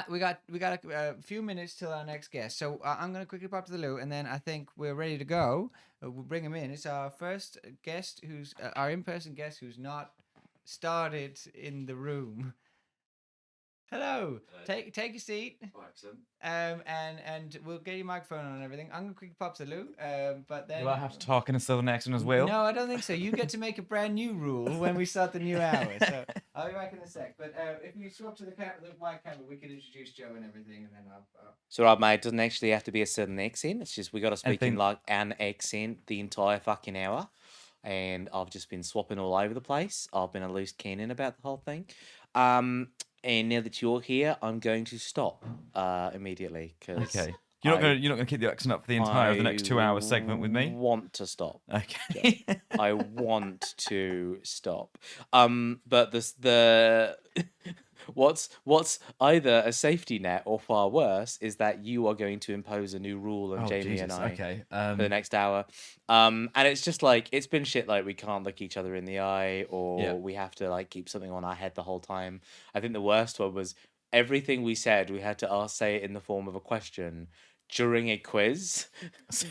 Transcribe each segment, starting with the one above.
We got a few minutes till our next guest, so I'm gonna quickly pop to the loo, and then I think we're ready to go. We'll bring him in. It's our first guest, who's our in-person guest, who's not started in the room. Hello. Take a seat. Oh, excellent. And we'll get your microphone on and everything. I'm gonna quickly pop to the loo. But then Do I have to talk in a southern accent as well? No, I don't think so. You get to make a brand new rule when we start the new hour. So I'll be back in a sec. But if you swap to the white camera, we can introduce Joe and everything, and then I'll. So, right, mate, it doesn't actually have to be a certain accent. It's just we got to speak in Anything- like an accent the entire fucking hour. And I've just been swapping all over the place. I've been a loose cannon about the whole thing. And now that you're here, I'm going to stop immediately. Okay. You're not gonna keep the accent up for the entire of the next 2 hour segment with me. Want to stop? Okay. I want to stop. But the what's either a safety net or far worse is that you are going to impose a new rule on Jamie and I Okay. for the next hour. And it's just like it's been shit. Like we can't look each other in the eye, or we have to like keep something on our head the whole time. I think the worst one was everything we said. We had to say it in the form of a question during a quiz. So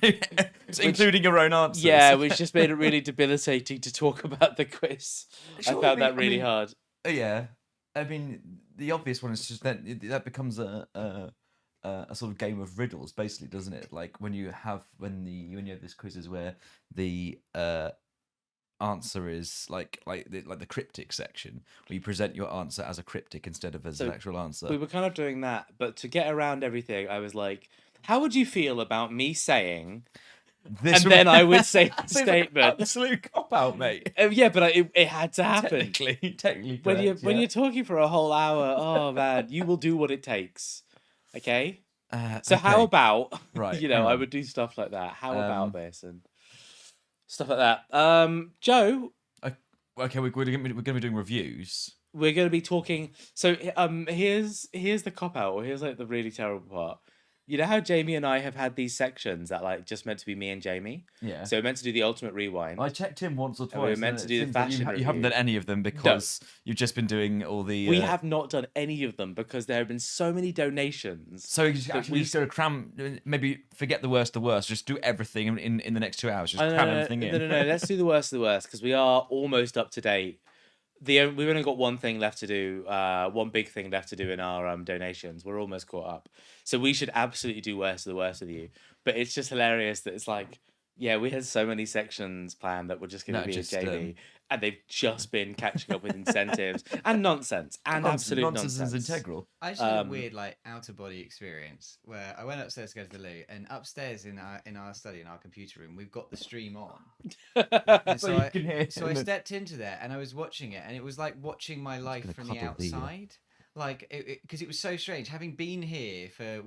including your own answers. Yeah, which just made it really debilitating to talk about the quiz. I found that really hard. Yeah. I mean, the obvious one is just that becomes a sort of game of riddles, basically, doesn't it? Like when you have this quizzes where the answer is like the cryptic section, where you present your answer as a cryptic instead of as an actual answer. We were kind of doing that, but to get around everything, I was like, "How would you feel about me saying?" Then I would say the statement. Absolute cop out, mate. Yeah, but it had to happen. Technically, When you're talking for a whole hour, oh man, you will do what it takes. Okay. So how about I would do stuff like that. How about this and stuff like that? Joe. Okay, we're going to be doing reviews. We're going to be talking. So here's the cop out, or here's like the really terrible part. You know how Jamie and I have had these sections that like just meant to be me and Jamie? Yeah. So we're meant to do the ultimate rewind. I checked in once or twice. We were meant to do the fashion you haven't done any of them because you've just been doing all the... We have not done any of them because there have been so many donations. So you just going to cram... Maybe forget the worst. Just do everything in the next 2 hours. Just cram everything in. No. Let's do the worst of the worst because we are almost up to date. We've only got one thing left to do, one big thing left to do in our donations. We're almost caught up. So we should absolutely do worst of the worst with you. But it's just hilarious that it's like, yeah, we had so many sections planned that were just going to be a Jamie. And they've just been catching up with incentives and nonsense and absolute nonsense. Nonsense is integral. I just had a weird outer body experience where I went upstairs to go to the loo, and upstairs in our study, in our computer room, we've got the stream on. So I stepped into there and I was watching it, and it was like watching my life from the outside. Because it was so strange having been here for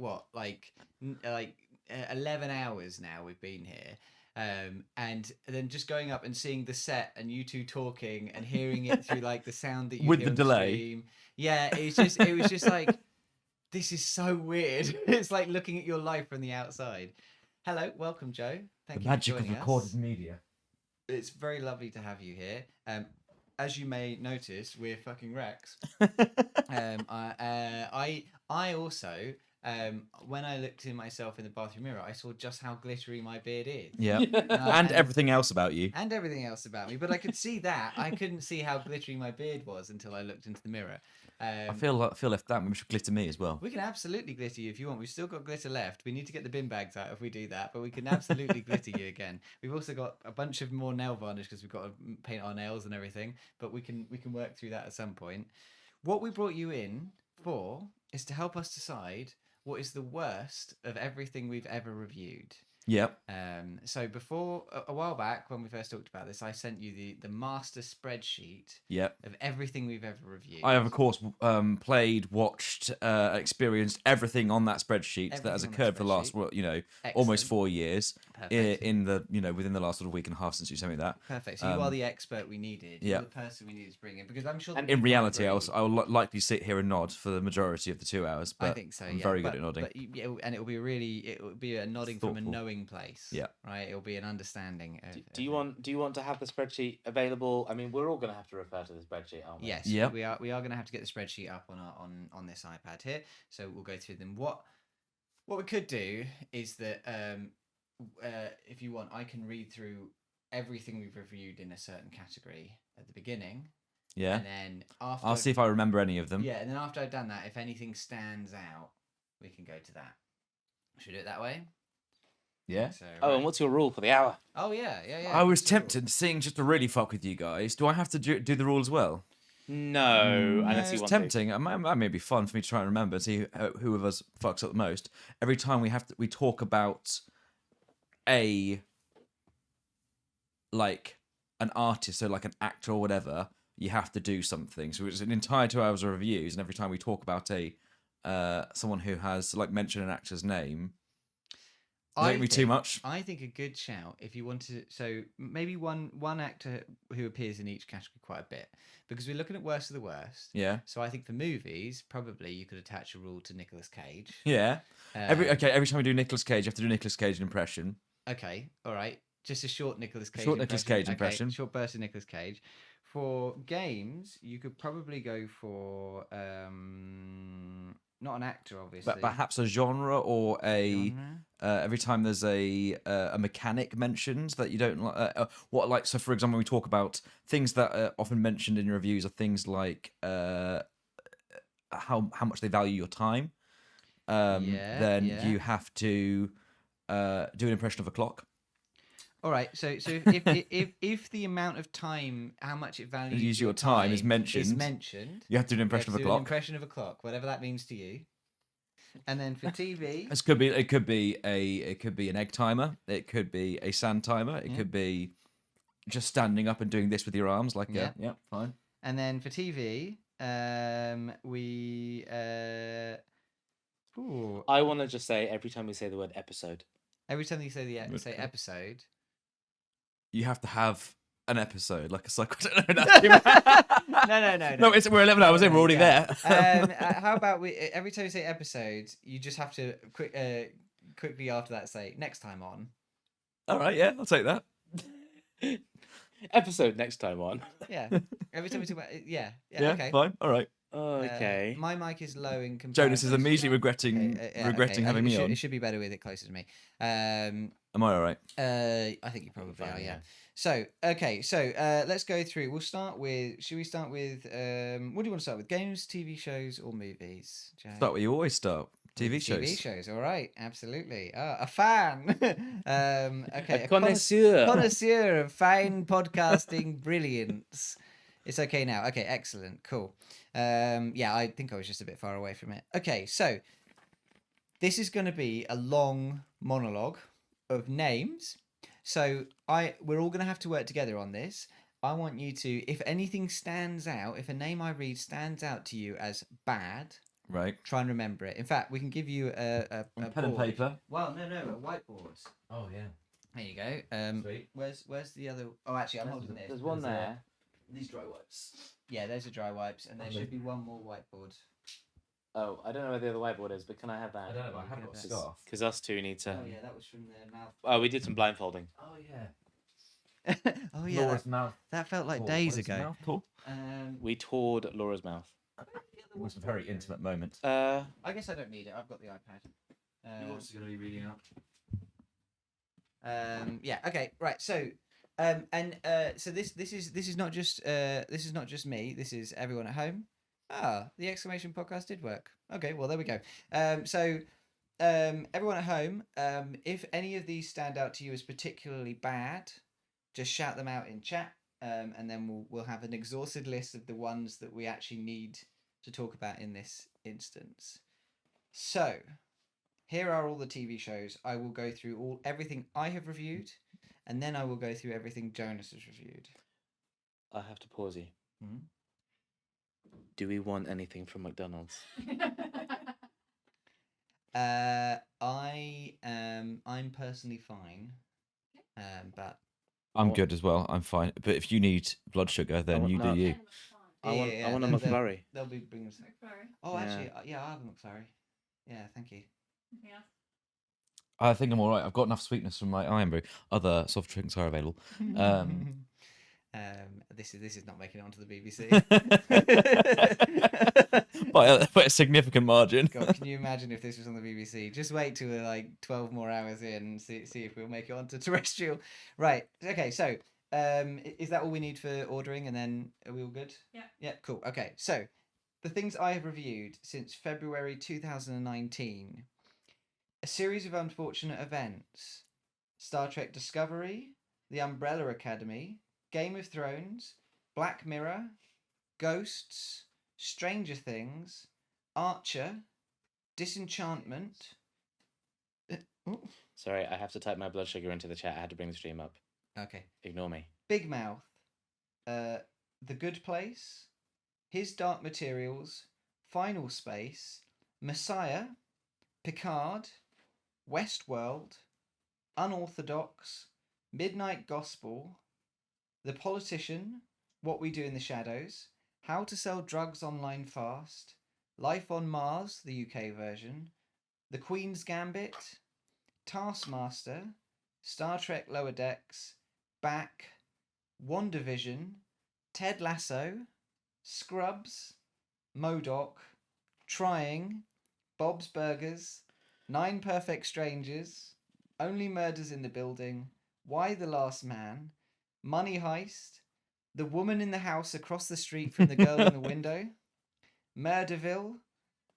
11 hours now. We've been here. And then just going up and seeing the set and you two talking and hearing it through like the sound that you with hear the on delay. Stream. Yeah, it was just like, this is so weird. It's like looking at your life from the outside. Hello, welcome, Joe. Thank you for joining us. The magic of recorded media. It's very lovely to have you here. As you may notice, we're fucking wrecks. I also. When I looked in myself in the bathroom mirror, I saw just how glittery my beard is. Yeah, and everything else about you. And everything else about me. But I could see that. I couldn't see how glittery my beard was until I looked into the mirror. I feel left out. We should glitter me as well. We can absolutely glitter you if you want. We've still got glitter left. We need to get the bin bags out if we do that. But we can absolutely glitter you again. We've also got a bunch of more nail varnish because we've got to paint our nails and everything. But we can work through that at some point. What we brought you in for is to help us decide what is the worst of everything we've ever reviewed. Yep. So before, a while back, when we first talked about this, I sent you the master spreadsheet of everything we've ever reviewed. I have, of course, played, watched, experienced everything on that spreadsheet that has occurred for the last, almost 4 years. In the, within the last sort of week and a half since you sent me that. Perfect. So you are the expert we needed. You're the person we needed to bring in, because I'm sure. And in reality, I will likely sit here and nod for the majority of the 2 hours. But I think so. I'm very good at nodding. And it will be a nodding from a knowing going place. Yeah. Right. It'll be an understanding. Do you want to have the spreadsheet available? I mean, we're all going to have to refer to the spreadsheet, aren't we? Yes. Yeah. We are going to have to get the spreadsheet up on this iPad here. So we'll go through them. What we could do is that if you want, I can read through everything we've reviewed in a certain category at the beginning. Yeah. And then after I'll see if I remember any of them. Yeah, and then after I've done that, if anything stands out, we can go to that. Should we do it that way? Yeah. So, Oh, and what's your rule for the hour? Oh yeah. I was What's the rule? tempted, seeing just to really fuck with you guys. Do I have to do the rule as well? No, unless you It's want tempting. It may be fun for me to try and remember, see who of us fucks up the most. Every time we talk about like an artist, so like an actor or whatever, you have to do something. So it's an entire 2 hours of reviews, and every time we talk about someone who has like mentioned an actor's name, don't be too much. I think a good shout if you want to. So maybe one actor who appears in each category quite a bit, because we're looking at worst of the worst. Yeah. So I think for movies, probably you could attach a rule to Nicolas Cage. Yeah. Every time we do Nicolas Cage, you have to do Nicolas Cage impression. Okay. All right. Just a short Nicolas Cage. Short Nicolas Cage impression. Short burst of Nicolas Cage. For games, you could probably go for not an actor, obviously. But perhaps a genre or a Genre? every time there's a mechanic mentioned that you don't like. So for example, when we talk about things that are often mentioned in reviews are things like how much they value your time. Then you have to do an impression of a clock. All right. So if the amount of time, how much it values Use your time is mentioned. You have to do an impression of a clock. An impression of a clock, whatever that means to you. And then for TV, it could be an egg timer. It could be a sand timer. It could be just standing up and doing this with your arms, like yeah, fine. And then for TV, we. I want to just say every time we say the word episode. Every time you say episode, you have to have an episode, like a cycle. no. No, we're 11 hours in. We're already there. How about every time you say episode, you just have to quickly after that say next time on. All right, yeah, I'll take that. Episode next time on. Yeah. Every time we talk about yeah, okay. Fine. All right. Okay. My mic is low in comparison. Jonas is immediately regretting having me on. It should be better with it closer to me. Am I all right? I think you probably are. Yeah. So let's go through. We'll start with. Should we start with? What do you want to start with? Games, TV shows, or movies? Jay? Start where you always start. TV shows. TV shows. All right. Absolutely. A fan. Okay. A connoisseur. Connoisseur of fine podcasting brilliance. It's okay now. Okay. Excellent. Cool. I think I was just a bit far away from it. Okay. So this is going to be a long monologue of names. So we're all going to have to work together on this. I want you to, if anything stands out, if a name I read stands out to you as bad, right, try and remember it. In fact, we can give you a pen and paper. Well, no, a whiteboard. Oh yeah. There you go. Sweet. Where's the other? Oh, actually, I'm holding this. There's one there. These dry wipes. Yeah, those are dry wipes, and there should be one more whiteboard. Oh, I don't know where the other whiteboard is, but can I have that? I don't know, but I have got a scarf. Because us two need to. Oh yeah, that was from the mouth. Oh, we did some blindfolding. Oh yeah. Oh yeah. Laura's mouth. That felt like Paul. days What is ago. Paul? We toured Laura's mouth. It was a very intimate moment. I guess I don't need it. I've got the iPad. You're also going to be reading out. Yeah. Okay. Right. So, so this is not just me. This is everyone at home. The exclamation podcast did work. Okay. Well, there we go. Everyone at home. If any of these stand out to you as particularly bad, just shout them out in chat. And then we'll have an exhausted list of the ones that we actually need to talk about in this instance. So, here are all the TV shows. I will go through everything I have reviewed, and then I will go through everything Jonas has reviewed. I have to pause you. Mm-hmm. Do we want anything from McDonald's? I'm personally fine, but I'm good as well. I'm fine. But if you need blood sugar, then you do you. I want a McFlurry. They'll be bringing us. McFlurry. Oh, Yeah. actually, yeah, I'll have a McFlurry. Yeah, thank you. Anything else? I think I'm all right. I've got enough sweetness from my iron brew. Other soft drinks are available. This is not making it onto the BBC. by a significant margin. God, can you imagine if this was on the BBC? Just wait till we're like 12 more hours in and see if we'll make it onto terrestrial. Right. Okay. So, is that all we need for ordering? And then are we all good? Yeah. Yeah. Cool. Okay. So, the things I have reviewed since February 2019: a series of unfortunate events, Star Trek Discovery, The Umbrella Academy, Game of Thrones, Black Mirror, Ghosts, Stranger Things, Archer, Disenchantment. Sorry, I have to type my blood sugar into the chat. I had to bring the stream up. Okay. Ignore me. Big Mouth, The Good Place, His Dark Materials, Final Space, Messiah, Picard, Westworld, Unorthodox, Midnight Gospel, The Politician, What We Do in the Shadows, How to Sell Drugs Online Fast, Life on Mars, the UK version, The Queen's Gambit, Taskmaster, Star Trek Lower Decks, Back, WandaVision, Ted Lasso, Scrubs, MODOK, Trying, Bob's Burgers, 9 Perfect Strangers, Only Murders in the Building, Why the Last Man, Money Heist, The Woman in the House Across the Street from the Girl in the Window, Murderville,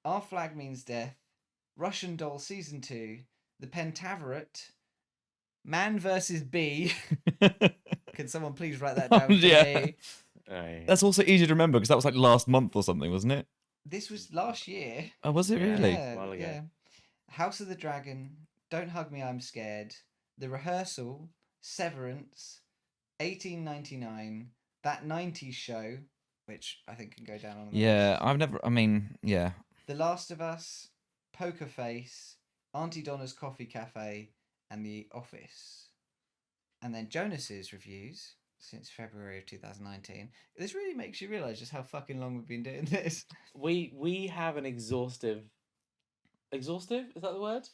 Our Flag Means Death, Russian Doll Season 2, The Pentaveret, Man vs. Bee. Can someone please write that down for me? That's also easy to remember because that was like last month or something, wasn't it? This was last year. Oh, was it really? Yeah, While ago. yeah. House of the Dragon, Don't Hug Me, I'm Scared, The Rehearsal, Severance, 1899, That 90s Show, which I think can go down on the Yeah, list. I've never. I mean, yeah. The Last of Us, Poker Face, Auntie Donna's Coffee Cafe, and The Office. And then Jonas's reviews since February of 2019. This really makes you realise just how fucking long we've been doing this. We have an exhaustive. Exhaustive? Is that the word?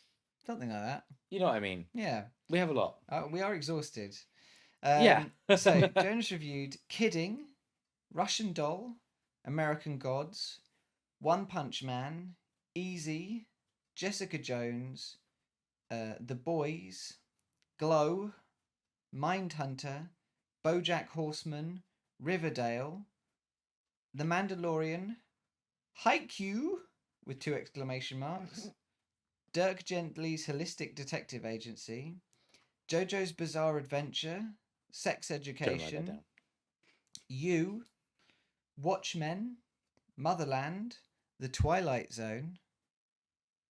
Something like that. You know what I mean. Yeah. We have a lot. We are exhausted. Yeah. So, Jonas reviewed Kidding, Russian Doll, American Gods, One Punch Man, Easy, Jessica Jones, The Boys, Glow, Mindhunter, BoJack Horseman, Riverdale, The Mandalorian, Haikyuu with 2 exclamation marks, Dirk Gently's Holistic Detective Agency, JoJo's Bizarre Adventure, Sex Don't write that Education, down. You, Watchmen, Motherland, The Twilight Zone,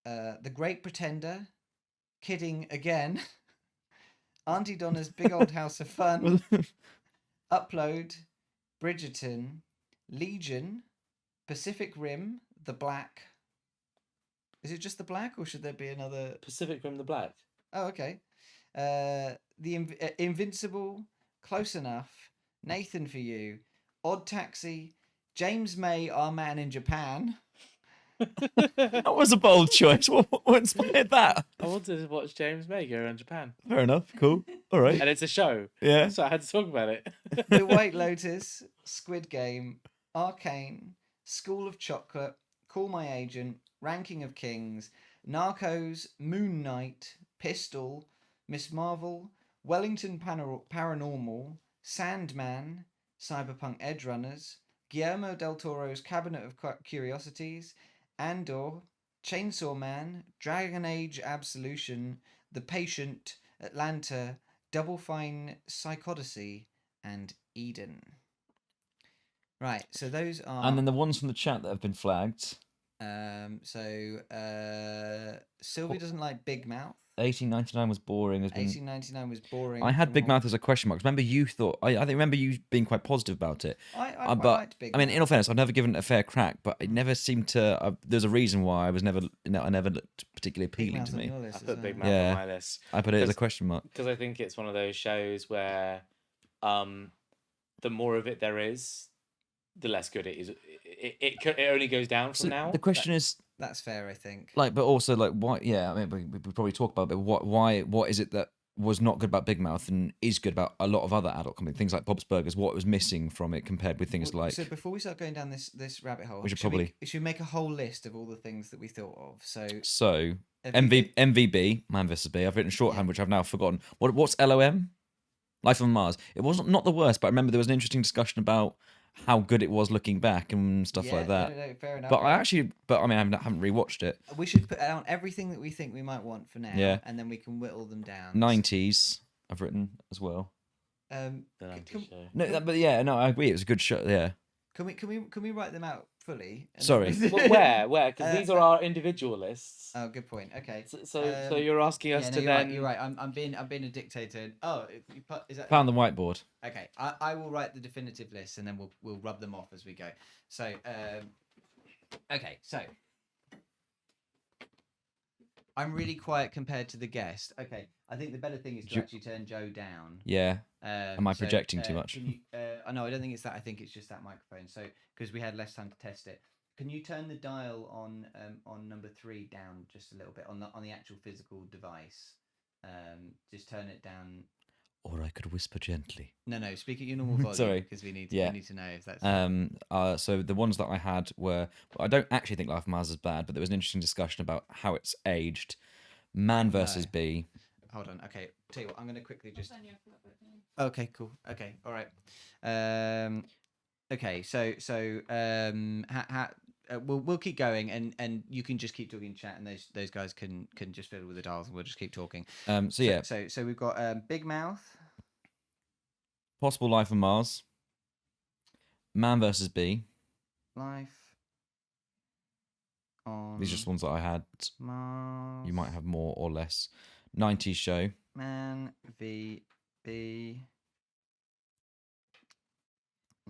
The Great Pretender, Kidding Again, Auntie Donna's Big Old House of Fun, Upload, Bridgerton, Legion, Pacific Rim, The Black. Is it just The Black, or should there be another? Pacific Rim the Black. Oh, okay. Invincible, Close Enough, Nathan for You, Odd Taxi, James May, Our Man in Japan. That was a bold choice. What inspired that? I wanted to watch James May go around Japan. Fair enough. Cool. All right. And it's a show. Yeah. So I had to talk about it. The White Lotus, Squid Game, Arcane, School of Chocolate, Call My Agent, Ranking of Kings, Narcos, Moon Knight, Pistol, Miss Marvel, Wellington Paranormal, Sandman, Cyberpunk Edge Runners, Guillermo del Toro's Cabinet of Curiosities, Andor, Chainsaw Man, Dragon Age Absolution, The Patient, Atlanta, Double Fine Psychodyssey, and Eden. Right, so those are. And then the ones from the chat that have been flagged. Sylvie doesn't like Big Mouth. 1899 was boring. 1899 was boring. I had from Big what- Mouth as a question mark. Remember, you thought I remember you being quite positive about it. I quite but liked Big I mean, Mouth. in all fairness, I've never given it a fair crack. But it never seemed to. There's a reason why I never looked particularly Big appealing Mouth's to on me. your I list as put Big well. Mouth Yeah. on my list. I put it as a Because- question mark. Because I think it's one of those shows where the more of it there is, the less good it is. It only goes down from So now. the question is, That's fair, I think. Like, but also like why? Yeah, I mean, we probably talk about, it, but what is it that was not good about Big Mouth and is good about a lot of other adult comedy things like Bob's Burgers? What was missing from it compared with things like? So before we start going down this rabbit hole, We should probably- we should make a whole list of all the things that we thought of. So have you- MVB, Man vs. Bee. I've written shorthand, which I've now forgotten. What's LOM? Life on Mars. It wasn't not the worst, but I remember there was an interesting discussion about how good it was looking back and stuff like that. No, fair enough. But I mean, I haven't rewatched it. We should put out everything that we think we might want for now, Yeah. and then we can whittle them down. 90s, I've written as well. The Can, 90s show. No, but yeah, no, I agree. It was a good show. Yeah. can we write them out fully? And Sorry. then- Well, where? Because these are our individual lists. Oh, good point. Okay. So you're asking us Yeah, no, to you're then. right. You're right. I'm being a dictator. Oh, is that Found the whiteboard. okay? I will write the definitive list, and then we'll rub them off as we go. So, okay. So, I'm really quiet compared to the guest. Okay. I think the better thing is to actually turn Joe down. Yeah. Am I projecting too much? Can you, no, I don't think it's that. I think it's just that microphone. So, because we had less time to test it, can you turn the dial on number 3 down just a little bit on the actual physical device? Just turn it down. Or I could whisper gently. No. Speak at your normal volume. Sorry. Because we need Yeah. to know if that's. So the ones that I had were, I don't actually think Life of Mars is bad, but there was an interesting discussion about how it's aged. Man versus No. Bee. Hold on. Okay. Tell you what. I'm gonna quickly just. Okay. Cool. Okay. All right. Okay. So we'll keep going, and you can just keep talking in chat, and those guys can just fiddle with the dials, and we'll just keep talking. So yeah, So we've got Big Mouth, Possible Life on Mars. Man versus Bee. Life on These are just ones that I had. Mars. You might have more or less. 90s show. Man v B.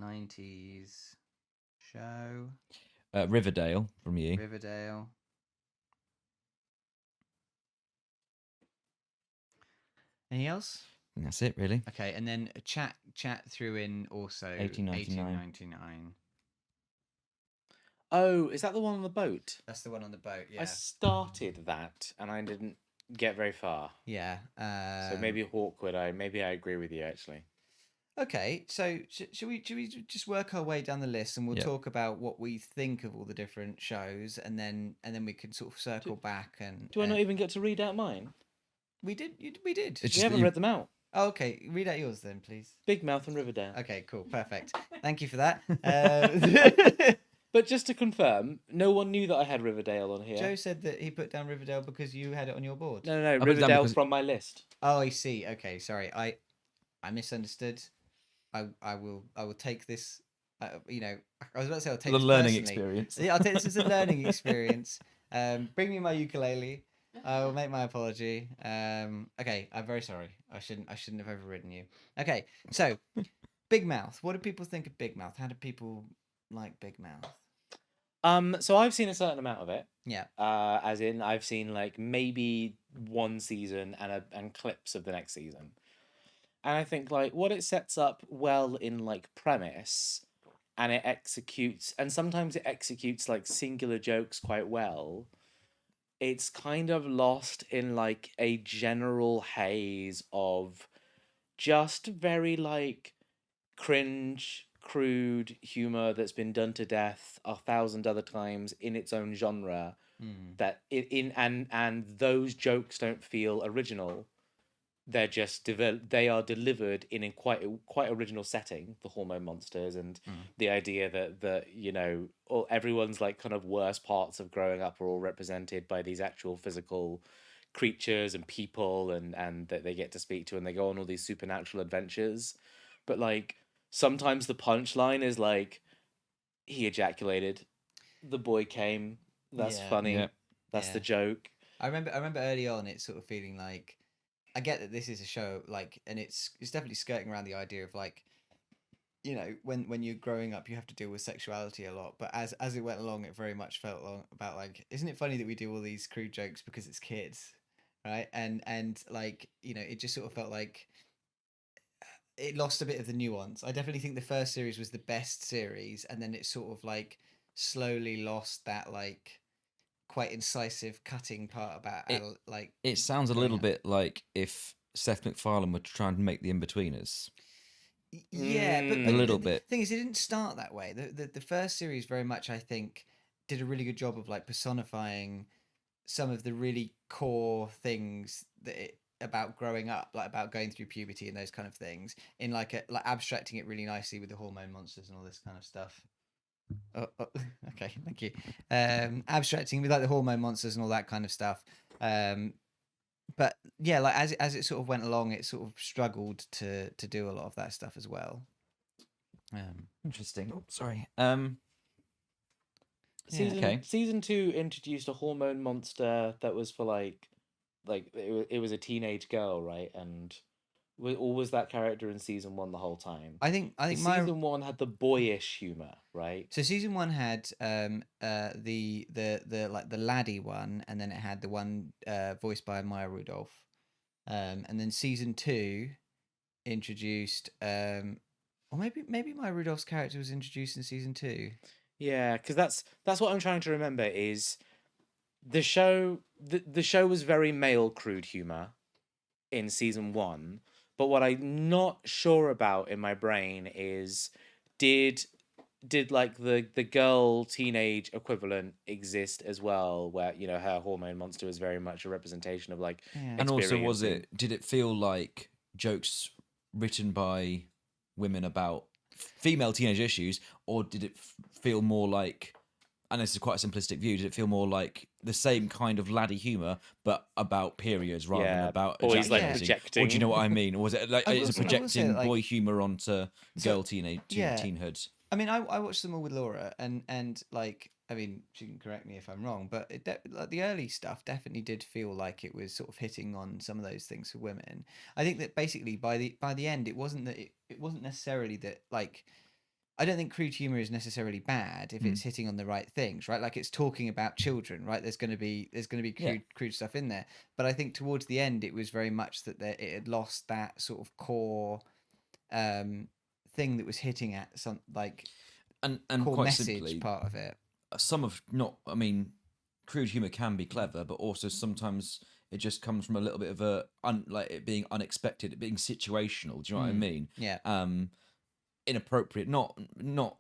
90s show. Riverdale from you. Riverdale. Anything else? And that's it, really. Okay, and then chat threw in also 1899. 1899. Oh, is that the one on the boat? That's the one on the boat. Yeah. I started that and I didn't get very far. Yeah. So maybe awkward. I agree with you actually. Okay, so should we just work our way down the list, and we'll Yeah. talk about what we think of all the different shows, and then we can sort of circle back and. Do I not even get to read out mine? We did. We did. It's You just haven't that read them out. Oh, okay, read out yours then, please. Big Mouth and Riverdale. Okay, cool, perfect. Thank you for that. But just to confirm, no one knew that I had Riverdale on here. Joe said that he put down Riverdale because you had it on your board. No, put it down Riverdale's because- from my list. Oh, I see. Okay, sorry. I misunderstood. I will take this. I was about to say I'll take the this learning personally. experience. Yeah, I'll take this as a learning experience. Bring me my ukulele. I will make my apology. Okay, I'm very sorry. I shouldn't have overridden you. Okay, so Big Mouth. What do people think of Big Mouth? How do people like Big Mouth? So I've seen a certain amount of it. Yeah. As in, I've seen like maybe one season and clips of the next season, and I think like what it sets up well in like premise, and it executes, and sometimes it executes like singular jokes quite well. It's kind of lost in like a general haze of just very like cringe, crude humor that's been done to death 1,000 other times in its own genre. That and those jokes don't feel original. They're just they are delivered in quite original setting. The hormone monsters and the idea that everyone's like kind of worst parts of growing up are all represented by these actual physical creatures and people and that they get to speak to, and they go on all these supernatural adventures. But like sometimes the punchline is like, he ejaculated, the boy came. That's Yeah. funny. Yeah. That's the Yeah. joke. I remember early on it sort of feeling like, I get that this is a show like, and it's definitely skirting around the idea of like, when you're growing up you have to deal with sexuality a lot, but as it went along it very much felt about like, isn't it funny that we do all these crude jokes because it's kids, right? And like, it just sort of felt like it lost a bit of the nuance. I definitely think the first series was the best series, and then it sort of like slowly lost that like quite incisive, cutting part about like It sounds a growing little up. bit like if Seth MacFarlane were trying to make the In-Betweeners. Yeah, but A but little the bit. thing is, it didn't start that way. The first series very much, I think, did a really good job of like personifying some of the really core things about growing up, like about going through puberty and those kind of things, in like abstracting it really nicely with the hormone monsters and all this kind of stuff. Oh, okay, thank you. Abstracting with like the hormone monsters and all that kind of stuff. But yeah, like as it sort of went along, it sort of struggled to do a lot of that stuff as well. Interesting. Oh, sorry. Yeah. Okay. Season 2 introduced a hormone monster that was for it was a teenage girl, right? And or was that character in season 1 the whole time? I think my Season 1 had the boyish humor, right? so season 1 had the like the laddie one, and then it had the one voiced by Maya Rudolph, and then season 2 introduced or maybe Maya Rudolph's character was introduced in season 2. Yeah, because that's what I'm trying to remember is the show. The show was very male crude humor in season 1, but what I'm not sure about in my brain is did like the girl teenage equivalent exist as well, where her hormone monster is very much a representation of like Yeah. And also, experiencing. did it feel like jokes written by women about female teenage issues, or did it feel more like, and this is quite a simplistic view, did it feel more like the same kind of laddie humour, but about periods rather than Yeah, about boys like ejaculating? Or do projecting. you know what I mean? Or was it like I is it will say projecting that, like, boy humour onto girl yeah. teenhood? I mean, I watched them all with Laura, and like, I mean, she can correct me if I'm wrong, but like the early stuff definitely did feel like it was sort of hitting on some of those things for women. I think that basically by the end, it wasn't that it wasn't necessarily that, like, I don't think crude humor is necessarily bad if it's hitting on the right things, right? Like, it's talking about children, right? There's going to be Yeah. crude stuff in there, but I think towards the end, it was very much that it had lost that sort of core thing that was hitting at some like And core quite message simply, part of it. some of not, I mean, crude humor can be clever, but also sometimes it just comes from a little bit of like it being unexpected, it being situational. Do you know what I mean? Yeah. Inappropriate, not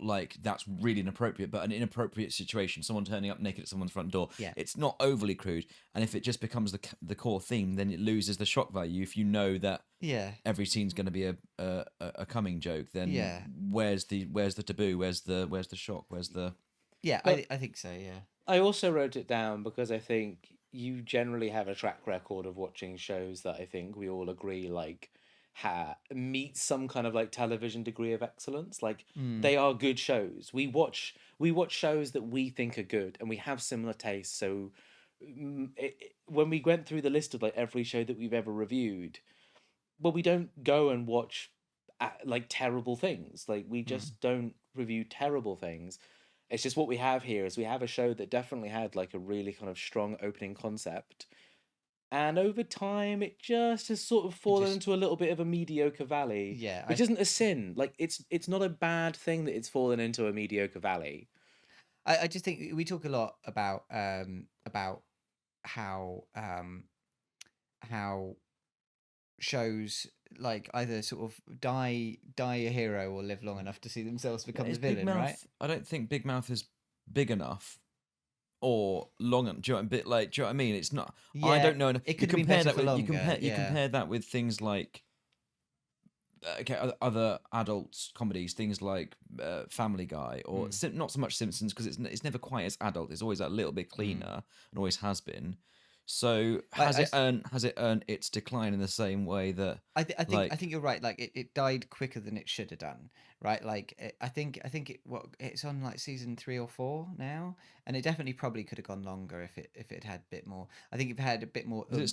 like that's really inappropriate, but an inappropriate situation, someone turning up naked at someone's front door. Yeah. It's not overly crude, and if it just becomes the core theme, then it loses the shock value. If you know that Yeah. every scene's going to be a coming joke, then Yeah. where's the taboo, where's the shock, where's the Yeah, But- I think so, yeah. I also wrote it down because I think you generally have a track record of watching shows that I think we all agree like meet some kind of like television degree of excellence. Like they are good shows. We watch shows that we think are good, and we have similar tastes. So when we went through the list of like every show that we've ever reviewed, well, we don't go and watch like terrible things. Like we just don't review terrible things. It's just what we have here is we have a show that definitely had like a really kind of strong opening concept, and over time it just has sort of fallen just- into a little bit of a mediocre valley. Yeah, which isn't a sin. Like it's not a bad thing that it's fallen into a mediocre valley. I just think we talk a lot about how shows like either sort of die a hero or live long enough to see themselves become the Is Big villain, Mouth, right? I don't think Big Mouth is big enough or long enough. Do you know, a bit like, do you know what I mean? It's not. I Yeah, don't know enough. it You could have been compare better that for with you longer, compare that with things like other adults comedies, things like Family Guy, or not so much Simpsons, because it's never quite as adult. It's always a little bit cleaner and always has been. So has it earned its decline in the same way that I think you're right. Like it died quicker than it should have done, right? Like I think it's on like season 3 or 4 now, and it definitely probably could have gone longer if it had a bit more. I think if it had a bit more. is it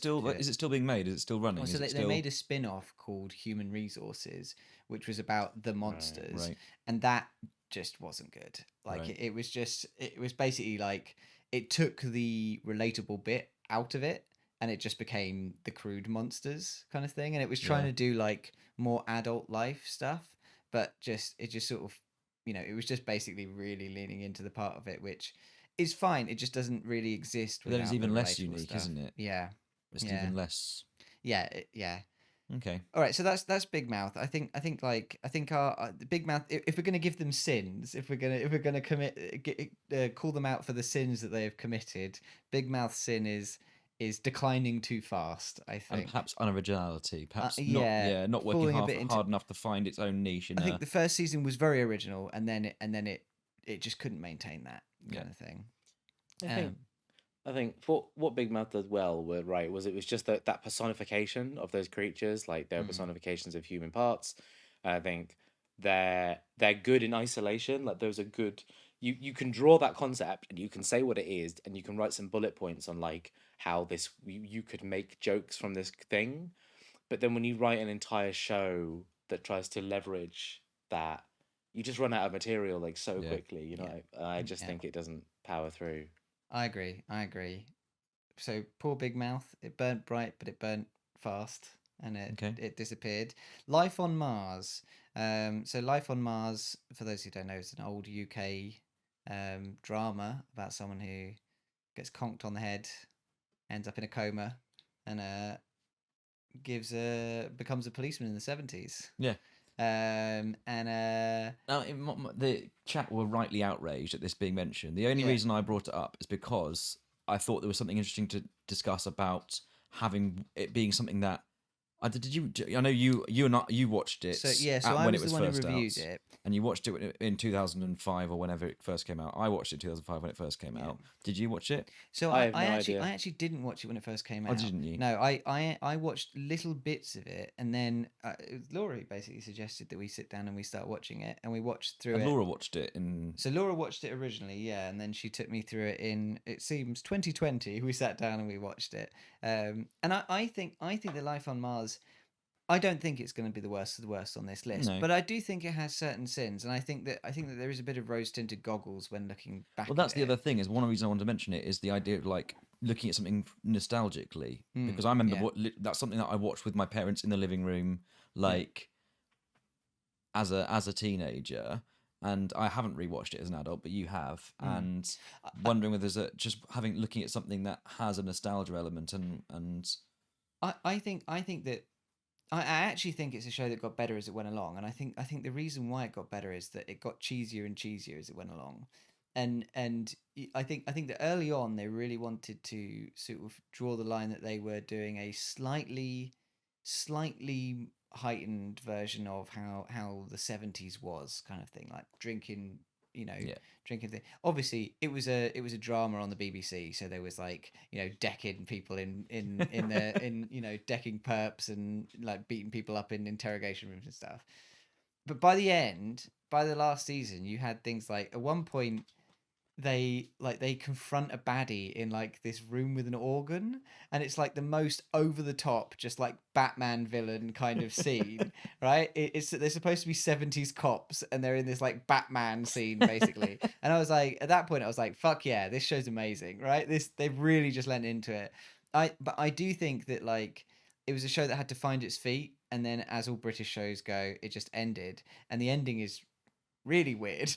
still being made? Is it still running? Well, so Is it they still... made a spin-off called Human Resources, which was about the monsters, right. and that just wasn't good. Like Right. it was basically like it took the relatable bit out of it, and it just became the crude monsters kind of thing, and it was trying to do like more adult life stuff, but it just sort of, it was just basically really leaning into the part of it which is fine. It just doesn't really exist. But then it's without even the less relatable unique, stuff. isn't it? Yeah, It's Yeah. even less. yeah, yeah. Okay. All right, so that's Big Mouth. I think our the Big Mouth. If we're gonna give them sins, if we're gonna call them out for the sins that they have committed, Big Mouth's sin is declining too fast. I And think. perhaps unoriginality. Perhaps yeah, not working falling a bit into- hard enough to find its own niche. I think the first season was very original, and then it just couldn't maintain that kind of thing. I think for what Big Mouth does well, was it was just that personification of those creatures, like they're personifications of human parts. I think they're good in isolation. Like those are good. You can draw that concept and you can say what it is and you can write some bullet points on like how this you could make jokes from this thing. But then when you write an entire show that tries to leverage that, you just run out of material like so quickly. You know, I just think it doesn't power through. I agree. So poor Big Mouth. It burnt bright, but it burnt fast, and it disappeared. Life on Mars. So Life on Mars, for those who don't know, is an old UK drama about someone who gets conked on the head, ends up in a coma, and becomes a policeman in the 70s. Yeah. And Now, the chat were rightly outraged at this being mentioned. The only reason I brought it up is because I thought there was something interesting to discuss about having it being something that I know you watched it. So I when was it was the one who first reviewed out, it, and you watched it in 2005 or whenever it first came out. I watched it in 2005 when it first came out. Did you watch it? So I I have no actually idea. I actually didn't watch it when it first came out. Oh, didn't you? No, I watched little bits of it, and then Laura basically suggested that we sit down and we start watching it, and we watched through And it. Laura watched it in. So Laura watched it originally, yeah, and then she took me through it in, it seems, 2020. We sat down and we watched it, and I think the Life on Mars, I don't think it's going to be the worst of the worst on this list, No. but I do think it has certain sins, and I think that there is a bit of rose-tinted goggles when looking back. Well, that's at the it. other thing. Is one reason I wanted to mention it is the idea of like looking at something nostalgically, because I remember that's something that I watched with my parents in the living room, like as a teenager. And I haven't rewatched it as an adult, but you have, and wondering whether there's just looking at something that has a nostalgia element, and I think that I actually think it's a show that got better as it went along, and I think the reason why it got better is that it got cheesier and cheesier as it went along, and I think that early on they really wanted to sort of draw the line that they were doing a slightly heightened version of how the 70s was, kind of thing, like drinking, drinking thing. Obviously it was a drama on the BBC, so there was like, decking people in decking perps and like beating people up in interrogation rooms and stuff. But by the last season, you had things like, at one point they confront a baddie in like this room with an organ, and it's like the most over the top, just like Batman villain kind of scene. Right, they're supposed to be 70s cops and they're in this like Batman scene basically. And I was like, at that point I was like, fuck yeah, this show's amazing, right? They've really just lent into it. But I do think that like it was a show that had to find its feet, and then, as all British shows go, it just ended, and the ending is really weird.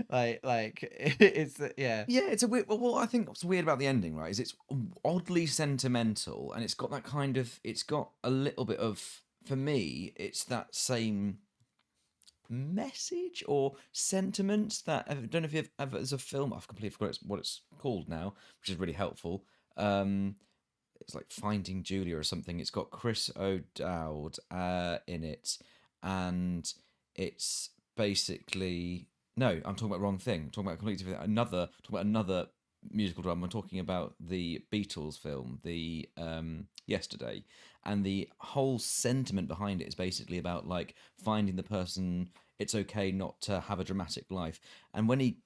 like it's it's a weird. Well, I think what's weird about the ending, right, is it's oddly sentimental, and it's got that kind of. It's got a little bit of. For me, it's that same message or sentiment that I don't know if you've ever. There's a film, I've completely forgot what it's called now, which is really helpful. It's like Finding Julia or something. It's got Chris O'Dowd in it, and it's basically I'm talking about the wrong thing. I'm talking about completely different. Another musical drama. I'm talking about the Beatles film, the Yesterday, and the whole sentiment behind it is basically about like finding the person. It's okay not to have a dramatic life. And when he,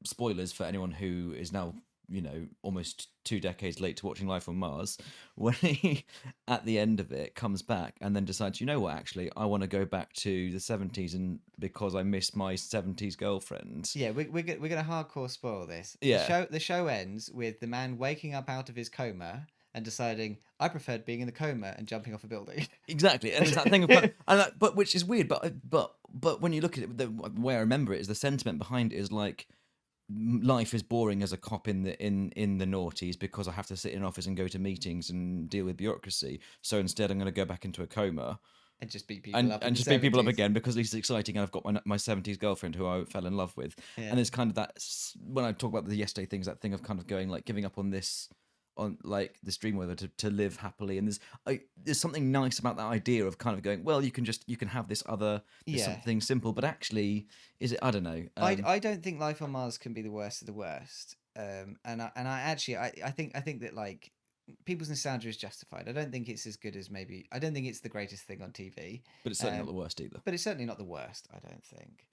spoilers for anyone who is now almost 2 decades late to watching Life on Mars, when he, at the end of it, comes back and then decides, actually, I want to go back to the 70s, and because I miss my 70s girlfriend. Yeah, we're gonna hardcore spoil this. Yeah. The show ends with the man waking up out of his coma and deciding, I preferred being in the coma and jumping off a building. Exactly, and there's that thing but which is weird, but when you look at it, the way I remember it is the sentiment behind it is like, life is boring as a cop in the noughties because I have to sit in an office and go to meetings and deal with bureaucracy. So instead, I'm going to go back into a coma And just beat people up in the just beat people up 70s. again because at least it's exciting. And I've got my 70s girlfriend who I fell in love with. Yeah. And there's kind of that, when I talk about the yesterday things, that thing of kind of going like giving up on this, on like this dream, whether to live happily. And there's something nice about that idea of kind of going, well, you can have this other, there's Yeah. something simple, but actually, is it? I don't know. I don't think life on Mars can be the worst of the worst. And I actually I think that like people's nostalgia is justified. I don't think it's as good as maybe. I don't think it's the greatest thing on TV. But it's certainly not the worst either. But it's certainly not the worst. I don't think.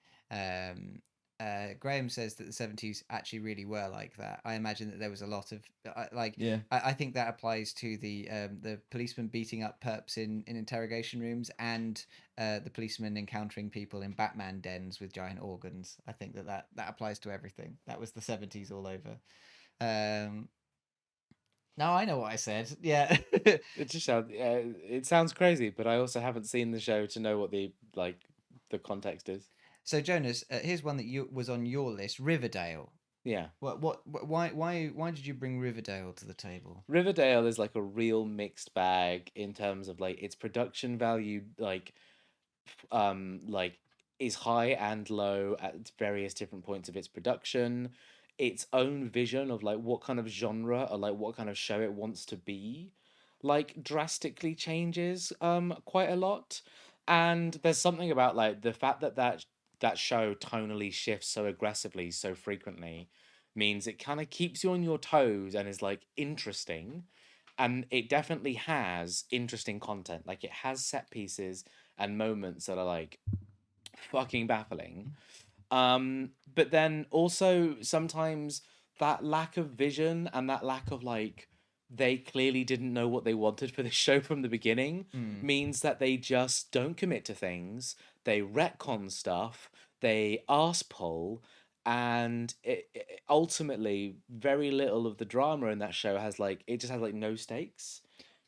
Graham says that the 70s actually really were like that. I imagine that there was a lot of Yeah. I think that applies to the policeman beating up perps in interrogation rooms and the policeman encountering people in Batman dens with giant organs. I think that applies to everything. That was the 70s all over. No, I know what I said. Yeah. It just sounds it sounds crazy, but I also haven't seen the show to know what the context is. So Jonas, here's one that was on your list, Riverdale. Yeah. Why did you bring Riverdale to the table? Riverdale is like a real mixed bag in terms of like its production value, like is high and low at various different points of its production. Its own vision of like what kind of genre or like what kind of show it wants to be, like drastically changes quite a lot. And there's something about like the fact that show tonally shifts so aggressively so frequently means it kind of keeps you on your toes and is like interesting. And it definitely has interesting content. Like it has set pieces and moments that are like fucking baffling. But then also sometimes that lack of vision and that lack of like they clearly didn't know what they wanted for the show from the beginning means that they just don't commit to things. They retcon stuff. They arse pull, and it ultimately very little of the drama in that show has like it just has like no stakes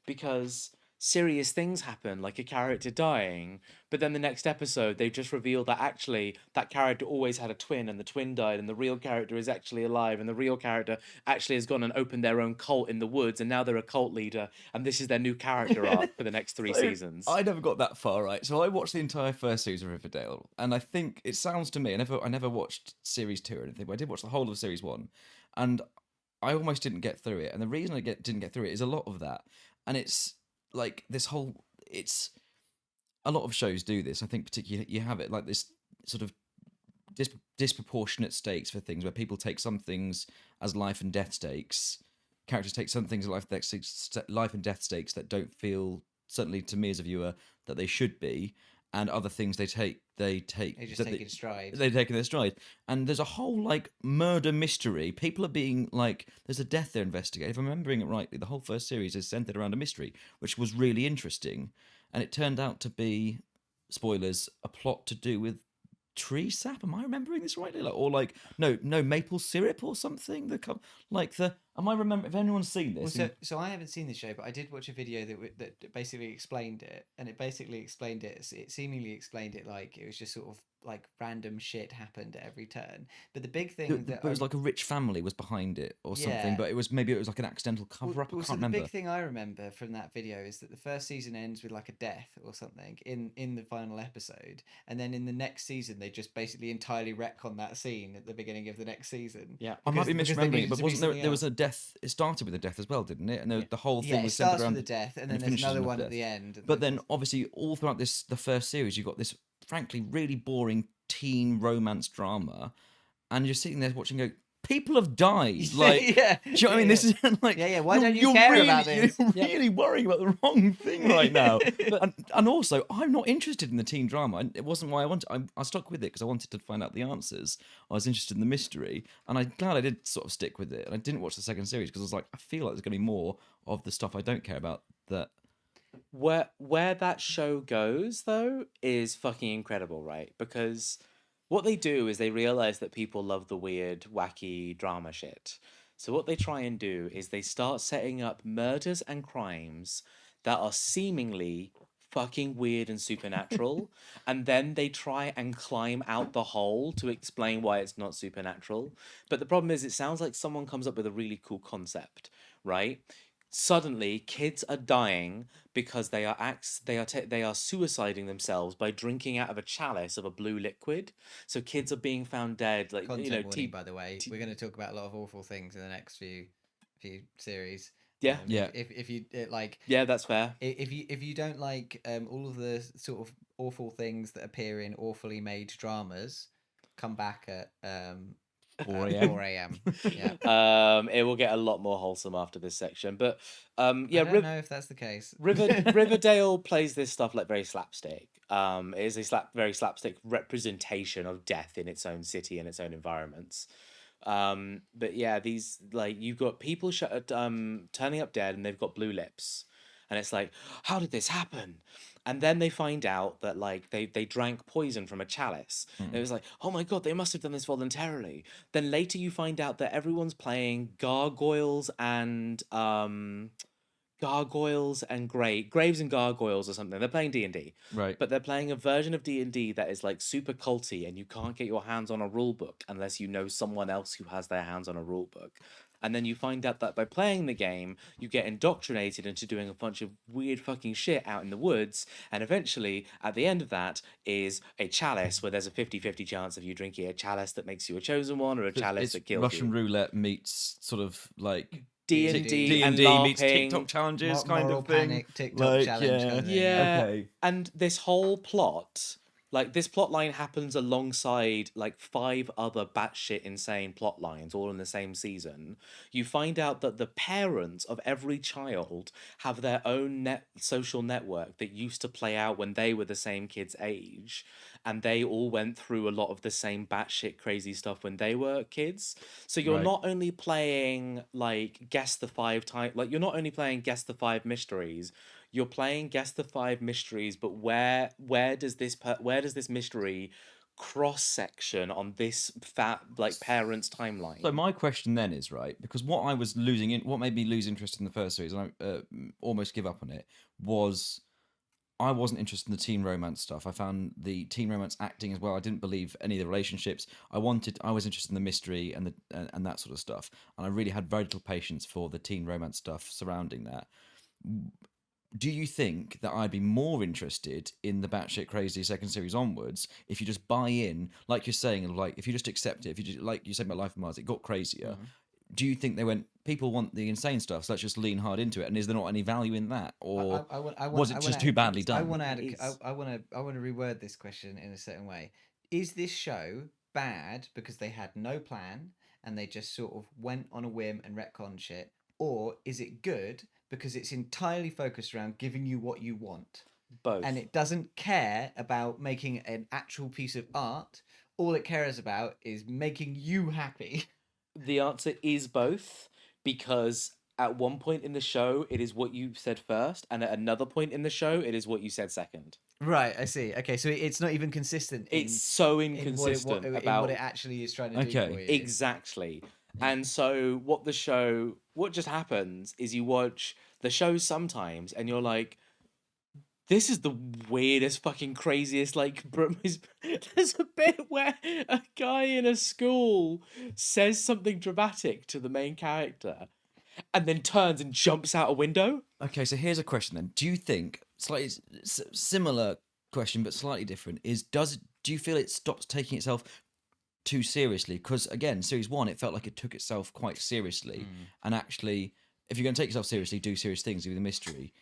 because serious things happen, like a character dying, but then the next episode they've just revealed that actually that character always had a twin and the twin died and the real character is actually alive and the real character actually has gone and opened their own cult in the woods and now they're a cult leader and this is their new character arc for the next 3 seasons. I never got that far, right? So I watched the entire first series of Riverdale, and I think it sounds to me, I never watched series 2 or anything, but I did watch the whole of series 1, and I almost didn't get through it. And the reason didn't get through it is a lot of that, and it's like this whole, it's a lot of shows do this. I think particularly you have it like this sort of disproportionate stakes for things where people take some things as life and death stakes. Characters take some things as life and death stakes that don't feel, certainly to me as a viewer, that they should be, and other things they just take it in stride. They take it in stride. And there's a whole like murder mystery. People are being like, there's a death they're investigating. If I'm remembering it rightly, the whole first series is centered around a mystery, which was really interesting. And it turned out to be, spoilers, a plot to do with tree sap. Am I remembering this rightly? No maple syrup or something. Am I remembering? If anyone's seen this, so I haven't seen the show, but I did watch a video that basically explained it, and it basically explained it. It seemingly explained it like it was just sort of like random shit happened at every turn. But the big thing it was like a rich family was behind it or something. But it was like an accidental cover up. I can't remember. The big thing I remember from that video is that the first season ends with like a death or something in the final episode, and then in the next season they just basically entirely retcon that scene at the beginning of the next season. Yeah, I might be misremembering it, but wasn't there was a death? It started with a death as well, didn't it? And the whole thing was centered around the death, and then there's another one at the end. But then obviously all throughout the first series, you've got this frankly really boring teen romance drama, and you're sitting there watching go, people have died. Like, yeah. Do you know what I mean? This is like, why don't you care about this? You're really worrying about the wrong thing right now. and also, I'm not interested in the teen drama. It wasn't why I wanted. I stuck with it because I wanted to find out the answers. I was interested in the mystery, and I'm glad I did sort of stick with it. And I didn't watch the second series because I was like, I feel like there's going to be more of the stuff I don't care about. That where that show goes though is fucking incredible, right? Because what they do is they realize that people love the weird, wacky drama shit. So what they try and do is they start setting up murders and crimes that are seemingly fucking weird and supernatural, and then they try and climb out the hole to explain why it's not supernatural. But the problem is, it sounds like someone comes up with a really cool concept, right? Suddenly, kids are dying because they are they are suiciding themselves by drinking out of a chalice of a blue liquid. So kids are being found dead, like Content warning, by the way. We're going to talk about a lot of awful things in the next few series. Yeah. Yeah. If you like, Yeah, that's fair. if you don't like all of the sort of awful things that appear in awfully made dramas, come back at 4 a.m. 4 a.m. Yeah. It will get a lot more wholesome after this section, but I yeah, don't know if that's the case. Riverdale plays this stuff like very slapstick. It is a very slapstick representation of death in its own city and its own environments. But yeah, these, like, you've got people turning up dead and they've got blue lips, and it's like, how did this happen? And then they find out that, like, they drank poison from a chalice. And it was like, oh my god, they must have done this voluntarily. Then later you find out that everyone's playing gargoyles and graves and gargoyles or something. They're playing D&D. Right. But they're playing a version of D&D that is like super culty, and you can't get your hands on a rule book unless you know someone else who has their hands on a rule book. And then you find out that by playing the game, you get indoctrinated into doing a bunch of weird fucking shit out in the woods. And eventually, at the end of that, is a chalice where there's a 50-50 chance of you drinking a chalice that makes you a chosen one, or a chalice It's that kills Russian you. roulette meets sort of like D&D and D&D meets LARPing. TikTok challenges kind Moral of thing. panic, TikTok challenge kind of thing. Yeah. Okay. And this whole plot, like, this plot line happens alongside like 5 other batshit insane plot lines, all in the same season. You find out that the parents of every child have their own social network that used to play out when they were the same kid's age, and they all went through a lot of the same batshit crazy stuff when they were kids. So you're Right. not only playing like Guess the 5 you're not only playing Guess the 5 mysteries. You're playing Guess the 5 mysteries, but where does this mystery cross section on this parents' timeline? So my question then is, right, because what made me lose interest in the first series, and I almost give up on it, was I wasn't interested in the teen romance stuff. I found the teen romance acting as well. I didn't believe any of the relationships. I was interested in the mystery and and that sort of stuff, and I really had very little patience for the teen romance stuff surrounding that. Do you think that I'd be more interested in the batshit crazy second series onwards if you just buy in, like you're saying, like if you just accept it, if you just, like you said about Life of Mars, it got crazier. Do you think they went, people want the insane stuff, so let's just lean hard into it? And is there not any value in that, or was it just too badly done? I want to reword this question in a certain way. Is this show bad because they had no plan and they just sort of went on a whim and retconned shit, or is it good because it's entirely focused around giving you what you want? Both. And it doesn't care about making an actual piece of art. All it cares about is making you happy. The answer is both, because at one point in the show, it is what you said first, and at another point in the show, it is what you said second. Right, I see. Okay, so it's not even consistent. It's so inconsistent in about what it actually is trying to do for you. Exactly. And so what just happens is you watch the show sometimes and you're like, this is the weirdest, fucking craziest, like, there's a bit where a guy in a school says something dramatic to the main character and then turns and jumps out a window. Okay, so here's a question then. Do you think, slightly similar question but slightly different, do you feel it stops taking itself too seriously? Because again, series 1, it felt like it took itself quite seriously, and actually, if you're going to take yourself seriously, do serious things with the mystery.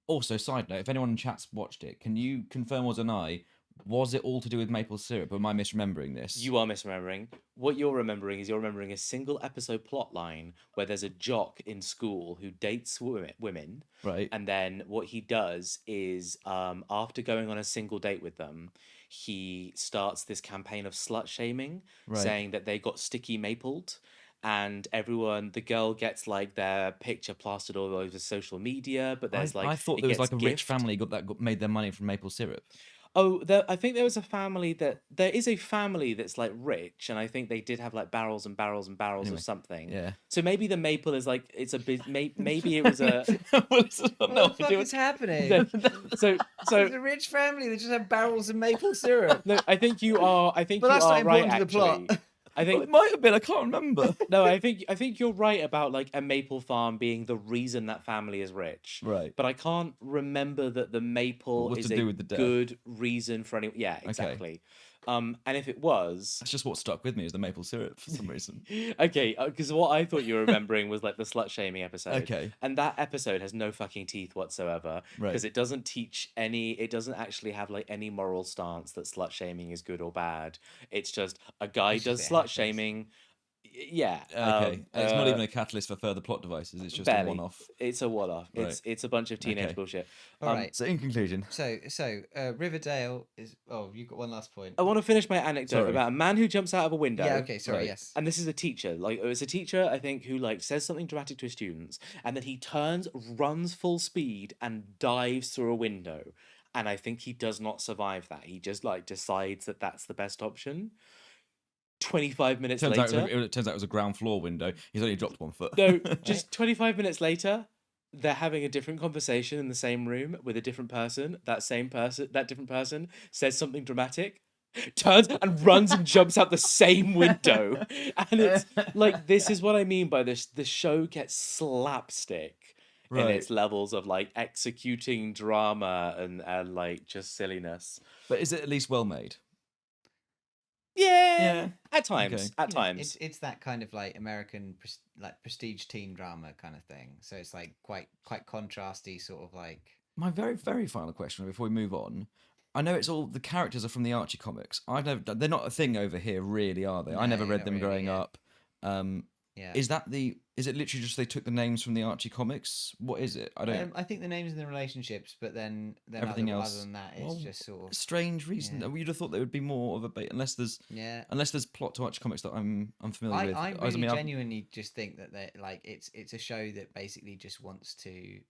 Also, side note, if anyone in chat's watched it, can you confirm or deny, was it all to do with maple syrup, or am I misremembering this? You are misremembering. What you're remembering is you're remembering a single episode plot line where there's a jock in school who dates women. Right. And then what he does is, after going on a single date with them, he starts this campaign of slut shaming, saying that they got sticky mapled. And the girl gets like their picture plastered all over social media, but there's I thought there was like a rich family made their money from maple syrup. Oh, I think there was a family there is a family that's like rich, and I think they did have like barrels and barrels and barrels Anyway, of something. yeah. So maybe the maple is like it's a bit. Maybe it was a. Well, it's got What no the fuck idea is happening? No, so It's a rich family that just have barrels of maple syrup. no, I think you are. I think But you that's not are right. important to the Actually, plot. I Well, think it might have been. I can't remember. no. I think you're right about like a maple farm being the reason that family is rich. Right. But I can't remember that the maple What is to a do with the death. good reason for any. Yeah, exactly. And if it was, That's just what stuck with me is the maple syrup for some reason. okay, because what I thought you were remembering was like the slut shaming episode. Okay. And that episode has no fucking teeth whatsoever Right. because it doesn't teach any. It doesn't actually have like any moral stance that slut shaming is good or bad. It's just a guy It's does just it slut happens. shaming. Yeah. Okay. It's not even a catalyst for further plot devices. It's just barely. a one-off. It's a one-off. Right. It's a bunch of teenage Okay. bullshit. All right. So in conclusion, So Riverdale is. Oh, you've got one last point. I want to finish my anecdote Sorry. about a man who jumps out of a window. Yeah. Okay. Sorry. Right. Yes. And this is a teacher. Like it's a teacher, I think, who like says something dramatic to his students, and then he turns, runs full speed, and dives through a window. And I think he does not survive that. He just like decides that that's the best option. 25 minutes turns out later, it turns out it was a ground floor window. He's only dropped 1 foot. no, just 25 minutes later, they're having a different conversation in the same room with a different person. That different person says something dramatic, turns and runs and jumps out the same window. And it's like, this is what I mean by this. The show gets slapstick in Right. its levels of like executing drama and like just silliness. But is it at least well made? Yeah, Yeah. at times. Okay. At You know, times. it's that kind of like American like prestige teen drama kind of thing. So it's like quite contrasty, sort of like. My very, very final question before we move on. I know it's all the characters are from the Archie comics. They're not a thing over here, really, are they? I never No, read not them really, growing yeah. up. Yeah. Is it literally just they took the names from the Archie comics? What is it? I don't. I think the names and the relationships, but then Everything other else. than that, it's Well, just sort of. Strange reason. Yeah. You'd have thought there would be more of a bait, unless there's Yeah. plot to Archie comics that I'm familiar with. I I really mean, I've- genuinely just think that they like it's a show that basically just wants to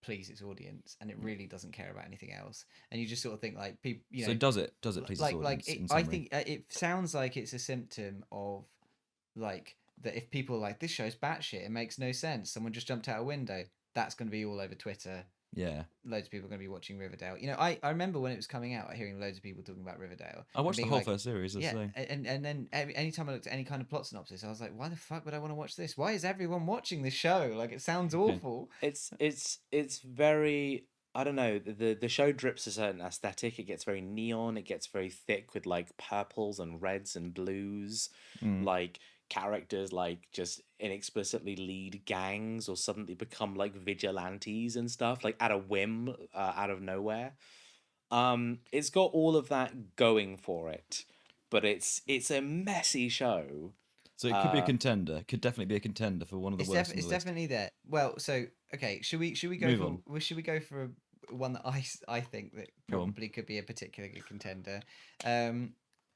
please its audience, and it really doesn't care about anything else. And you just sort of think like people, you know, So does it please its like audience? it, in I summary? think it sounds like it's a symptom of like that if people are like this show's batshit, it makes no sense. Someone just jumped out a window. That's going to be all over Twitter. Yeah. Loads of people are going to be watching Riverdale. You know, I remember when it was coming out, hearing loads of people talking about Riverdale. I watched the being whole like, first series. As I say. and then anytime I looked at any kind of plot synopsis, I was like, why the fuck would I want to watch this? Why is everyone watching this show? Like, it sounds awful. It's very, I don't know, the show drips a certain aesthetic. It gets very neon, it gets very thick with like purples and reds and blues. Like characters like just inexplicitly lead gangs or suddenly become like vigilantes and stuff, like at a whim, out of nowhere. It's got all of that going for it, but it's a messy show. So it could be a contender. Could definitely be a contender for one of the It's, worst. it's on the list. definitely there. Well, so okay, should we go Move for on. should we go for one that I think that Go on. probably could be a particular good contender?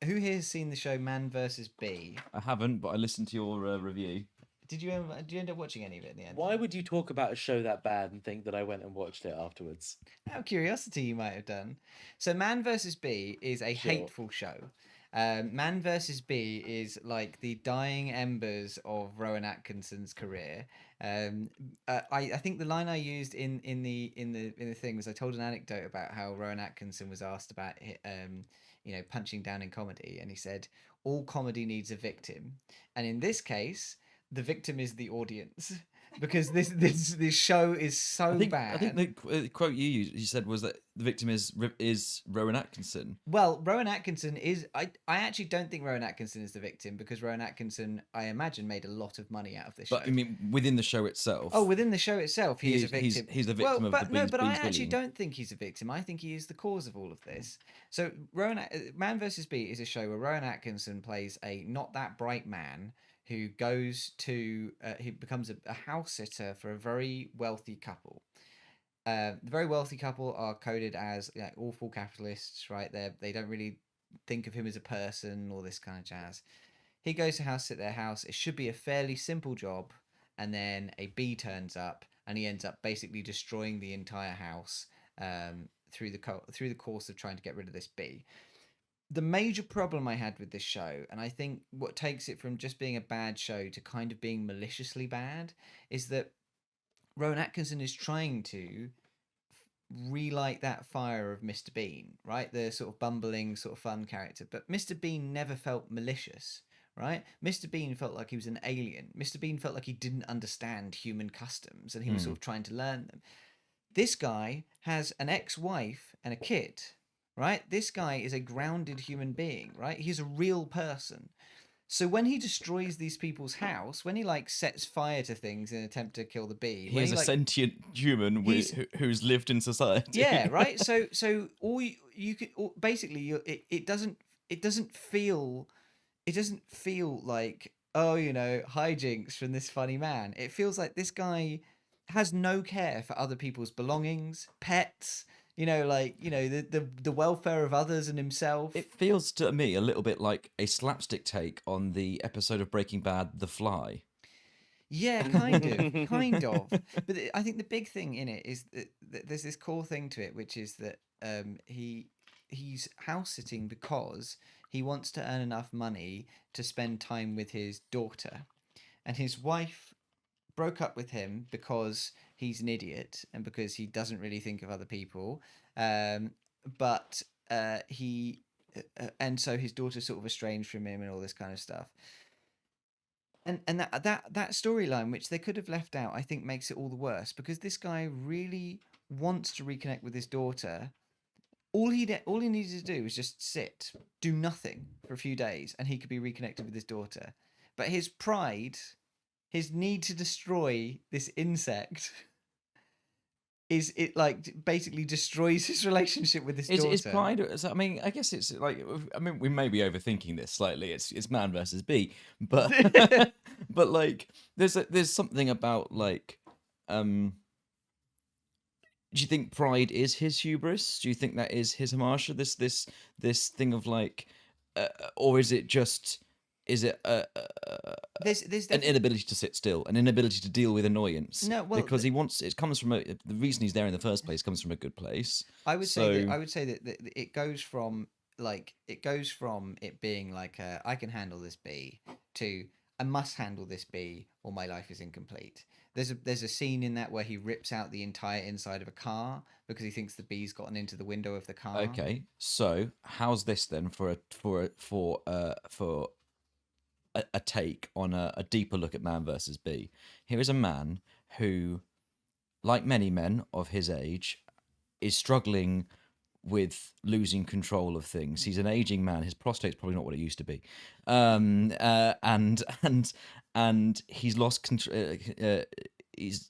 Who here has seen the show Man vs. Bee? I haven't, but I listened to your review. Did you end up watching any of it in the end? Why would you talk about a show that bad and think that I went and watched it afterwards? Out of curiosity, you might have done. So, Man vs. Bee is a Sure. hateful show. Man vs. Bee is like the dying embers of Rowan Atkinson's career. I think the line I used in the thing was I told an anecdote about how Rowan Atkinson was asked about punching down in comedy, and he said all comedy needs a victim, and in this case, the victim is the audience. Because this show is so bad. I think the quote you said was that the victim is Rowan Atkinson. Well, Rowan Atkinson is. I actually don't think Rowan Atkinson is the victim, because Rowan Atkinson, I imagine, made a lot of money out of this show. But I mean, within the show itself. Oh, within the show itself, he is a victim. He's the victim of the no, Beans but I bullying. actually don't think he's a victim. I think he is the cause of all of this. So, Man vs. Bee is a show where Rowan Atkinson plays a not that bright man who goes to he becomes a house sitter for a very wealthy couple. The very wealthy couple are coded as awful capitalists, right? They don't really think of him as a person, all this kind of jazz. He goes to house sit their house. It should be a fairly simple job, and then a bee turns up, and he ends up basically destroying the entire house through the course of trying to get rid of this bee. The major problem I had with this show, and I think what takes it from just being a bad show to kind of being maliciously bad, is that Rowan Atkinson is trying to relight that fire of Mr. Bean, right? The sort of bumbling, sort of fun character. But Mr. Bean never felt malicious, right? Mr. Bean felt like he was an alien. Mr. Bean felt like he didn't understand human customs and he was sort of trying to learn them. This guy has an ex-wife and a kid, right? This guy is a grounded human being, right? He's a real person. So when he destroys these people's house, when he like sets fire to things in an attempt to kill the bee, He when is a like, sentient human who's lived in society. yeah, right. So all you could basically it doesn't feel like, oh, you know, hijinks from this funny man. It feels like this guy has no care for other people's belongings, pets, you know, like, you know, the welfare of others and himself. It feels to me a little bit like a slapstick take on the episode of Breaking Bad, The Fly. Yeah, kind of. But I think the big thing in it is that there's this core thing to it, which is that he's house sitting because he wants to earn enough money to spend time with his daughter, and his wife broke up with him because he's an idiot and because he doesn't really think of other people. But and so his daughter's sort of estranged from him and all this kind of stuff. And that storyline, which they could have left out, I think makes it all the worse, because this guy really wants to reconnect with his daughter. All he needed to do was just sit, do nothing for a few days, and he could be reconnected with his daughter. But his pride, his need to destroy this insect, basically destroys his relationship with his daughter. Is pride? I mean, I guess it's like, I mean, we may be overthinking this slightly. It's man versus bee, but but like, there's something about like, do you think pride is his hubris? Do you think that is his hamasha? This thing of like, or is it just? Is it There's an inability to sit still, an inability to deal with annoyance? No, well, because he wants. It comes from the reason he's there in the first place comes from a good place. I would say that it goes from it being like I can handle this bee to I must handle this bee or my life is incomplete. There's a scene in that where he rips out the entire inside of a car because he thinks the bee's gotten into the window of the car. Okay, so how's this then for a take on a deeper look at man versus bee? Here is a man who, like many men of his age, is struggling with losing control of things. He's an aging man. His prostate's probably not what it used to be, and he's lost control. He's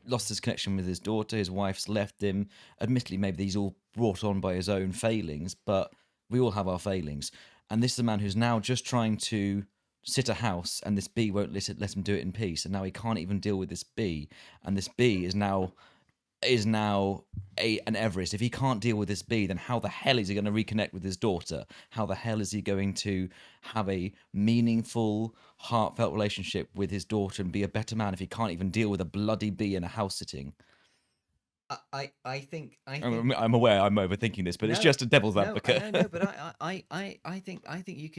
lost his connection with his daughter. His wife's left him. Admittedly, maybe these all brought on by his own failings, but we all have our failings. And this is a man who's now just trying to sit a house, and this bee won't let him do it in peace. And now he can't even deal with this bee, and this bee is now an Everest. If he can't deal with this bee, then how the hell is he going to reconnect with his daughter? How the hell is he going to have a meaningful, heartfelt relationship with his daughter and be a better man if he can't even deal with a bloody bee in a house sitting? I think I'm aware I'm overthinking this, but it's just a devil's advocate. No, but I think you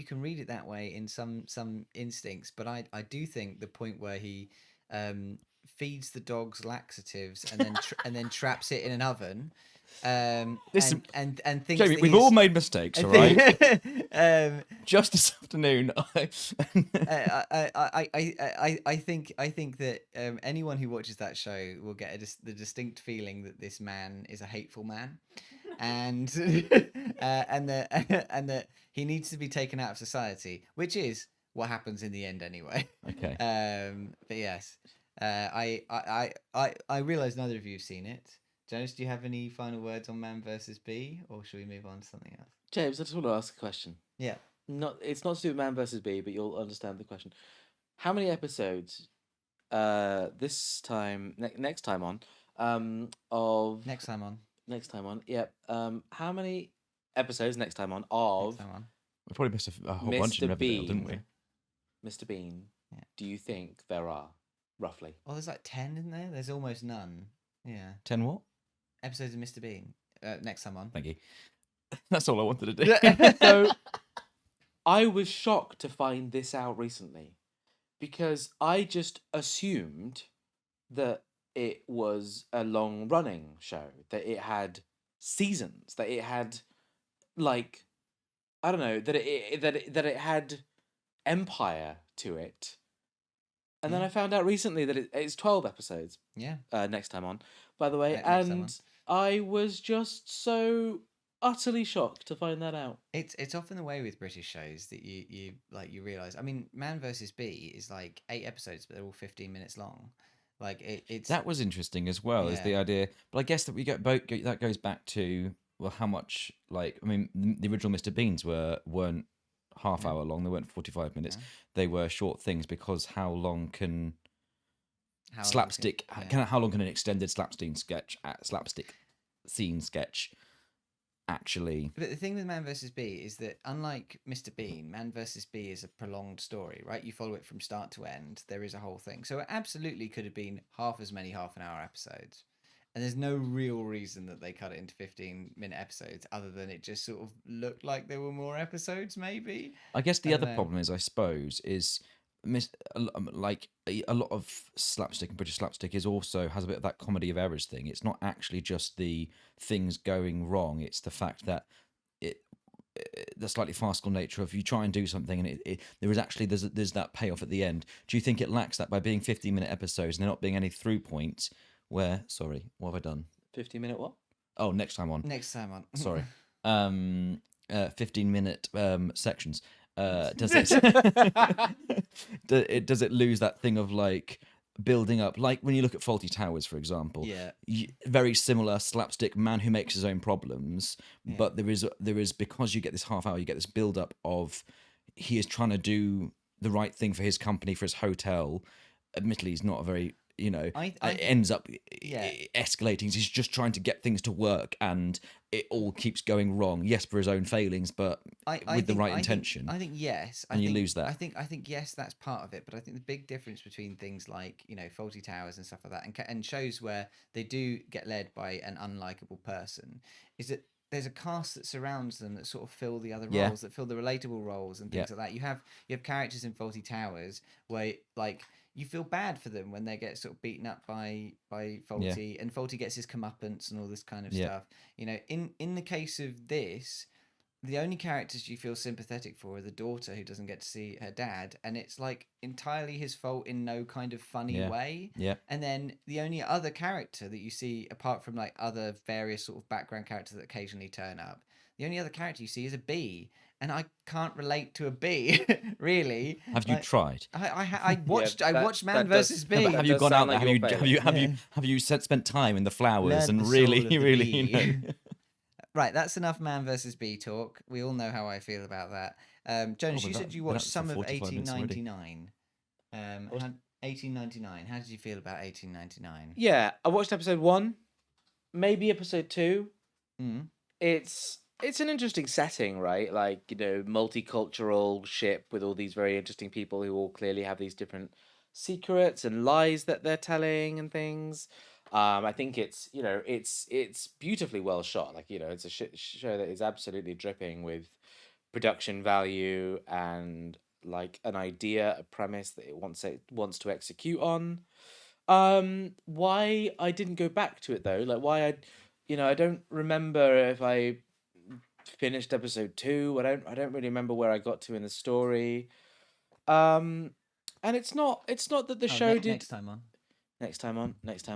can read it that way in some instincts, but I do think the point where he feeds the dogs laxatives and then traps it in an oven. Listen, and thinks Jamie, that we've all made mistakes, all right? Just this afternoon, I think that anyone who watches that show will get the distinct feeling that this man is a hateful man, and and that he needs to be taken out of society, which is what happens in the end anyway. Okay. But yes, I realise neither of you have seen it. Jonas, do you have any final words on Man versus Bee, or should we move on to something else? James, I just want to ask a question. Yeah. It's not to do with Man versus Bee, but you'll understand the question. How many episodes next time on how many episodes next time on of We probably missed a whole bunch in Riverdale, didn't we? Mr. Bean, do you think there are, roughly? Oh, there's like 10, isn't there? There's almost none. Yeah. 10 what? episodes of Mr. Bean. Next time on. Thank you. That's all I wanted to do. So I was shocked to find this out recently because I just assumed that it was a long running show, that it had seasons, that it had like I don't know, that it had empire to it. And then Yeah. I found out recently that it's 12 episodes. Yeah. Next time on, by the way, Next time on. and I was just so utterly shocked to find that out. It's often the way with British shows that you realize. I mean, Man vs. Bee is like 8 episodes, but they're all 15 minutes long. Like it's That was interesting as well as the Yeah. idea. But I guess that we get both. That goes back to well, how much like I mean, the original Mr. Beans weren't half Yeah. hour long. They weren't 45 minutes. No. They were short things because how long can how long is it- slapstick? yeah. How long can an extended slapstick scene sketch actually? But the thing with Man vs. Bee is that unlike Mr. Bean, Man vs. Bee is a prolonged story, right? You follow it from start to end. There is a whole thing. So it absolutely could have been half as many half-an-hour episodes. And there's no real reason that they cut it into 15-minute episodes other than it just sort of looked like there were more episodes, maybe. I guess the I other don't know. problem is, I suppose, is like a lot of slapstick and British slapstick is also has a bit of that comedy of errors thing. It's not actually just the things going wrong; it's the fact that it the slightly farcical nature of you try and do something and there is actually there's that payoff at the end. Do you think it lacks that by being 15-minute episodes and there not being any through points? Where sorry, what have I done? 50-minute what? Oh, next time on. Next time on. Sorry. 15-minute sections. Does it does it lose that thing of like building up, like when you look at Faulty Towers, for example? Yeah. Very similar slapstick man who makes his own problems, Yeah. but there is because you get this half hour, you get this build up of he is trying to do the right thing for his company, for his hotel. Admittedly, he's not a very I it ends up Yeah. escalating. He's just trying to get things to work, and it all keeps going wrong. Yes, for his own failings, but with the right intention. I think yes. And you lose that. I think yes, that's part of it. But I think the big difference between things like Faulty Towers and stuff like that, and shows where they do get led by an unlikable person, is that there's a cast that surrounds them that sort of fill the other Yeah. roles, that fill the relatable roles and things Yeah. like that. You have characters in Faulty Towers where like you feel bad for them when they get sort of beaten up by Faulty, and Faulty gets his comeuppance and all this kind of Yeah. stuff. In the case of this, the only characters you feel sympathetic for are the daughter who doesn't get to see her dad, and it's like entirely his fault in no kind of funny Yeah. way. Yeah. And then the only other character that you see, apart from like other various sort of background characters that occasionally turn up, the only other character you see is a bee, and I can't relate to a bee, really. Have you Like, tried? I watched that- Man that does- versus no, Bee. but Have you does gone out sound there? like your favourite. Have you spent time in the flowers Learned and the really, soul of the really, bee. Right, that's enough Man versus Bee talk. We all know how I feel about that. Jonas, Oh, you but said you that's watched for some of 45 minutes already. 1899. 1899. How did you feel about 1899? Yeah, I watched episode 1, maybe episode 2. Mm. It's an interesting setting, right? Like, multicultural ship with all these very interesting people who all clearly have these different secrets and lies that they're telling and things. I think it's beautifully well shot. Like, it's a show that is absolutely dripping with production value and like an idea, a premise that it wants to execute on. Why I didn't go back to it though, like why I don't remember if I finished episode 2. I don't really remember where I got to in the story. And it's not that the show did Next time on. next time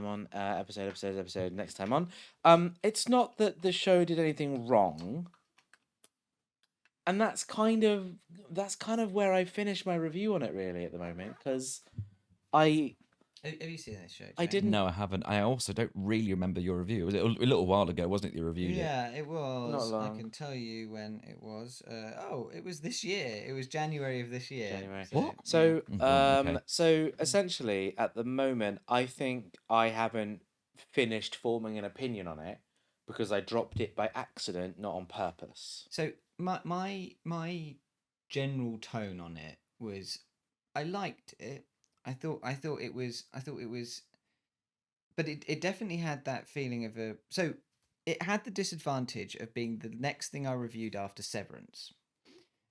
on episode next time on. It's not that the show did anything wrong. And that's kind of where I finish my review on it really at the moment, because I Have you seen this show? I Jane? didn't. No, I haven't. I also don't really remember your review. Was it a little while ago? Wasn't it you reviewed it? Yeah, it was. I long. can tell you when it was. It was this year. It was January of this year. January. What? So, Okay. so essentially, at the moment, I think I haven't finished forming an opinion on it because I dropped it by accident, not on purpose. So my general tone on it was, I liked it. I thought it was but it definitely had that feeling of a. So it had the disadvantage of being the next thing I reviewed after Severance.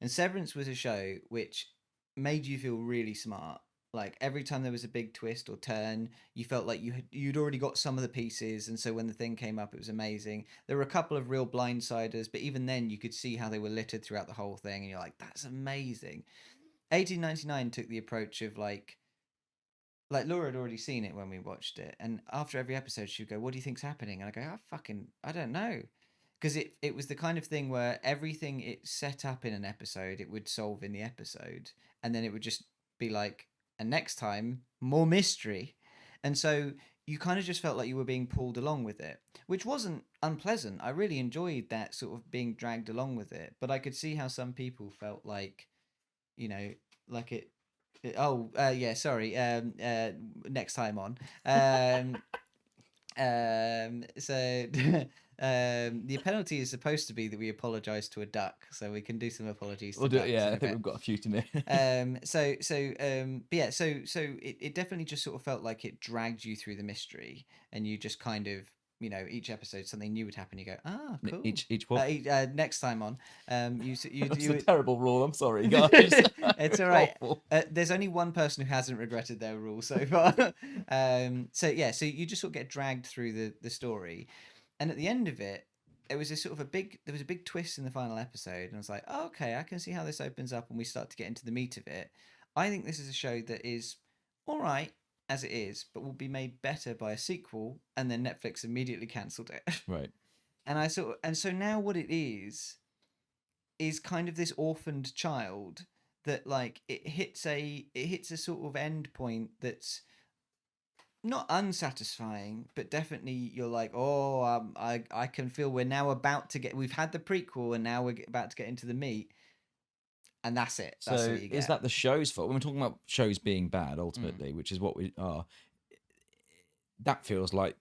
And Severance was a show which made you feel really smart. Like every time there was a big twist or turn, you felt like you'd already got some of the pieces, and so when the thing came up, it was amazing. There were a couple of real blindsiders, but even then, you could see how they were littered throughout the whole thing, and you're like, "That's amazing." 1899 took the approach of like Laura had already seen it when we watched it, and after every episode, she'd go, "What do you think's happening?" And I go, I don't know," because it was the kind of thing where everything it set up in an episode, it would solve in the episode, and then it would just be like, "And next time, more mystery," and so you kind of just felt like you were being pulled along with it, which wasn't unpleasant. I really enjoyed that sort of being dragged along with it, but I could see how some people felt like, you know, like it. Yeah, sorry. Next time on. So the penalty is supposed to be that we apologise to a duck, so we can do some apologies to We'll do ducks it. Yeah, in I a think bit. we've got a few to name. But yeah, so it definitely just sort of felt like it dragged you through the mystery, and you just kind of, each episode something new would happen. You go, ah, cool. Each what? Next time on, That's a terrible rule. I'm sorry, guys. it's all right. awful. There's only one person who hasn't regretted their rule so far. So yeah, so you just sort of get dragged through the story, and at the end of it, there was a big twist in the final episode, and I was like, oh, okay, I can see how this opens up, and we start to get into the meat of it. I think this is a show that is all right as it is, but will be made better by a sequel, and then Netflix immediately cancelled it. Right. And so now what it is kind of this orphaned child that like it hits a sort of end point that's not unsatisfying, but definitely you're like, oh, I can feel we've had the prequel, and now we're about to get into the meat, and that's it. That's So what you get. is that the show's fault? When we're talking about shows being bad, ultimately, which is what we are, that feels like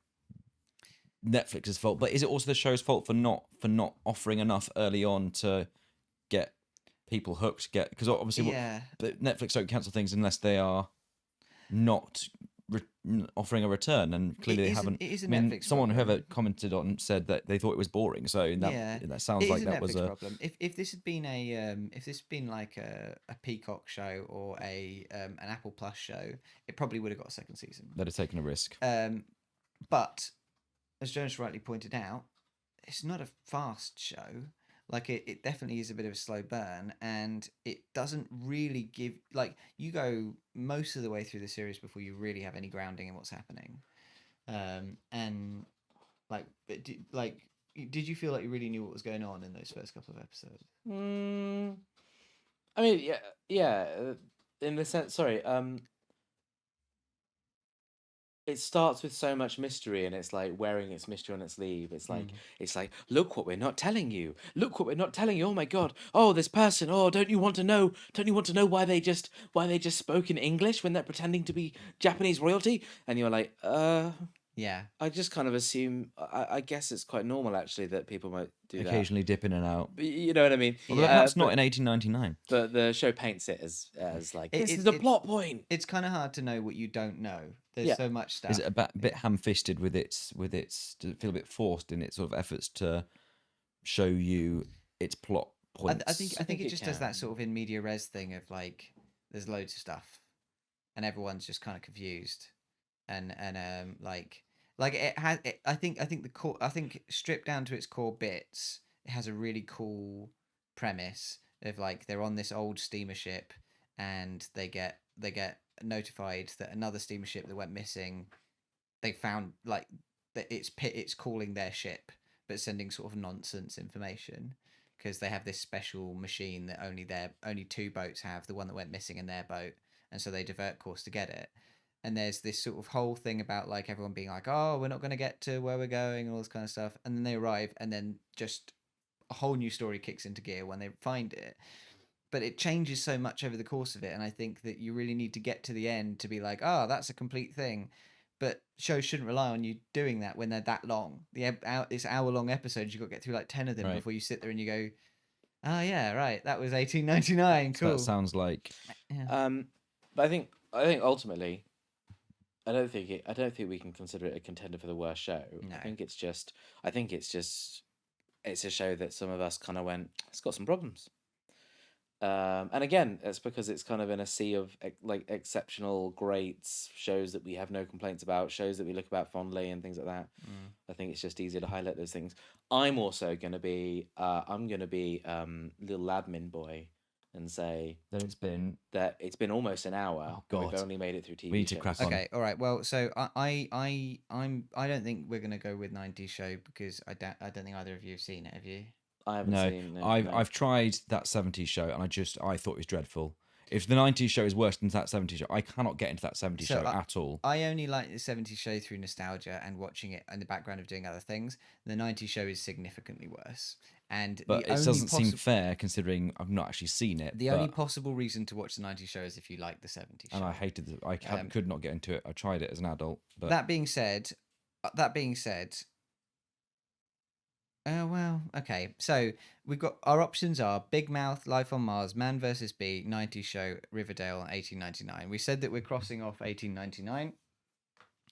Netflix's fault. But is it also the show's fault for not offering enough early on to get people hooked? Because obviously, Yeah. but Netflix don't cancel things unless they are not offering a return, and clearly they haven't. It is a I mean, Netflix someone problem. whoever commented on said that they thought it was boring. So that sounds It like is that was Netflix a problem. If this had been like a Peacock show or an Apple Plus show, it probably would have got a second season. that had taken a risk. But as Jonas rightly pointed out, it's not a fast show. Like it definitely is a bit of a slow burn, and it doesn't really give, like, you go most of the way through the series before you really have any grounding in what's happening. And like, did you feel like you really knew what was going on in those first couple of episodes? I mean, yeah. In the sense, sorry. It starts with so much mystery, and it's like wearing its mystery on its sleeve. It's like, look what we're not telling you. Look what we're not telling you. Oh my god. Oh, this person. Oh, don't you want to know? Don't you want to know why they just spoke in English when they're pretending to be Japanese royalty? And you're like, Yeah. I just kind of assume. I guess it's quite normal actually that people might do Occasionally dip in and out. that. You know what I mean? Well, that's not in 1899. But the show paints it as like this It- is a it- plot point. It's kind of hard to know what you don't know. There's Yeah. so much stuff. Is it a bit ham-fisted with its? Does it feel a bit forced in its sort of efforts to show you its plot points? I think it it just does that can. sort of in media res thing of like, there's loads of stuff, and everyone's just kind of confused, and like it has. I think the core. I think stripped down to its core bits, it has a really cool premise of like they're on this old steamer ship, and they get notified that another steamer ship that went missing, they found like that it's calling their ship, but sending sort of nonsense information, because they have this special machine that only two boats have, the one that went missing and their boat, and so they divert course to get it. And there's this sort of whole thing about like everyone being like, oh, we're not going to get to where we're going and all this kind of stuff, and then they arrive, and then just a whole new story kicks into gear when they find it. But it changes so much over the course of it, and I think that you really need to get to the end to be like, oh, that's a complete thing. But shows shouldn't rely on you doing that when they're that long. It's hour-long episodes. You've got to get through like 10 of them Right. before you sit there and you go, oh yeah, right, that was 1899. So Cool. that sounds like Yeah. But I think ultimately, I don't think it. I don't think we can consider it a contender for the worst show. No. I think it's just. It's a show that some of us kind of went. It's got some problems. And again, it's because it's kind of in a sea of like exceptional, great shows that we have no complaints about, shows that we look about fondly, and things like that. I think it's just easier to highlight those things. I'm also going to be. I'm going to be little admin boy, and say Then it's been almost an hour. Oh, and we've God. only made it through TV. We need to shows. crack on. Okay, all right. Well, so I don't think we're gonna go with 90s show because I don't think either of you have seen it. Have you? I haven't No, seen. No, I've tried that 70s show and I thought it was dreadful. If the 90s show is worse than that 70s show, I cannot get into that 70s So show at all. I only like the 70s show through nostalgia and watching it in the background of doing other things. The 90s show is significantly worse. And But the it only doesn't seem possi- fair considering I've not actually seen it. The only but- possible reason to watch the 90s show is if you like the 70s show. and I hated it. I could not get into it. I tried it as an adult, but That being said, oh well, okay. So we've got our options are Big Mouth, Life on Mars, Man vs. Bee, 90s Show, Riverdale, 1899. We said that we're crossing off 1899,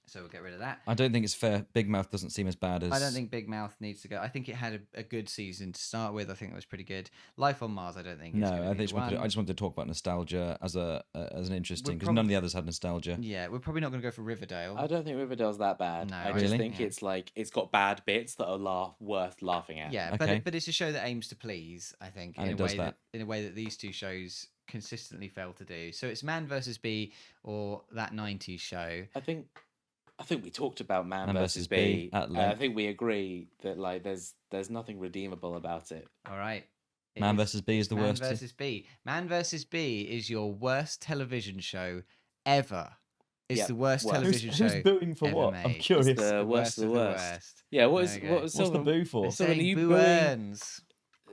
so we'll get rid of that. I don't think it's fair. Big Mouth doesn't seem as bad as. I don't think Big Mouth needs to go. I think it had a good season to start with. I think it was pretty good. Life on Mars, I don't think. No, is gonna I be just the wanted. one. I just wanted to talk about nostalgia as an interesting because prob- none of the others had nostalgia. Yeah, we're probably not going to go for Riverdale. I don't think Riverdale's that bad. No, I I just Really? think yeah. it's like it's got bad bits that are worth laughing at. Yeah, Okay. but it's a show that aims to please. I think And in it a does way that. in a way that these two shows consistently fail to do. So it's Man vs. Bee or that 90s show. I think we talked about Man Man versus vs. Bee Bee. at I length. think we agree that like there's nothing redeemable about it. All right. It Man is vs. Bee is the Man worst. versus Bee. Man vs. Bee is your worst television show ever. It's Yep, the worst worst. television Who's show. booing for ever what? I'm made. It's curious. the The worst worst of the worst. worst. Yeah, what There was we go. what was What's Sylvan? the boo for? They're Sylvan, are saying you boo booing? earns.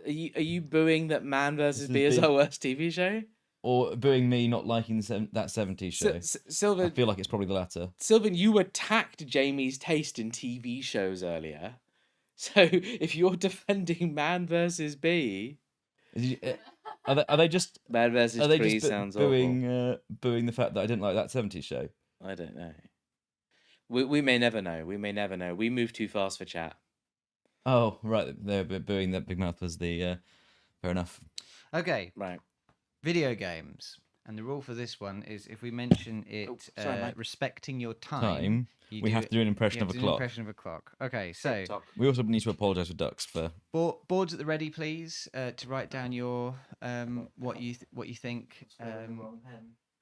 Are you booing that Man versus This Bee is is big. our worst TV show? Or booing me not liking that 70s show? I Sylvan, feel like it's probably the latter. Sylvan, you attacked Jamie's taste in TV shows earlier. So if you're defending Man versus Bee, Are they just Man versus are they Tree just sounds awful. booing the fact that I didn't like that 70s show? I don't know. We may never know. We may never know. We move too fast for chat. Oh, right. They're booing that Big Mouth was the. Fair enough. Okay, Right. video games. And the rule for this one is if we mention it sorry, Mike. respecting your time, Time. We have to do an you impression have of to a do an clock. impression of a clock. Okay, so TikTok. We also need to apologise for Ducks for. boards at the ready, please, to write down your what you think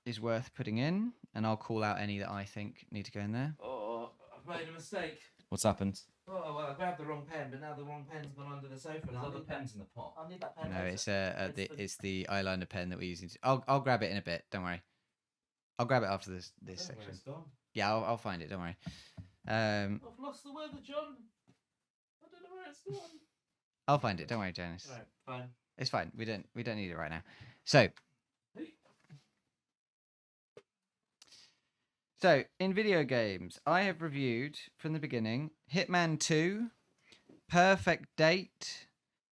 is worth putting in, and I'll call out any that I think need to go in there. Oh, I've made a mistake. What's happened? Oh, well, I grabbed the wrong pen, but now the wrong pen's gone under the sofa. There's other pens in the pot. I'll need that pen. No, later. it's the eyeliner pen that we're using. I'll grab it in a bit. Don't worry. I'll grab it after this I don't know where section. it's gone. Yeah, I'll find it. Don't worry. I've lost the weather, John. I don't know where it's gone. I'll find it. Don't worry, Janice. Right, fine. It's fine. We don't need it right now. So in video games, I have reviewed from the beginning Hitman 2, Perfect Date,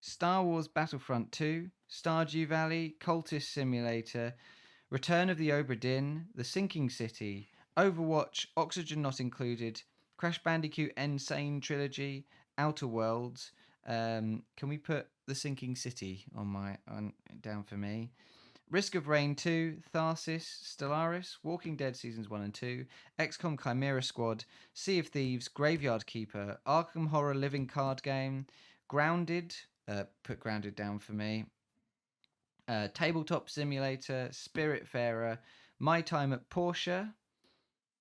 Star Wars Battlefront 2, Stardew Valley, Cultist Simulator, Return of the Obra Dinn, The Sinking City, Overwatch, Oxygen Not Included, Crash Bandicoot Insane Trilogy, Outer Worlds. Can we put The Sinking City on down for me? Risk of Rain 2, Tharsis, Stellaris, Walking Dead Seasons 1 and 2, XCOM Chimera Squad, Sea of Thieves, Graveyard Keeper, Arkham Horror Living Card Game, Grounded, put Grounded down for me, Tabletop Simulator, Spiritfarer, My Time at Porsche,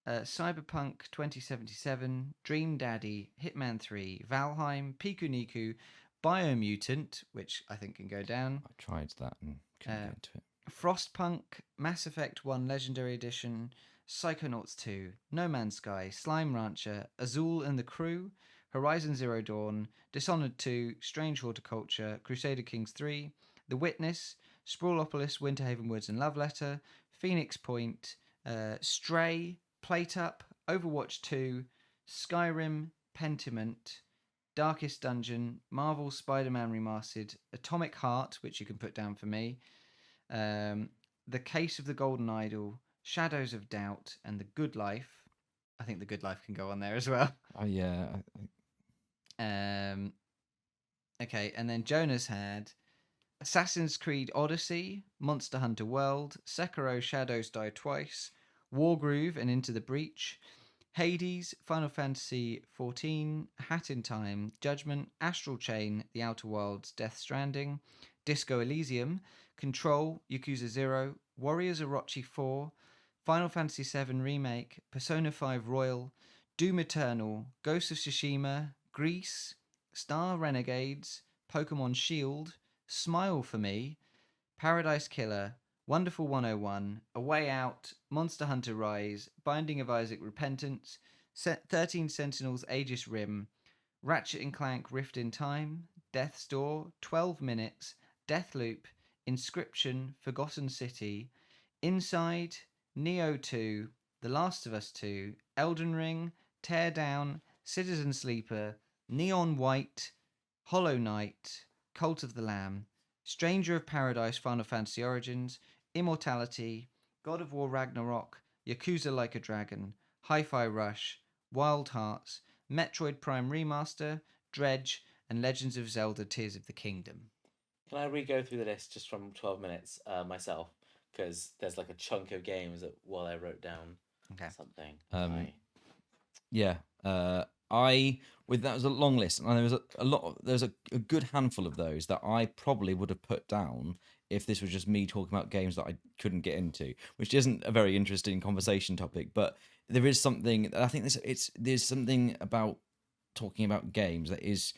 Cyberpunk 2077, Dream Daddy, Hitman 3, Valheim, Piku Niku, Biomutant, which I think can go down, I tried that and couldn't get into it. Frostpunk, Mass Effect 1 Legendary Edition, Psychonauts 2, No Man's Sky, Slime Rancher, Azul and the Crew, Horizon Zero Dawn, Dishonored 2, Strange Horticulture, Crusader Kings 3, The Witness, Sprawlopolis, Winterhaven Woods and Love Letter, Phoenix Point, Stray, Plate Up, Overwatch 2, Skyrim, Pentiment, Darkest Dungeon, Marvel Spider-Man Remastered, Atomic Heart, which you can put down for me, The Case of the Golden Idol, Shadows of Doubt, and The Good Life. I think The Good Life can go on there as well. Oh yeah. Okay, and then Jonas had Assassin's Creed Odyssey, Monster Hunter World, Sekiro Shadows Die Twice, Wargroove and Into the Breach, Hades, Final Fantasy XIV, Hat in Time, Judgment, Astral Chain, The Outer Worlds, Death Stranding, Disco Elysium, Control, Yakuza 0, Warriors Orochi 4, Final Fantasy VII Remake, Persona 5 Royal, Doom Eternal, Ghost of Tsushima, Grease, Star Renegades, Pokemon Shield, Smile for Me, Paradise Killer, Wonderful 101, A Way Out, Monster Hunter Rise, Binding of Isaac Repentance, 13 Sentinels Aegis Rim, Ratchet and Clank Rift in Time, Death's Door, 12 Minutes, Deathloop, Inscription, Forgotten City, Inside, Neo 2, The Last of Us 2, Elden Ring, Teardown, Citizen Sleeper, Neon White, Hollow Knight, Cult of the Lamb, Stranger of Paradise Final Fantasy Origins, Immortality, God of War Ragnarok, Yakuza Like a Dragon, Hi-Fi Rush, Wild Hearts, Metroid Prime Remaster, Dredge, and Legends of Zelda Tears of the Kingdom. Can I re-go through the list just from 12 minutes myself? Because there's like a chunk of games that while I wrote down something. Yeah. That was a long list, and there was there's a good handful of those that I probably would have put down if this was just me talking about games that I couldn't get into, which isn't a very interesting conversation topic. But there is something I think there's something about talking about games that is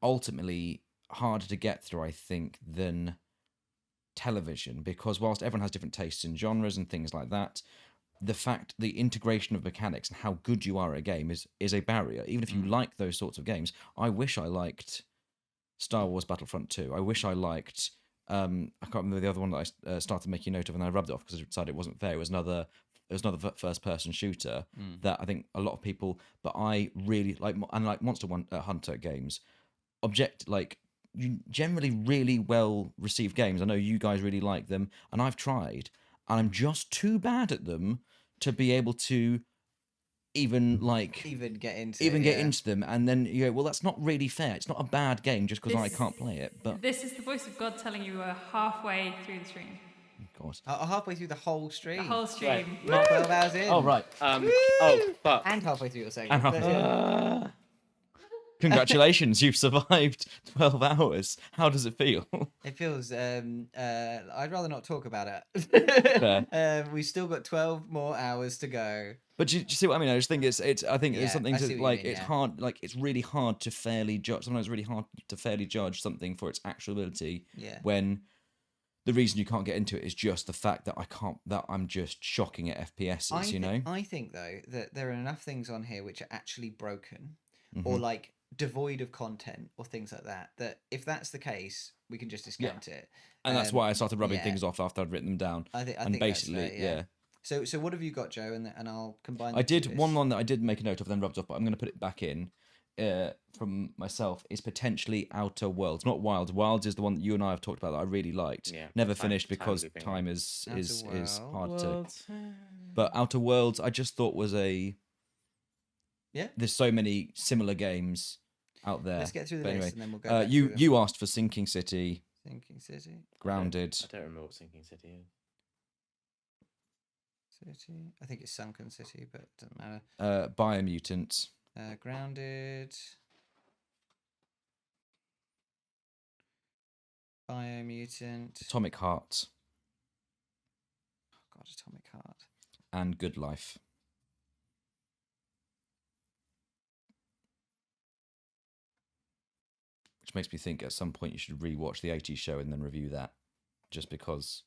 ultimately harder to get through, I think, than television, because whilst everyone has different tastes in genres and things like that, the integration of mechanics and how good you are at a game is a barrier. Even if you like those sorts of games, I wish I liked Star Wars Battlefront 2. I wish I liked I can't remember the other one that I started making note of and I rubbed it off because I decided it wasn't fair. It was another first person shooter that I think a lot of people, but I really like, and like Monster Hunter games, you generally really well received games. I know you guys really like them, and I've tried, and I'm just too bad at them to be able to even get into them. And then you go, well, that's not really fair. It's not a bad game just because I can't play it. But this is the voice of God telling you we're halfway through the stream. God. Halfway through the whole stream. The whole stream. Not 12 hours in. Oh right. Oh fuck. And halfway through your segment. Congratulations, you've survived 12 hours. How does it feel? It feels I'd rather not talk about it. Fair. We've still got 12 more hours to go. But do you see what I mean? I just think it's I think there's something I see to what you like mean, it's yeah. hard, like it's really hard to fairly judge. Sometimes it's really hard to fairly judge something for its actual ability when the reason you can't get into it is just the fact that I'm just shocking at FPSs, you know? I think though that there are enough things on here which are actually broken or like devoid of content or things like that if that's the case, we can just discount it. And that's why I started rubbing things off after I'd written them down. I think basically that's fair, So what have you got, Joe? And I'll combine. I did one that I did make a note of, then rubbed off, but I'm going to put it back in from myself. Is potentially Outer Worlds, not Wilds. Wilds is the one that you and I have talked about that I really liked. Yeah, Never finished because time is hard to. But Outer Worlds, I just thought was there's so many similar games out there. Let's get through the list anyway, and then we'll go back you asked for Sinking City. Sinking City. Grounded. I don't remember what Sinking City is. City. I think it's Sunken City, but it doesn't matter. Biomutant. Grounded. Biomutant. Atomic Heart. Oh God, Atomic Heart. And Good Life. Which makes me think at some point you should rewatch the 80s show and then review that, just because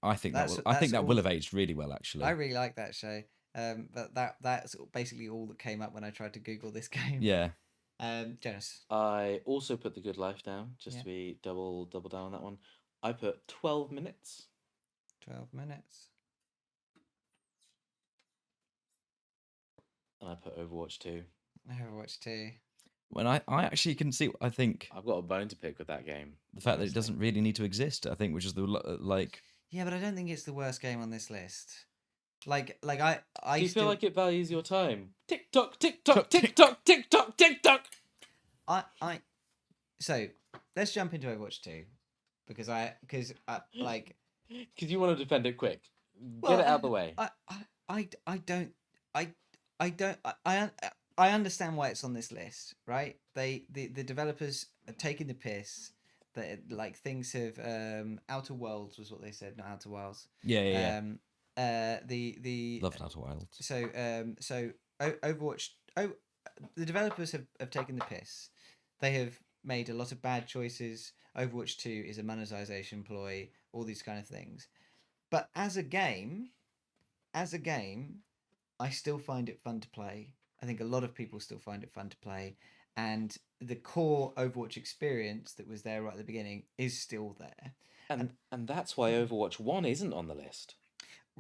I think that will have aged really well, actually. I really like that show, but that's basically all that came up when I tried to Google this game. Yeah. Jonas. I also put The Good Life down just to be double down on that one. I put 12 minutes. 12 minutes. And I put Overwatch 2. Overwatch 2. When I actually can see, I think I've got a bone to pick with that game. The fact that it doesn't really need to exist, I think, which is the like. Yeah, but I don't think it's the worst game on this list. Like I Do you still feel like it values your time? Tick tock, tick tock, tick tock, tick tock, tick tock. I so let's jump into Overwatch 2 because like Because you want to defend it quick. well Get it out of the way. I don't I I don't I understand why it's on this list, right? The developers are taking the piss that like things have Outer Worlds was what they said, not Outer Wilds. Yeah. The Love Outer Wilds. so Overwatch the developers have taken the piss. They have made a lot of bad choices. Overwatch 2 is a monetization ploy, all these kind of things. But as a game, I still find it fun to play. I think a lot of people still find it fun to play. And the core Overwatch experience that was there right at the beginning is still there. And that's why Overwatch 1 isn't on the list.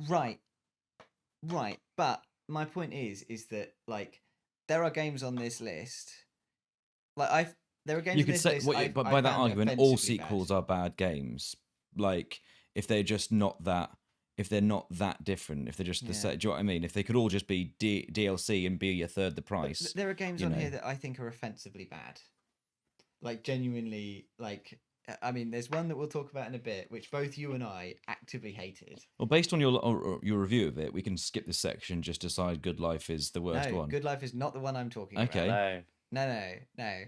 Right. But my point is that like there are games on this list. Like there are games You on could this say, list. but by that argument, all sequels are bad games. Like if they're just not that, if they're not that different, if they're just the same. Do you know what I mean? If they could all just be DLC and be a third the price. There are games on here that I think are offensively bad. Like genuinely, like I mean, there's one that we'll talk about in a bit, which both you and I actively hated. Well, based on your review of it, we can skip this section. Just decide Good Life is the worst one. Good Life is not the one I'm talking Okay. about. No.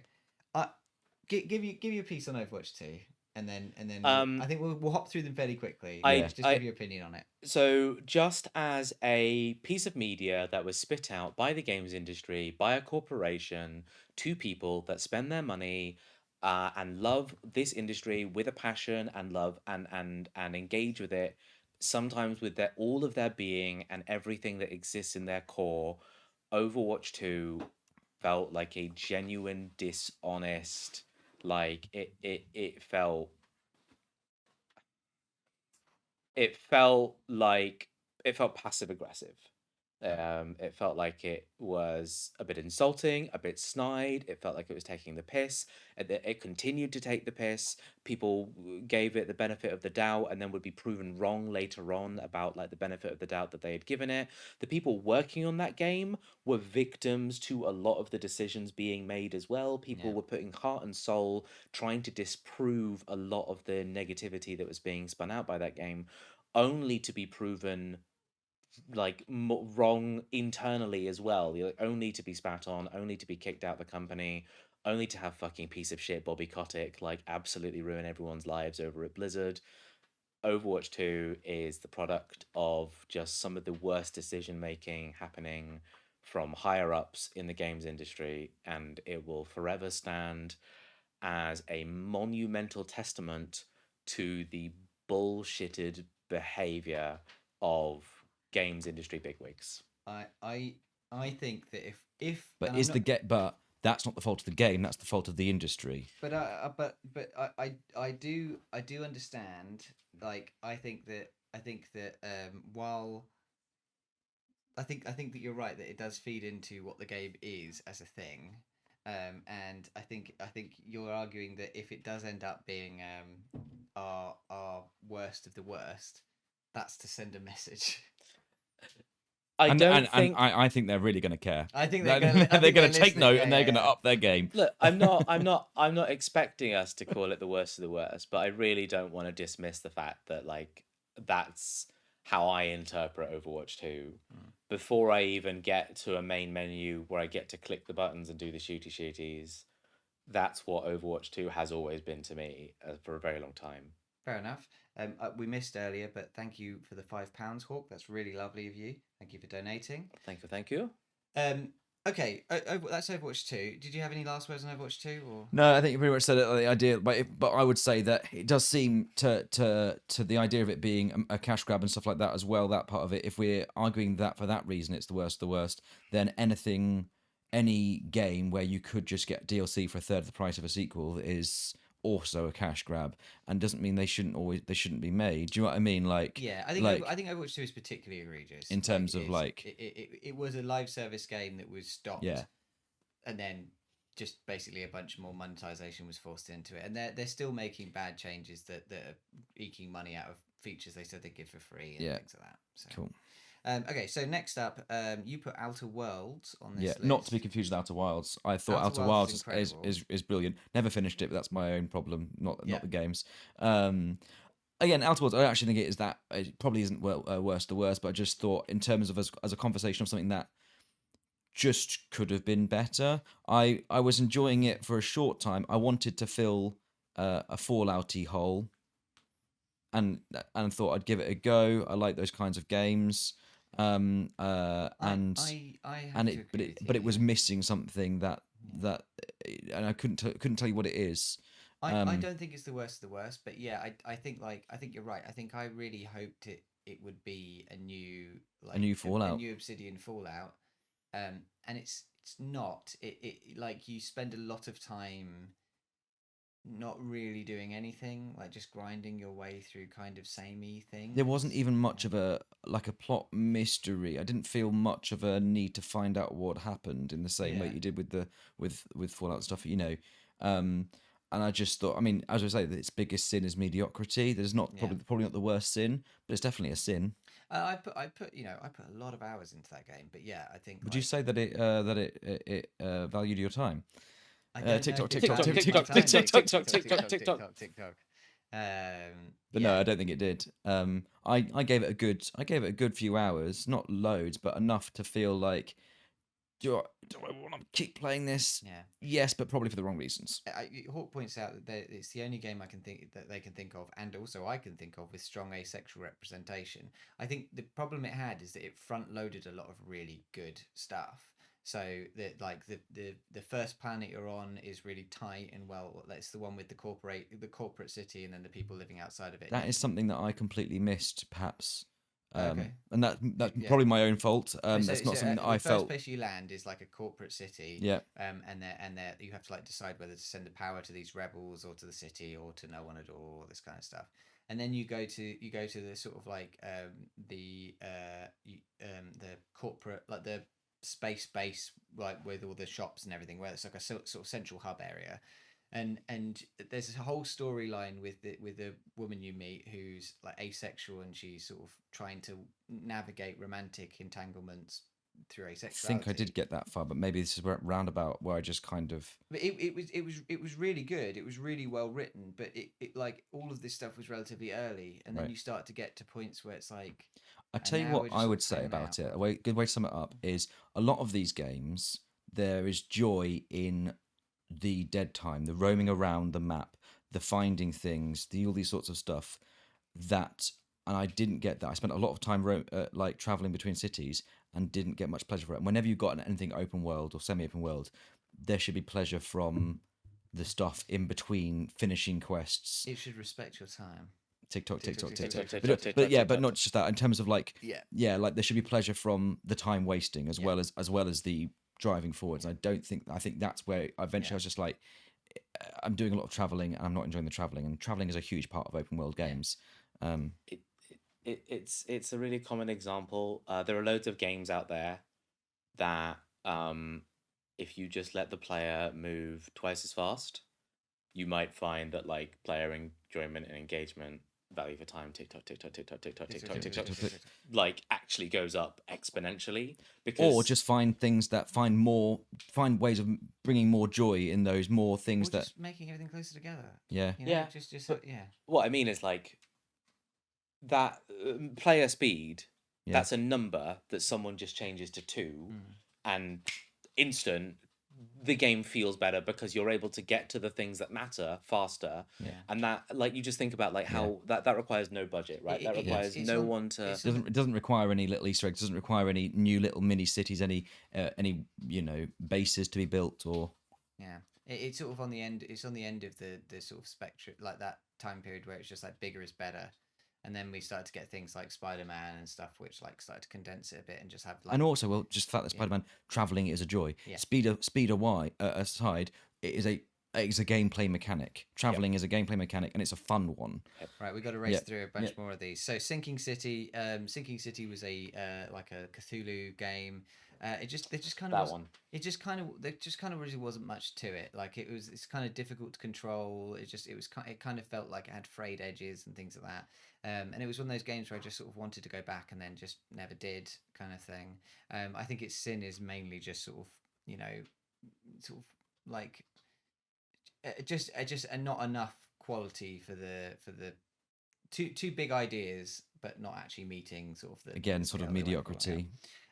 Give you a piece on Overwatch 2, and then I think we'll hop through them fairly quickly. Just give your opinion on it. So, just as a piece of media that was spit out by the games industry, by a corporation, to people that spend their money and love this industry with a passion and love and engage with it, sometimes with all of their being and everything that exists in their core, Overwatch 2 felt like a genuine dishonest, like it felt passive aggressive. It felt like it was a bit insulting, a bit snide. It felt like it was taking the piss. It continued to take the piss. People gave it the benefit of the doubt and then would be proven wrong later on about like the benefit of the doubt that they had given it. The people working on that game were victims to a lot of the decisions being made as well. People were putting heart and soul trying to disprove a lot of the negativity that was being spun out by that game, only to be proven like wrong internally as well. You're like, only to be spat on, only to be kicked out of the company, only to have fucking piece of shit Bobby Kotick like absolutely ruin everyone's lives over at Blizzard. Overwatch 2 is the product of just some of the worst decision making happening from higher ups in the games industry, and it will forever stand as a monumental testament to the bullshitted behavior of games industry bigwigs. I think that if But but that's not the fault of the game. That's the fault of the industry. But I do understand. Like I think that while I think that you're right that it does feed into what the game is as a thing, and I think you're arguing that if it does end up being our worst of the worst, that's to send a message. I think they're really going to care. I think they're going to take note and they're going to up their game. Look, I'm not expecting us to call it the worst of the worst, but I really don't want to dismiss the fact that like that's how I interpret Overwatch 2. Before I even get to a main menu where I get to click the buttons and do the shooties, that's what Overwatch 2 has always been to me for a very long time. Fair enough. We missed earlier, but thank you for the £5, Hawk. That's really lovely of you. Thank you for donating. Thank you. Okay, that's Overwatch 2. Did you have any last words on Overwatch 2? Or no, I think you pretty much said it. The idea, but I would say that it does seem to the idea of it being a cash grab and stuff like that as well. That part of it, if we're arguing that for that reason, it's the worst of the worst. Then any game where you could just get DLC for a third of the price of a sequel is also a cash grab, and doesn't mean they shouldn't be made. Do you know what I mean? Like, yeah, I think Overwatch 2 is particularly egregious in terms of it was a live service game that was stopped, and then just basically a bunch more monetization was forced into it, and they're still making bad changes that are eking money out of features they said they'd give for free and things like that. So. Cool. Okay, so next up, you put Outer Worlds on this Yeah, list. not to be confused with Outer Wilds. I thought Outer Outer Wilds Wilds is is brilliant. Never finished it, but that's my own problem, not Yeah. the games. Again, Outer Worlds, I actually think it probably isn't worst the worst, but I just thought in terms of as a conversation of something that just could have been better. I was enjoying it for a short time. I wanted to fill a Fallouty hole, and thought I'd give it a go. I like those kinds of games. And I have to agree with but you, it was yeah. missing something that and I couldn't tell you what it is. I don't think it's the worst of the worst, but yeah, I think you're right. I think I really hoped it would be a new Fallout. a new Obsidian Fallout, and it's not. It like you spend a lot of time not really doing anything, like just grinding your way through kind of samey things. There wasn't even much of a plot mystery. I didn't feel much of a need to find out what happened in the same way Yeah. you did with the with Fallout stuff, and I just thought, I mean, as I say, its biggest sin is mediocrity. There's not Yeah. probably not the worst sin, but it's definitely a sin. I put a lot of hours into that game, but yeah, I think. Would you say that it valued your time? I don't know TikTok, if it TikTok, values TikTok, my time. TikTok, TikTok, TikTok. But no, I don't think it did. I gave it a good few hours, not loads, but enough to feel like, do I want to keep playing this? Yeah. Yes, but probably for the wrong reasons. Hawk points out that it's the only game they can think of, and also I can think of, with strong asexual representation. I think the problem it had is that it front loaded a lot of really good stuff. So that like the first planet you're on is really tight and well. That's the one with the corporate city, and then the people living outside of it. That is something that I completely missed, perhaps. Okay. And that's Yeah. probably my own fault. So- That's not something that I the first felt. place you land is like a corporate city. Yeah. And there you have to like decide whether to send the power to these rebels or to the city or to no one at all, this kind of stuff. And then you go to the sort of like the corporate, like the space base, like with all the shops and everything, where it's like a sort of central hub area. And there's a whole storyline with the woman you meet who's like asexual, and she's sort of trying to navigate romantic entanglements through asexuality. I think I did get that far, but maybe this is roundabout where I just kind of. But it was really good. It was really well written, but it like all of this stuff was relatively early, and then Right. you start to get to points where it's like. I tell you now what we're just I sort would of say playing about out. it. Good way to sum it up is a lot of these games. There is joy in the dead time, the roaming around the map, the finding things, all these sorts of stuff. And I didn't get that. I spent a lot of time like traveling between cities and didn't get much pleasure for it. And whenever you've got anything open world or semi-open world, there should be pleasure from the stuff in between finishing quests. It should respect your time. TikTok. TikTok. But yeah, but not just that. In terms of like, Yeah. like there should be pleasure from the time wasting as well as the driving forwards. I think that's where eventually I was just like, I'm doing a lot of traveling and I'm not enjoying the traveling. And traveling is a huge part of open world games. It's a really common example. There are loads of games out there that if you just let the player move twice as fast, you might find that like player enjoyment and engagement, value for time, TikTok, like actually goes up exponentially, because Or just find things that find ways of bringing more joy in those more things Or that just making everything closer together. yeah. You know, Yeah, just but- yeah. what I mean is like that player speed. Yeah. That's a number that someone just changes to 2, and instant. The game feels better because you're able to get to the things that matter faster, and that like you just think about like how that requires no budget, right? That requires no one to. It doesn't require any little Easter eggs. Doesn't require any new little mini cities. Any bases to be built or. Yeah, it's sort of on the end. It's on the end of the sort of spectrum, like that time period where it's just like bigger is better, and then we started to get things like Spider-Man and stuff, which like started to condense it a bit and just have like. And also, well, just the fact that Spider-Man traveling is a joy. Yeah. Speed aside, it is a gameplay mechanic. Traveling is a gameplay mechanic, and it's a fun one. Right, we got to race Yeah. through a bunch more of these. So, Sinking City. Sinking City was a like a Cthulhu game. They just kind That of one. there just kind of really wasn't much to it. Like it's kind of difficult to control. It kind of felt like it had frayed edges and things like that. And it was one of those games where I just sort of wanted to go back and then just never did, kind of thing. I think its sin is mainly just sort of, you know, sort of like just not enough quality for the two big ideas, but not actually meeting sort of the Again, sort of the way they brought it mediocrity.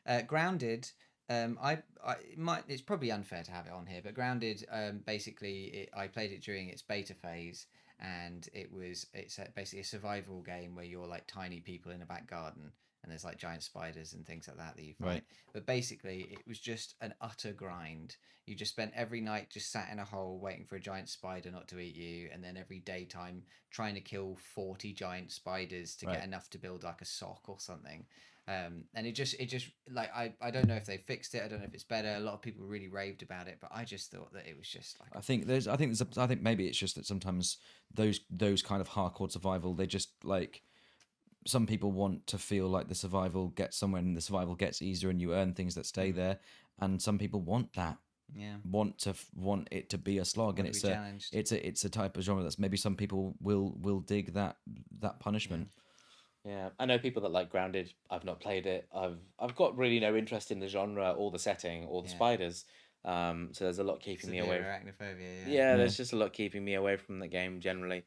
out. Grounded. It's probably unfair to have it on here, but Grounded, basically, I played it during its beta phase, and it's basically a survival game where you're like tiny people in a back garden, and there's like giant spiders and things like that you fight. Right. But basically, it was just an utter grind. You just spent every night just sat in a hole waiting for a giant spider not to eat you, and then every daytime trying to kill 40 giant spiders to Right. get enough to build like a sock or something. And it just like I don't know if they fixed it. I don't know if it's better. A lot of people really raved about it, but I just thought that it was just like I think maybe it's just that sometimes those kind of hardcore survival, they just like, some people want to feel like the survival gets somewhere and the survival gets easier and you earn things that stay there, and some people want that. Yeah. Want it to be a slog, and Want to be challenged. it's a type of genre that's maybe some people will dig that punishment. Yeah, I know people that like Grounded. I've not played it. I've got really no interest in the genre or the setting or the Yeah. spiders. So there's a lot keeping me away. Severe arachnophobia. Yeah, there's just a lot keeping me away from the game generally.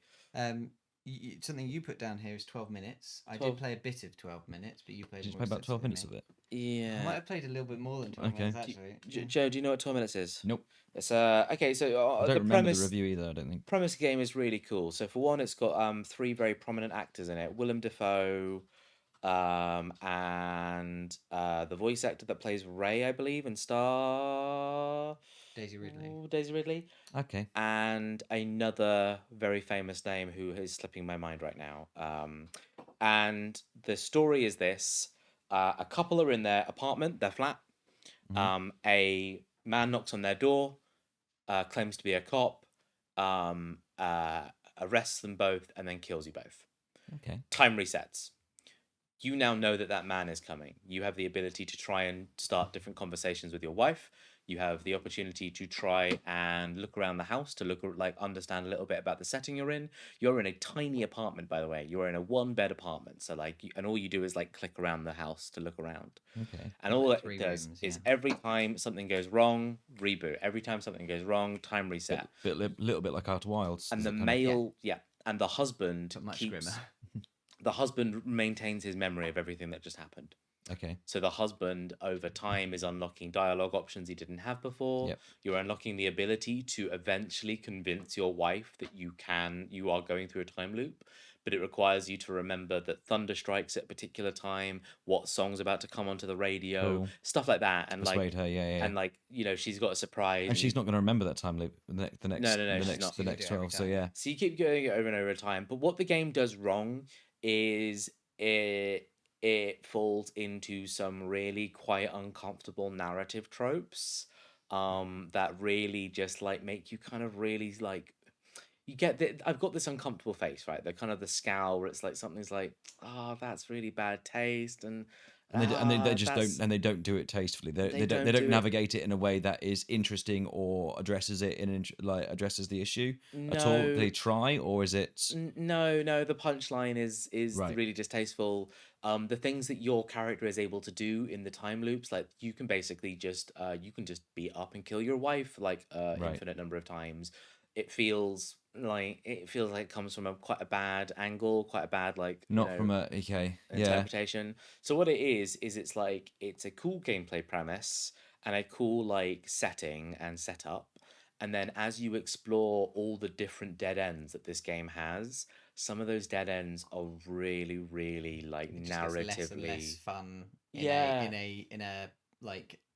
Something you put down here is 12 minutes. I 12. did play a bit of 12 minutes, but you played. Did you more play about 12 minutes extensively of it? than me. I might Yeah. have played a little bit more than 12 Okay. minutes actually. Yeah. Joe, do you know what 12 minutes is? Nope. It's okay. So I don't the remember premise the review either. I don't think. premise of the game is really cool. So for one, it's got 3 very prominent actors in it: Willem Dafoe, and the voice actor that plays Ray, I believe, in Daisy Ridley. Daisy Ridley, Okay. and another very famous name who is slipping my mind right now. And the story is this: a couple are in their apartment, their flat. A man knocks on their door, claims to be a cop, arrests them both, and then kills you both. Okay. Time resets. You now know that that man is coming. You have the ability to try and start different conversations with your wife. You have the opportunity to try and look around the house to understand a little bit about the setting you're in. You're in a tiny apartment, by the way. You're in a 1-bed apartment. So and all you do is click around the house to look around. Okay. And all Like it 3 does rooms, is yeah. every time something goes wrong, reboot. Every time something goes wrong, time reset. Little bit like Outer Wilds. And is the it kind of- male, and the husband But much keeps. grimmer. The husband maintains his memory of everything that just happened. Okay. So the husband over time is unlocking dialogue options he didn't have before. Yep. You're unlocking the ability to eventually convince your wife that you are going through a time loop, but it requires you to remember that thunder strikes at a particular time, what song's about to come onto the radio, Cool. stuff like that, and Persuade her. Yeah. and she's got a surprise. And she's not going to remember that time loop. The next. No, she's not. The She's next gonna do it every 12. So time. yeah. So you keep going over and over time. But what the game does wrong is it falls into some really quite uncomfortable narrative tropes that really just make you kind of really you get I've got this uncomfortable face, right? The kind of the scowl where it's something's oh, that's really bad taste, and They just don't do it tastefully. They don't navigate it in a way that is interesting or addresses it addresses the issue at all. No. They try, or is it? No, the punchline is Right. really distasteful. The things that your character is able to do in the time loops, you can basically just beat up and kill your wife Right. infinite number of times. It feels like it comes from quite a bad angle, quite a bad Not from a okay. Yeah. interpretation. So what it is it's it's a cool gameplay premise and a cool setting and setup. And then as you explore all the different dead ends that this game has, some of those dead ends are really, really It just gets less and narratively. less fun. Yeah. In a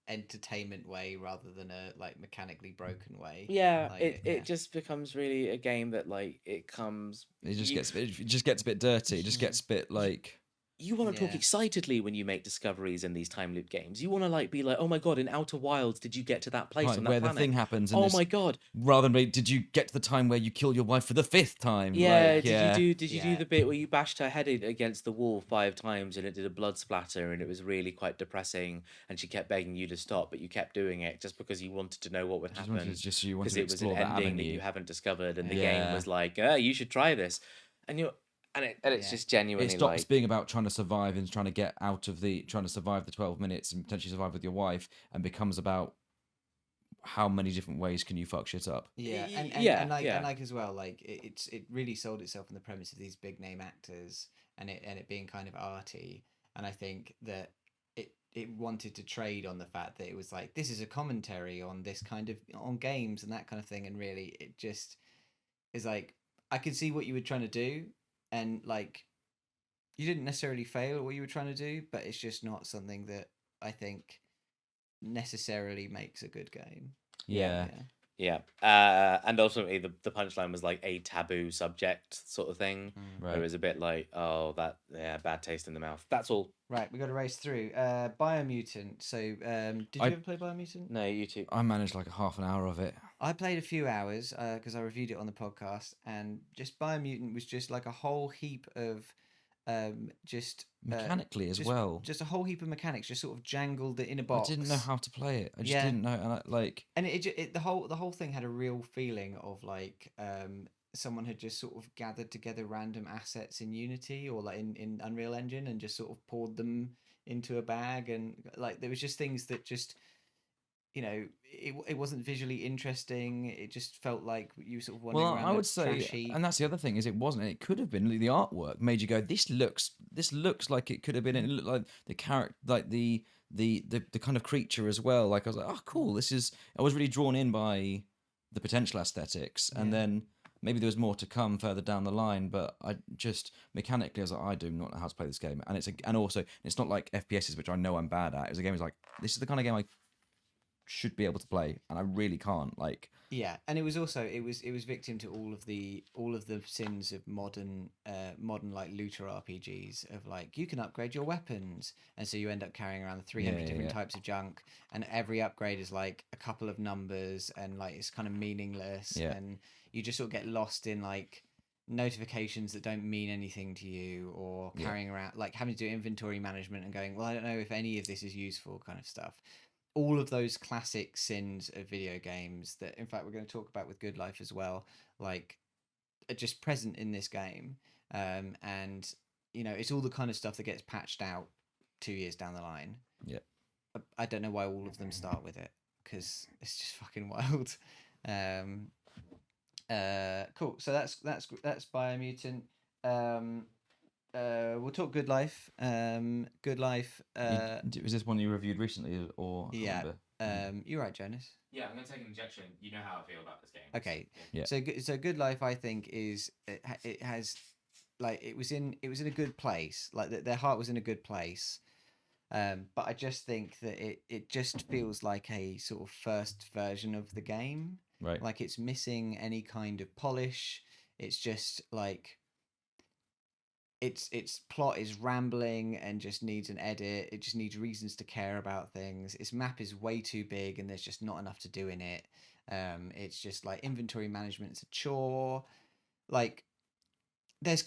entertainment way rather than a mechanically broken way. Yeah, Like, it just becomes really a game that it comes. It just you- gets a bit dirty. It just gets a bit you want to talk Yeah. excitedly when you make discoveries in these time loop games. You want to like be like, oh my god, in Outer Wilds, did you get to that place Right, on that where planet? the thing happens, and Oh it's, my god, rather than did you get to the time where you kill your wife for the 5th time? yeah. Like, yeah. Did you do Yeah. the bit where you bashed her head against the wall 5 times and it did a blood splatter and it was really quite depressing and she kept begging you to stop, but you kept doing it just because you wanted to know what would Just wanted happen to, just you wanted because to it was an explore that ending that avenue. you haven't discovered and the Yeah. game was like, you should try this, and you're and it's Yeah. just genuinely It stops like being about trying to survive and trying to get out of trying to survive the 12 minutes and potentially survive with your wife, and becomes about how many different ways can you fuck shit up. Yeah, and yeah, like yeah. and like as well, like it really sold itself on the premise of these big name actors and it being kind of arty, and I think that it wanted to trade on the fact that it was like this is a commentary on this kind of on games and that kind of thing, and really it just is like I could see what you were trying to do, and like you didn't necessarily fail at what you were trying to do, but it's just not something that I think necessarily makes a good game. Yeah. Yeah, and ultimately the punchline was like a taboo subject sort of thing. Right. It was a bit like, oh, bad taste in the mouth. That's all. Right, we got to race through. Biomutant. So, did you ever play Biomutant? No, you two. I managed like a half an hour of it. I played a few hours because I reviewed it on the podcast, and just Biomutant was just like a whole heap of just Mechanically as just, well. just a whole heap of mechanics, just sort of jangled it in a I box. didn't know how to play it. I just Yeah. didn't know, and And the whole thing had a real feeling of like someone had just sort of gathered together random assets in Unity or like in Unreal Engine and just sort of poured them into a bag, and like there was just things that just it wasn't visually interesting. It just felt like you sort of wandering well, around I a would say, trash heap. and that's the other thing is it wasn't. It could have been. The artwork made you go, this looks like it could have been. It looked like the character, like the kind of creature as well. Like I was like, oh, cool. This is. I was really drawn in by the potential aesthetics, and Yeah. then maybe there was more to come further down the line. But I just mechanically, I was like, I do not know how to play this game, and also it's not like FPSs, which I know I'm bad at. It was a game. Is like this is the kind of game I should be able to play, and I really can't. Like, Yeah, and it was also it was victim to all of the sins of modern like looter RPGs of like you can upgrade your weapons, and so you end up carrying around 300 Yeah, different yeah. types of junk, and every upgrade is like a couple of numbers, and like it's kind of meaningless, Yeah. and you just sort of get lost in like notifications that don't mean anything to you, or Yeah. carrying around like having to do inventory management and going, well, I don't know if any of this is useful, kind of stuff. All of those classic sins of video games that in fact we're going to talk about with Good Life as well, like are just present in this game, and it's all the kind of stuff that gets patched out 2 years down the line. Yeah. I don't know why all of them start with it, because it's just fucking wild. Cool, so that's Biomutant. We'll talk Good Life. Good Life. Was this one you reviewed recently, or I can't Yeah. remember? You're right, Jonas. Yeah, I'm gonna take an injection. You know how I feel about this game. Okay. Yeah. So Good Life, I think, is it has like it was in a good place. Like their heart was in a good place. But I just think that it just feels like a sort of first version of the game. Right. Like it's missing any kind of polish. It's just like its plot is rambling and just needs an edit. It just needs reasons to care about things. Its map is way too big and there's just not enough to do in it. It's just like inventory management's a chore. Like there's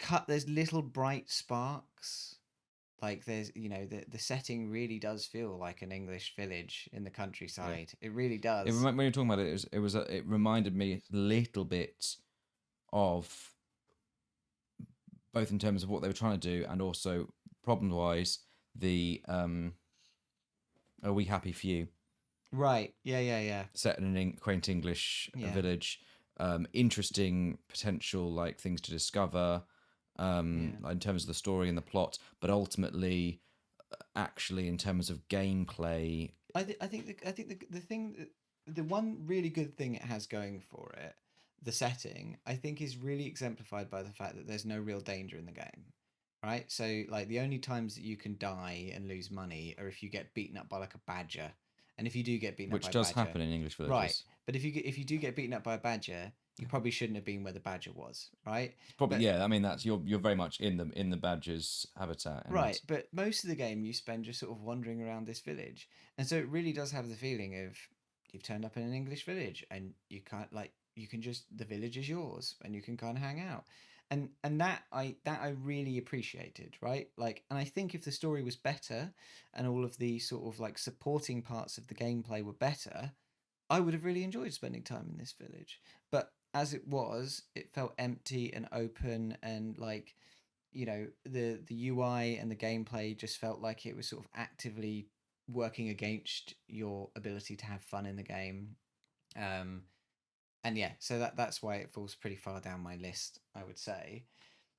little bright sparks. Like there's the setting really does feel like an English village in the countryside. It really does. When you're talking about it, it reminded me a little bit of both in terms of what they were trying to do and also problem wise the Are We Happy For You? Right. Yeah. Set in an quaint English Yeah. village. Interesting potential like things to discover in terms of the story and the plot, but ultimately actually in terms of gameplay, I think the thing, the one really good thing it has going for it, the setting, I think is really exemplified by the fact that there's no real danger in the game, right? So like the only times that you can die and lose money are if you get beaten up by like a badger, and if you do get beaten which up by a does badger, happen in English villages. right? But if you do get beaten up by a badger, you probably shouldn't have been where the badger was, right? Probably, But- yeah. I mean, that's you're very much in the badger's habitat. And Right, but most of the game you spend just sort of wandering around this village, and so it really does have the feeling of you've turned up in an English village, and you can't like you can just the village is yours, and you can kind of hang out, and that I really appreciated, right? Like, and I think if the story was better, and all of the sort of like supporting parts of the gameplay were better, I would have really enjoyed spending time in this village. But as it was, it felt empty and open, and like the UI and the gameplay just felt like it was sort of actively working against your ability to have fun in the game. And yeah, so that's why it falls pretty far down my list, I would say.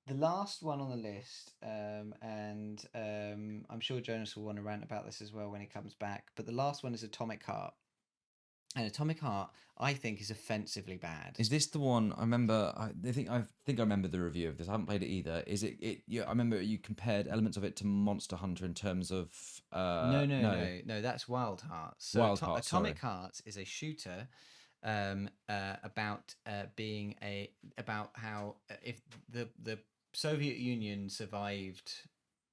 The last one on the list, and I'm sure Jonas will want to rant about this as well when he comes back, but the last one is Atomic Heart. And Atomic Heart, I think, is offensively bad. is this the one? I remember. I think I remember the review of this. I haven't played it either. Is it? Yeah, I remember you compared elements of it to Monster Hunter in terms of. No. That's Wild Hearts. So Wild Hearts, Atomic sorry. Hearts is a shooter about about how if the Soviet Union survived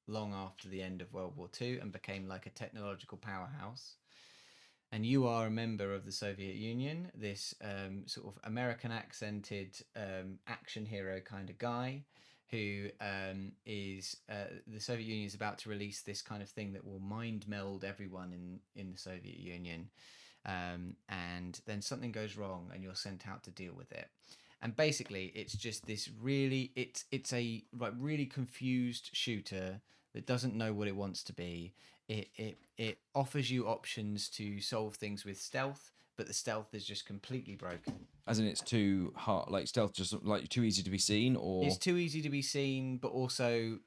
long after the end of World War II and became like a technological powerhouse, and you are a member of the Soviet Union, this sort of American accented action hero kind of guy who is the Soviet Union is about to release this kind of thing that will mind meld everyone in the Soviet Union, and then something goes wrong and you're sent out to deal with it. And basically, it's just this really it's a like really confused shooter that doesn't know what it wants to be. It offers you options to solve things with stealth, but the stealth is just completely broken. As in, it's too hard, like stealth, just like too easy to be seen, or It's too easy to be seen, but also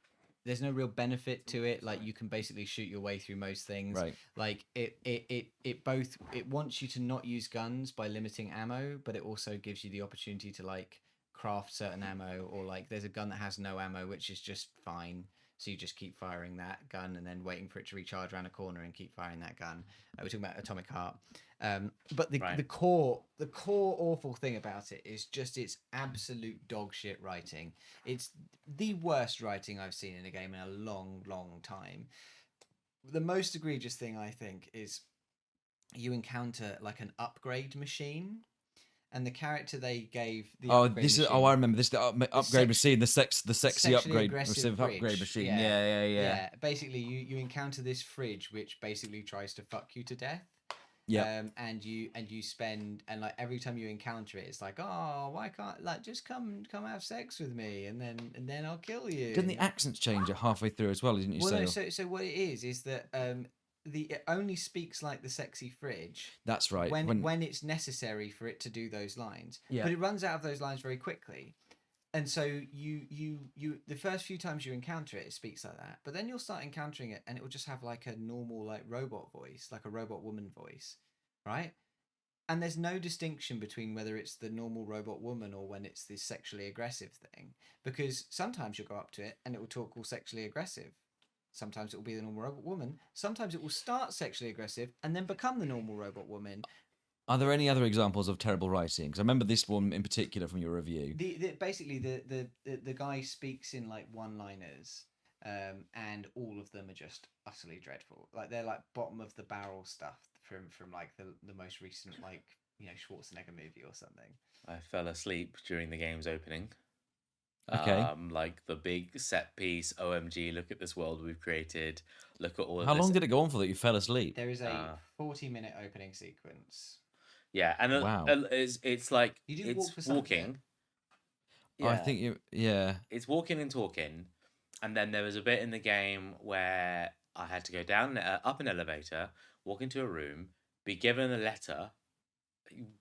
there's no real benefit to it. Like, you can basically shoot your way through most things. Right. Like it wants you to not use guns by limiting ammo, but it also gives you the opportunity to like craft certain ammo, or like there's a gun that has no ammo, which is just fine. So you just keep firing that gun and then waiting for it to recharge around a corner and keep firing that gun. We're talking about Atomic Heart. But the core awful thing about it is just its absolute dog shit writing. It's the worst writing I've seen in a game in a long, long time. The most egregious thing, I think, is you encounter like an upgrade machine, and the character they gave the upgrade machine, I remember this upgrade machine, the sexy sexually upgrade aggressive upgrade fridge. machine. Yeah. Yeah. Basically, you encounter this fridge which basically tries to fuck you to death. Yeah. And you spend, and like every time you encounter it, it's like, oh, why can't like just come have sex with me, and then I'll kill you. Didn't the accents change it halfway through as well? Didn't you say? No, so what it is that it only speaks like the sexy fridge. That's right. When it's necessary for it to do those lines. Yeah. But it runs out of those lines very quickly. And so you the first few times you encounter it, it speaks like that. But then you'll start encountering it and it will just have like a normal like robot voice, like a robot woman voice, right? And there's no distinction between whether it's the normal robot woman or when it's this sexually aggressive thing. Because sometimes you'll go up to it and it will talk all sexually aggressive. Sometimes it will be the normal robot woman. Sometimes it will start sexually aggressive and then become the normal robot woman. Are there any other examples of terrible writing? Because I remember this one in particular from your review. Basically, the guy speaks in like one-liners, and all of them are just utterly dreadful. Like, they're like bottom of the barrel stuff from like the most recent like Schwarzenegger movie or something. I fell asleep during the game's opening. Okay. Like the big set piece, OMG, look at this world we've created. Look at all of How this. long did it go on for that you fell asleep? There is a 40-minute opening sequence. Yeah, and Wow. It's like You didn't it's walk for some of it. walking. I think It's walking and talking, and then there was a bit in the game where I had to go down up an elevator, walk into a room, be given a letter,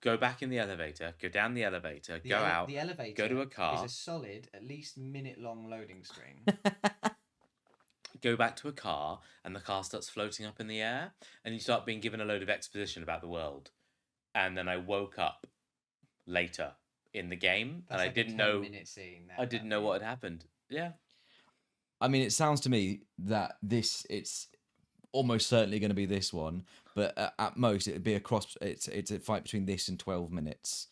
go back in the elevator, go down the elevator, go out, The elevator go to a car, is a solid, at least minute-long loading screen. go back to a car, and the car starts floating up in the air, and you start being given a load of exposition about the world. And then I woke up later in the game, That's and like I didn't a know 10-minute scene. I didn't know what had happened. Yeah. I mean, it sounds to me that it's almost certainly going to be this one, but at most it'd be it's a fight between this and 12 minutes.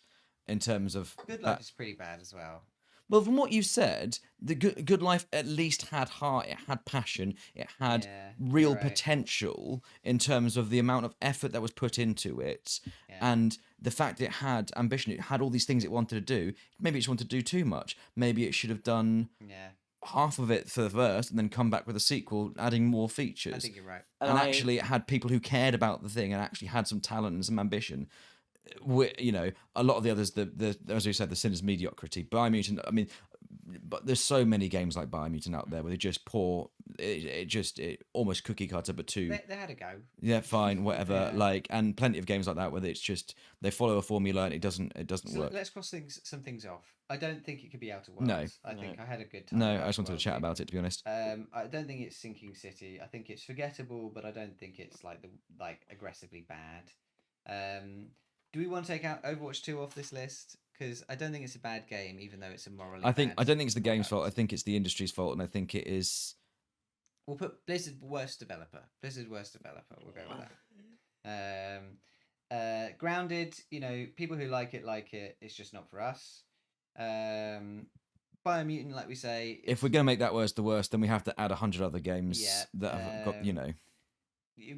in terms of Good Life is pretty bad as well. Well, from what you said, the Good Life at least had heart, it had passion, it had Yeah, real you're right. potential in terms of the amount of effort that was put into it, Yeah. and the fact it had ambition, it had all these things it wanted to do. Maybe it just wanted to do too much. Maybe it should have done Yeah, half of it for the first and then come back with a sequel, adding more features. I think you're right. And actually, it had people who cared about the thing and actually had some talent and some ambition. You know, a lot of the others, the as we said, the sin is mediocrity. Biomutant, I mean, but there's so many games like Biomutant out there where they just pour it almost cookie cutter, but too They had a go. yeah, fine, whatever. Yeah. Like, and plenty of games like that where it's just they follow a formula and it doesn't So work. let's cross some things off. I don't think it could be Outer No. Worlds. I think I had a good time. No, with I just Outer wanted to chat Worlds. about it, to be honest. I don't think it's Sinking City. I think it's forgettable, but I don't think it's like aggressively bad. Do we want to take out Overwatch 2 off this list? Because I don't think it's a bad game, even though it's a morally. I don't think it's the game's product. fault. I think it's the industry's fault, and I think it is. We'll put Blizzard's worst developer. Blizzard's worst developer. We'll go with that. Grounded, you know, people who like it. It's just not for us. Biomutant, like we say. If we're gonna make that worse the worst, then we have to add 100 other games Yeah, that have got, you know,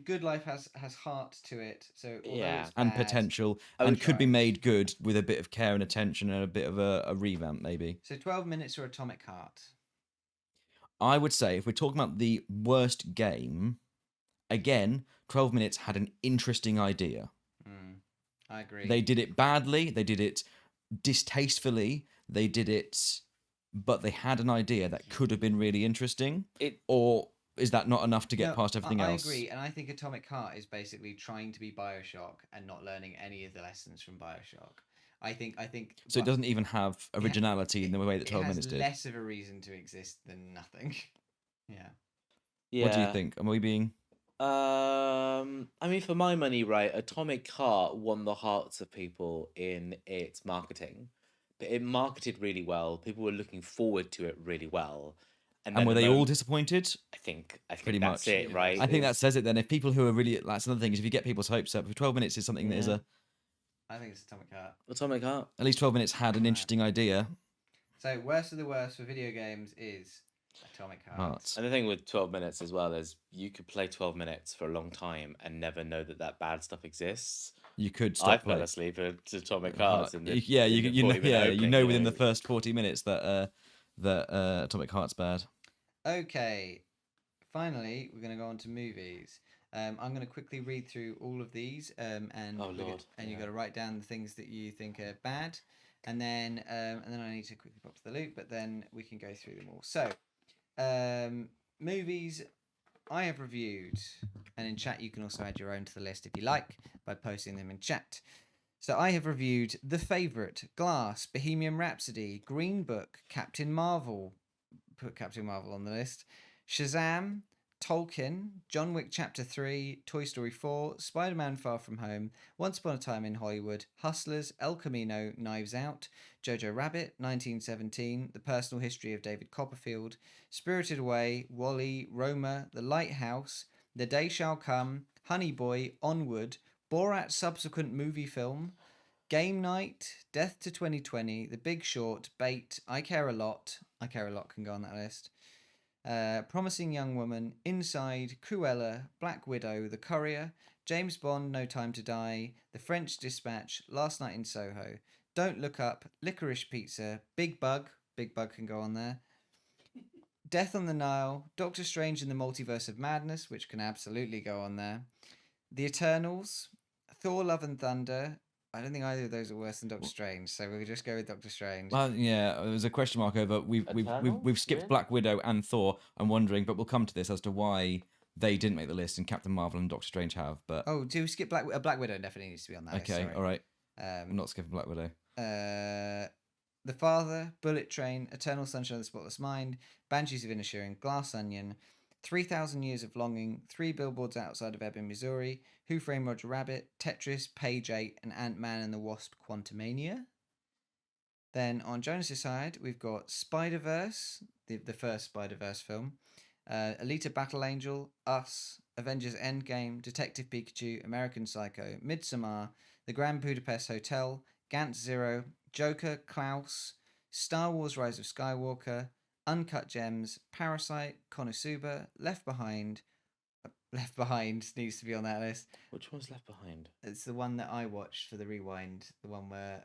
Good Life has heart to it, so although Yeah. it's and bad, potential, I and would could be try. made good with a bit of care and attention and a bit of a revamp, maybe. So 12 minutes or Atomic Heart. I would say if we're talking about the worst game, again, 12 Minutes had an interesting idea. I agree. They did it badly, they did it distastefully, they did it, but they had an idea that could have been really interesting. Or is that not enough to get past everything else? I agree, and I think Atomic Heart is basically trying to be Bioshock and not learning any of the lessons from Bioshock. I think. So it doesn't even have originality in the way that 12 Minutes it did. has less of a reason to exist than nothing. Yeah. What do you think? Are we being... I mean, for my money, right, Atomic Heart won the hearts of people in its marketing. But it marketed really well. People were looking forward to it really well. And then were the they all moment- disappointed? I think Pretty that's much. it, right? I think that It's- says it then. If people who are really... That's another thing, is if you get people's hopes up, 12 Minutes is something that is Yeah. I think it's Atomic Heart. Atomic Heart. At least 12 Minutes had an interesting idea. So worst of the worst for video games is Atomic Heart. Hearts. And the thing with 12 minutes as well is you could play 12 minutes for a long time and never know that bad stuff exists. You could I stop fell playing. asleep at Atomic Hearts. In the, Yeah, in the 40 minute you opening, know within the first 40 minutes that Atomic Heart's bad. Okay, finally, we're going to go on to movies. I'm going to quickly read through all of these, and Oh, Lord, and you've yeah. got to write down the things that you think are bad, and then I need to quickly pop to the loop, but then we can go through them all. So, movies I have reviewed, and in chat you can also add your own to the list if you like by posting them in chat. So I have reviewed The Favourite, Glass, Bohemian Rhapsody, Green Book, Captain Marvel. Put Captain Marvel on the list. Shazam, Tolkien, John Wick Chapter 3, Toy Story 4, Spider-Man Far From Home, Once Upon a Time in Hollywood, Hustlers, El Camino, Knives Out, Jojo Rabbit, 1917, The Personal History of David Copperfield, Spirited Away, Wall-E, Roma, The Lighthouse, The Day Shall Come, Honey Boy, Onward, Borat subsequent movie film, Game Night, Death to 2020, The Big Short, Bait, I Care a Lot can go on that list. Promising Young Woman, Inside, Cruella, Black Widow, The Courier, James Bond, No Time to Die, The French Dispatch, Last Night in Soho, Don't Look Up, Licorice Pizza, Big Bug can go on there. Death on the Nile, Doctor Strange in the Multiverse of Madness, which can absolutely go on there. The Eternals, Thor Love and Thunder. I don't think either of those are worse than Doctor Strange, so we'll just go with Doctor Strange. Well, yeah, there's a question mark over. We've skipped Really? Black Widow and Thor. I'm wondering, but we'll come to this as to why they didn't make the list and Captain Marvel and Doctor Strange have. But Oh, do we skip Black Widow? Definitely needs to be on that list. okay, Sorry. all right. I'm not skipping Black Widow. The Father, Bullet Train, Eternal Sunshine of the Spotless Mind, Banshees of Inisherin, Glass Onion, 3,000 Years of Longing, 3 Billboards Outside of Ebbing, Missouri, Who Framed Roger Rabbit, Tetris, Page 8, and Ant-Man and the Wasp Quantumania. Then on Jonas' side, we've got Spider-Verse, the first Spider-Verse film, Alita Battle Angel, Us, Avengers Endgame, Detective Pikachu, American Psycho, Midsommar, The Grand Budapest Hotel, Gantz Zero, Joker, Klaus, Star Wars: Rise of Skywalker, Uncut Gems, Parasite, Konosuba, Left Behind. Left Behind needs to be on that list. Which one's Left Behind? It's the one that I watched for the rewind. The one where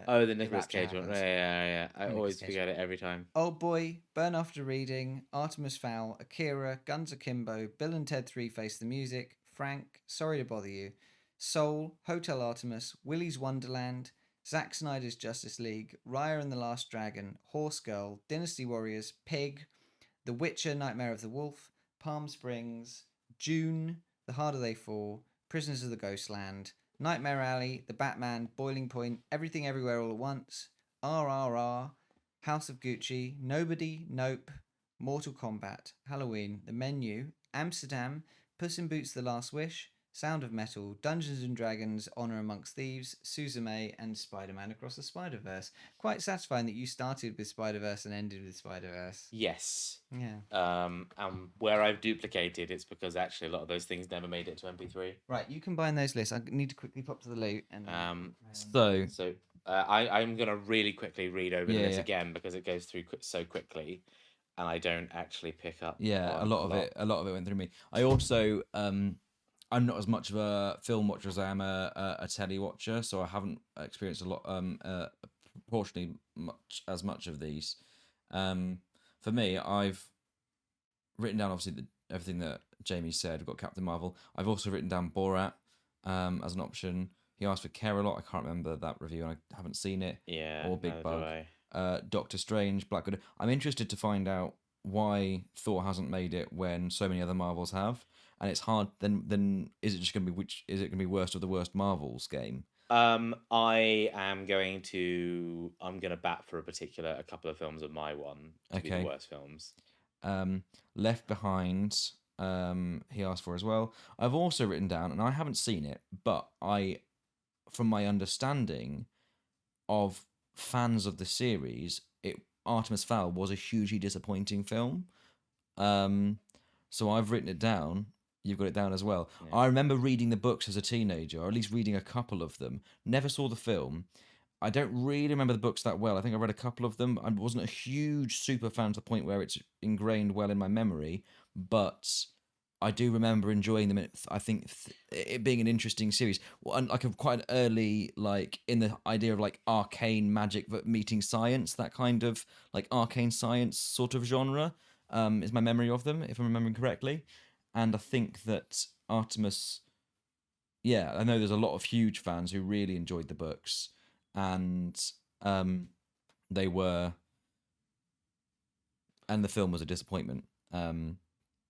Oh, the the Nicolas rapture Cage one. happens. Yeah. I Nicolas always Cage. forget it every time. Old Boy, Burn After Reading, Artemis Fowl, Akira, Guns Akimbo, Bill and Ted 3 Face the Music, Frank, Sorry to Bother You, Soul, Hotel Artemis, Willy's Wonderland, Zack Snyder's Justice League, Raya and the Last Dragon, Horse Girl, Dynasty Warriors, Pig, The Witcher, Nightmare of the Wolf, Palm Springs, June, The Harder They Fall, Prisoners of the Ghostland, Nightmare Alley, The Batman, Boiling Point, Everything Everywhere All at Once, RRR, House of Gucci, Nobody, Nope, Mortal Kombat, Halloween, The Menu, Amsterdam, Puss in Boots: The Last Wish, Sound of Metal, Dungeons and Dragons: Honor Amongst Thieves, Suzume, and Spider-Man Across the Spider-Verse. Quite satisfying that you started with Spider-Verse and ended with Spider-Verse. Yes. Yeah. Where I've duplicated, it's because actually a lot of those things never made it to MP3. Right, you combine those lists. I need to quickly pop to the loot and. So I'm gonna really quickly read over the Yeah, list yeah. again because it goes through so quickly, and I don't actually pick up. yeah, on a lot of it went through me. I also I'm not as much of a film watcher as I am a telly watcher, so I haven't experienced a lot proportionally much of these. For me, I've written down obviously everything that Jamie said. I've got Captain Marvel. I've also written down Borat as an option. He asked for Care a Lot. I can't remember that review, and I haven't seen it. Yeah. Or Big neither Bug. do I. Doctor Strange, Black Widow. I'm interested to find out why Thor hasn't made it when so many other Marvels have, and it's hard. Then is it just going to be is it going to be worst of the worst Marvels game? I'm gonna bat for a couple of films of my one to be the Okay. worst films. Left Behind. He asked for as well. I've also written down, and I haven't seen it, but from my understanding of fans of the series, Artemis Fowl was a hugely disappointing film. So I've written it down. You've got it down as well. Yeah. I remember reading the books as a teenager, or at least reading a couple of them. Never saw the film. I don't really remember the books that well. I think I read a couple of them. I wasn't a huge super fan to the point where it's ingrained well in my memory, but I do remember enjoying them. I think it being an interesting series, like quite an early, like in the idea of like arcane magic but meeting science, that kind of like arcane science sort of genre. Is my memory of them, if I'm remembering correctly. And I think that Artemis, yeah, I know there's a lot of huge fans who really enjoyed the books, and they were, and the film was a disappointment.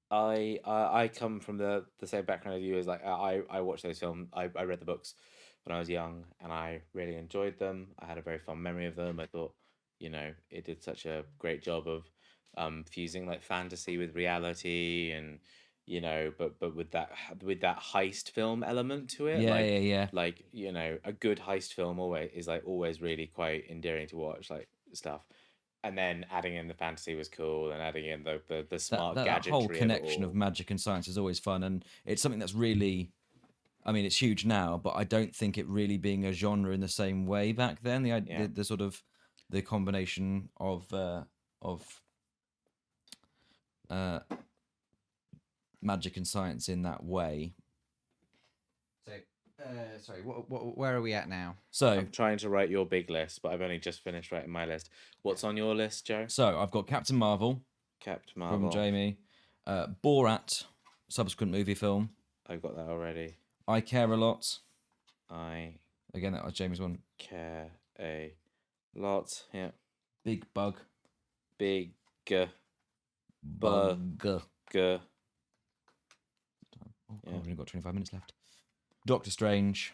I come from the same background as you. As like I watched those films. I read the books when I was young, and I really enjoyed them. I had a very fond memory of them. I thought, it did such a great job of fusing like fantasy with reality, and but with that heist film element to it. Yeah. Like a good heist film always really quite endearing to watch, like stuff. And then adding in the fantasy was cool, and adding in the smart that gadgetry. whole connection of magic and science is always fun, and it's something that's really, I mean, it's huge now, but I don't think it really being a genre in the same way back then. The sort of the combination of magic and science in that way. So, sorry, where are we at now? So I'm trying to write your big list, but I've only just finished writing my list. What's on your list, Joe? So I've got Captain Marvel Captain Marvel. from Jamie, Borat, subsequent movie film. I've got that already. I Care a Lot. Again, that was Jamie's one. Care a lot. Yeah. Big Bug. Big Bug. G. Oh, Yeah. I've only got 25 minutes left. Doctor Strange.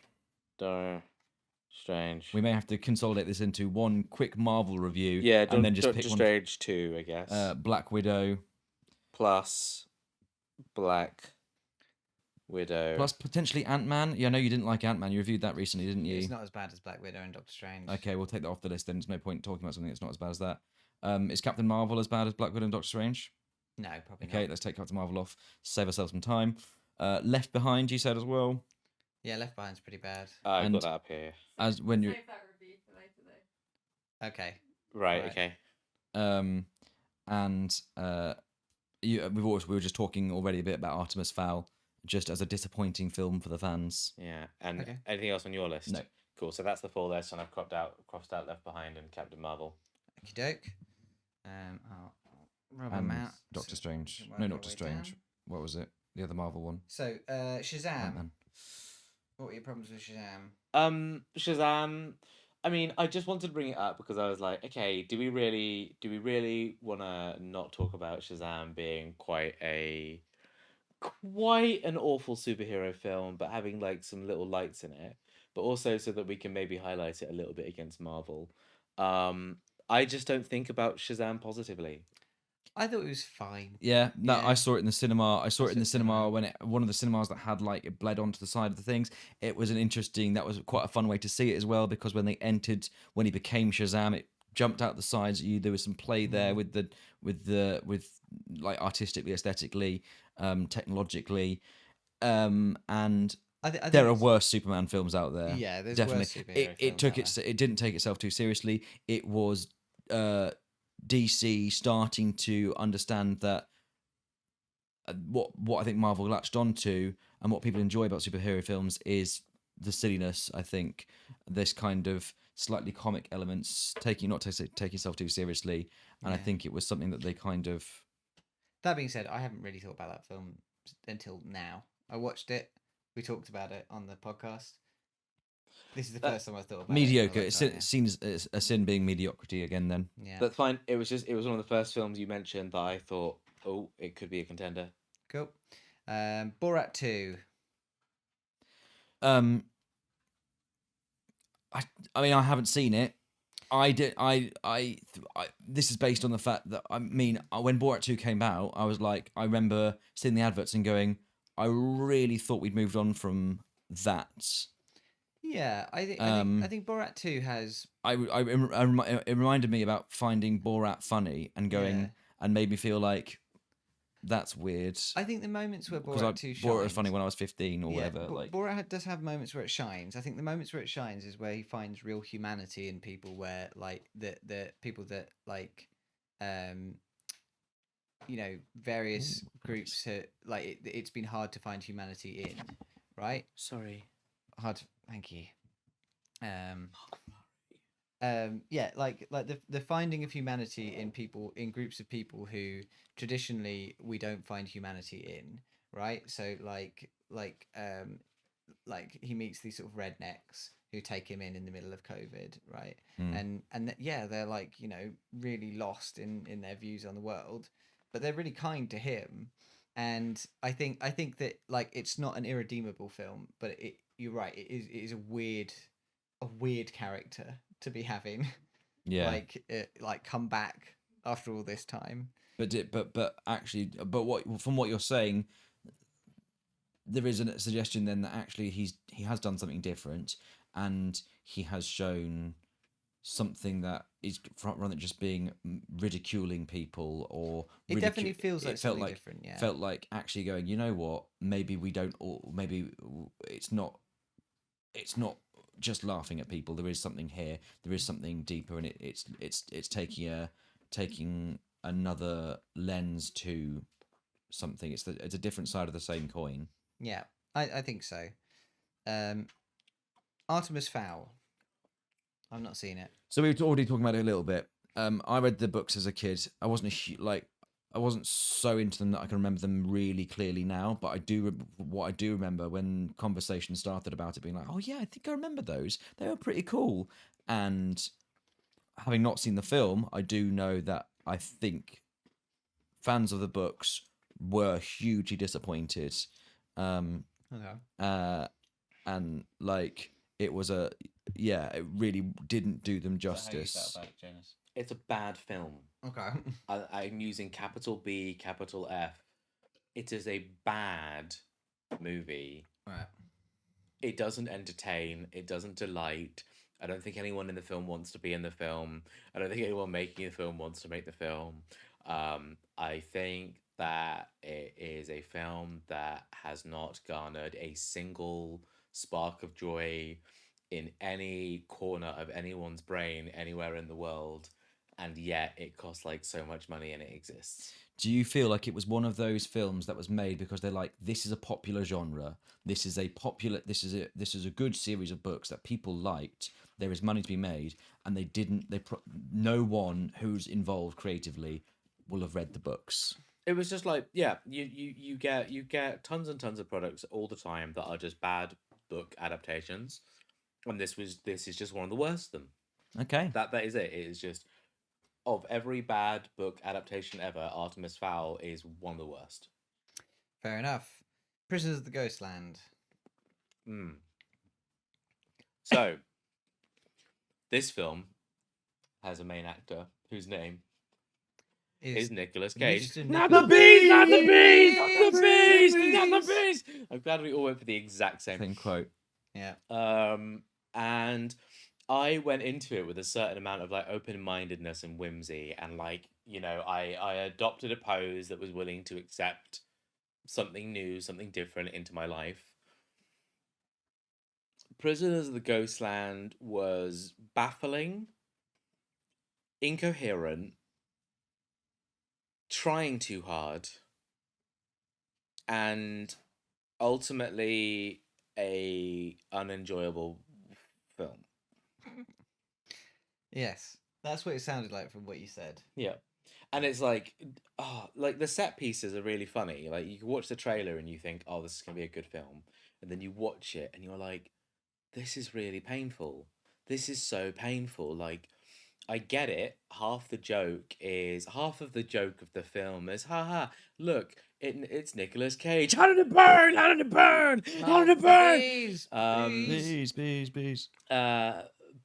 Strange. We may have to consolidate this into one quick Marvel review. Yeah, and then just Doctor pick Strange 2, I guess. one. Black Widow. Plus Black Widow. Plus potentially Ant-Man. Yeah, I know you didn't like Ant-Man. You reviewed that recently, didn't you? It's not as bad as Black Widow and Doctor Strange. Okay, we'll take that off the list then. There's no point talking about something that's not as bad as that. Is Captain Marvel as bad as Black Widow and Doctor Strange? No, probably Okay, not. let's take Captain Marvel off. Save ourselves some time. Left Behind, you said as well. Yeah, Left Behind's pretty bad. I've and- got that up here. As when you Save that review. Okay. Right. Right. Okay. And we were just talking already a bit about Artemis Fowl, just as a disappointing film for the fans. Yeah. And Okay. anything else on your list? No. Cool. So that's the full list, and I've crossed out Left Behind and Captain Marvel. Okie doke. I'll rub And them out. Doctor so Strange. we can work No, our Doctor way Strange. down. What was it? The other Marvel one. So, Shazam. Ant-Man. What were your problems with Shazam? Shazam. I mean, I just wanted to bring it up because I was like, okay, do we really want to not talk about Shazam being quite an awful superhero film, but having like some little lights in it, but also so that we can maybe highlight it a little bit against Marvel. I just don't think about Shazam positively. I thought it was fine. Yeah, no, Yeah. I saw it in the cinema. I saw it in the cinema. cinema when one of the cinemas that had like it bled onto the side of the things. It was that was quite a fun way to see it as well, because when he became Shazam, it jumped out the sides at you. There was some play there with like artistically, aesthetically, technologically, and I think there are it's- worse Superman films out there. Yeah, there's definitely. worse superhero It films took out it didn't take itself too seriously. It was DC starting to understand that what I think Marvel latched onto and what people enjoy about superhero films is the silliness. I think this kind of slightly comic elements, not to take yourself too seriously, and I Yeah. think it was something that they kind of. That being said, I haven't really thought about that film until now. I watched it. We talked about it on the podcast. This is the first time I thought about Mediocre. it. It's seen as a sin being mediocrity again. Then Yeah. That's fine. It was one of the first films you mentioned that I thought, oh, it could be a contender. Cool. Borat 2. I mean, I haven't seen it. I did. This is based on the fact that when Borat 2 came out, I was like, I remember seeing the adverts and going, I really thought we'd moved on from that. Yeah, I think Borat 2 has. It reminded me about finding Borat funny and going Yeah. and made me feel like that's weird. I think the moments where Because Borat 2 shines. Borat was funny when I was 15 or whatever. Like Borat does have moments where it shines. I think the moments where it shines is where he finds real humanity in people, where like the people that like, various groups like it's been hard to find humanity in, right? Sorry. Hard. Thank you. Yeah, like the finding of humanity in people, in groups of people who traditionally we don't find humanity in, right? So like he meets these sort of rednecks who take him in the middle of COVID, right? Yeah, they're like, really lost in their views on the world, but they're really kind to him. And I think that like it's not an irredeemable film, but you're right, it is a weird character to be having. yeah. like come back after all this time. But from what you're saying, there is a suggestion then that actually he has done something different, and he has shown something that is rather than just being ridiculing people or It definitely feels like something different. Yeah, felt like actually going, you know what, maybe we don't all, maybe it's not just laughing at people. There is something here. There is something deeper, and it's taking another lens to something. It's a different side of the same coin. Yeah, I think so. Artemis Fowl. I've not seen it. So we were already talking about it a little bit. I read the books as a kid. I wasn't I wasn't so into them that I can remember them really clearly now. But what I do remember when conversation started about it being like, oh yeah, I think I remember those. They were pretty cool. And having not seen the film, I do know that I think fans of the books were hugely disappointed. Okay. And like it really didn't do them justice. It's a bad film. Okay. I'm using capital B, capital F. It is a bad movie. Right. It doesn't entertain. It doesn't delight. I don't think anyone in the film wants to be in the film. I don't think anyone making the film wants to make the film. I think that it is a film that has not garnered a single spark of joy in any corner of anyone's brain anywhere in the world, and yet it costs like so much money and it exists. Do you feel like it was one of those films that was made because they're like, this is a popular genre, this is a good series of books that people liked, there is money to be made, and no one who's involved creatively will have read the books. It was just like, yeah, you get tons and tons of products all the time that are just bad book adaptations, and this is just one of the worst of them. Okay. That is it. It is just, of every bad book adaptation ever, Artemis Fowl is one of the worst. Fair enough. Prisoners of the Ghostland. So, this film has a main actor whose name is Nicolas Cage. Mr. Not Nicolas- the bees! Not the bees! Not the bees! Not the bees! I'm glad we all went for the exact same quote. Yeah. And I went into it with a certain amount of like open-mindedness and whimsy, and like, you know, I adopted a pose that was willing to accept something new, something different into my life. Prisoners of the Ghostland was baffling, incoherent, trying too hard, and ultimately a unenjoyable film. Yes. That's what it sounded like from what you said. Yeah. And it's like, oh, like the set pieces are really funny. Like you can watch the trailer and you think, oh, this is going to be a good film. And then you watch it and you're like, this is really painful. This is so painful. Like, I get it. Half of the joke of the film is, haha, look, it's Nicolas Cage. How did it burn? How did it burn? How did it burn? Bees! Bees.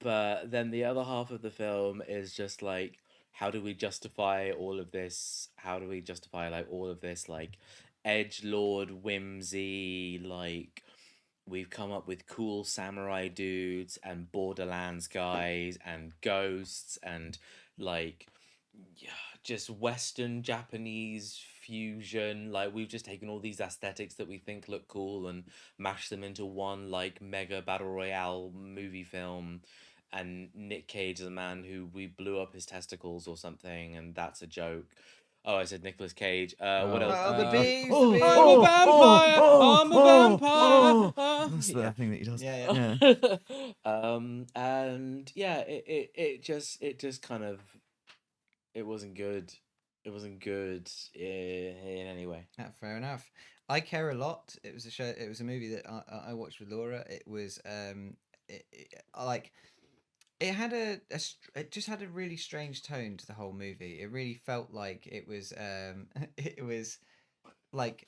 But then the other half of the film is just like, how do we justify all of this? How do we justify like all of this like edgelord whimsy? Like, we've come up with cool samurai dudes and Borderlands guys and ghosts and like, yeah, just Western Japanese fusion. Like, we've just taken all these aesthetics that we think look cool and mashed them into one like mega battle royale movie film. And Nick Cage is a man who we blew up his testicles or something, and that's a joke. Oh, I said Nicolas Cage. What else? Oh, the bees! Oh, the bees! I'm a vampire. I'm a vampire. That's the thing that he does. Yeah. And yeah, it just kind of, it wasn't good. It wasn't good in any way. Fair enough. I Care a Lot. It was a show. It was a movie that I watched with Laura. It was like it just had a really strange tone to the whole movie. It really felt like it was it was like